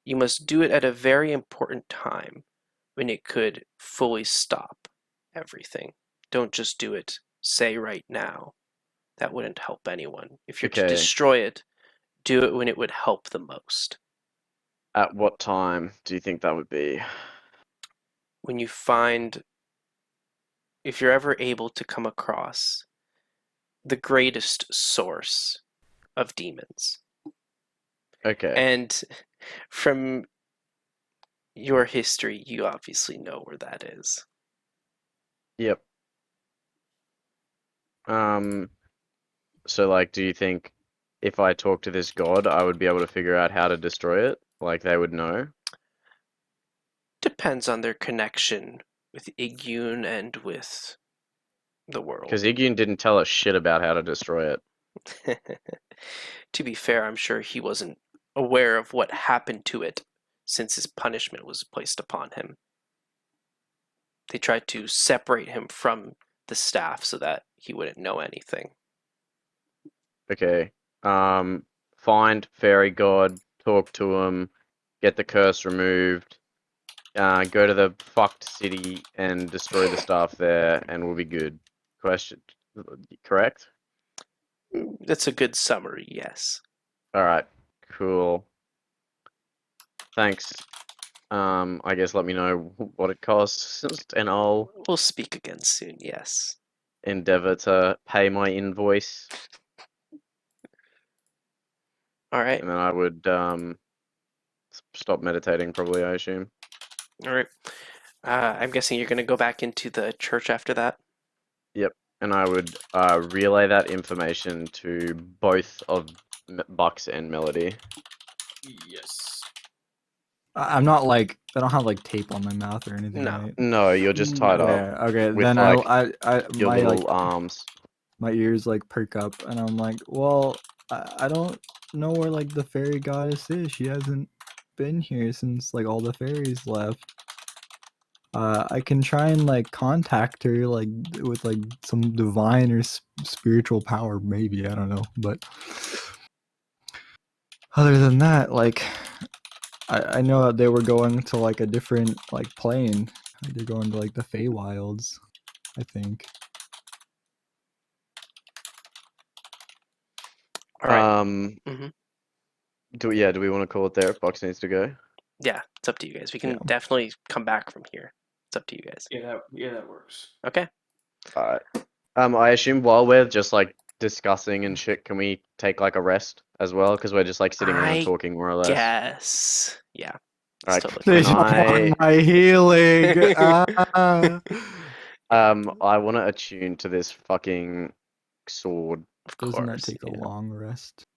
You must do it at a very important time when it could fully stop everything. Don't just do it, say, right now. That wouldn't help anyone. If you're to okay. destroy it, do it when it would help the most. At what time do you think that would be? When you find, if you're ever able to come across the greatest source of demons. Okay. And from your history, you obviously know where that is. Yep. So like, do you think if I talk to this god, I would be able to figure out how to destroy it? Like they would know? Depends on their connection with Igjun and with the world. Because Igjun didn't tell us shit about how to destroy it. To be fair, I'm sure he wasn't aware of what happened to it since his punishment was placed upon him. They tried to separate him from the staff so that he wouldn't know anything. Okay. Find fairy god, talk to him, get the curse removed, go to the fucked city and destroy the staff there, and we'll be good. Question, correct? That's a good summary, yes. All right, cool. Thanks. I guess let me know what it costs, and I'll We'll speak again soon, yes. endeavor to pay my invoice, All right, and then I would stop meditating. Probably, I assume. all right. I'm guessing you're going to go back into the church after that? Yep, and I would relay that information to both of Bucks and Melody. Yes. I'm not like I don't have like tape on my mouth or anything, No. right? No, you're just tied up Yeah. Okay. with Then like I your my little like arms. my ears like perk up, and I'm like, well, I don't know where like the fairy goddess is. She hasn't been here since like all the fairies left. I can try and like contact her like with like some divine or spiritual power, maybe, I don't know, but other than that, like I know that they were going to like a different like plane. Like, they're going to like the Feywilds, I think. All right. Do we want to call it there? Bucks needs to go. Yeah, it's up to you guys. We can Yeah. definitely come back from here. It's up to you guys. Yeah, that works. Okay. All right. I assume while we're just like discussing and shit, can we take like a rest as well? Because we're just like sitting around I talking more or less. Yes. Yeah. All It's right. totally They Can don't I? want my healing. I want to attune to this fucking sword. Of Doesn't that course. take a Yeah. long rest?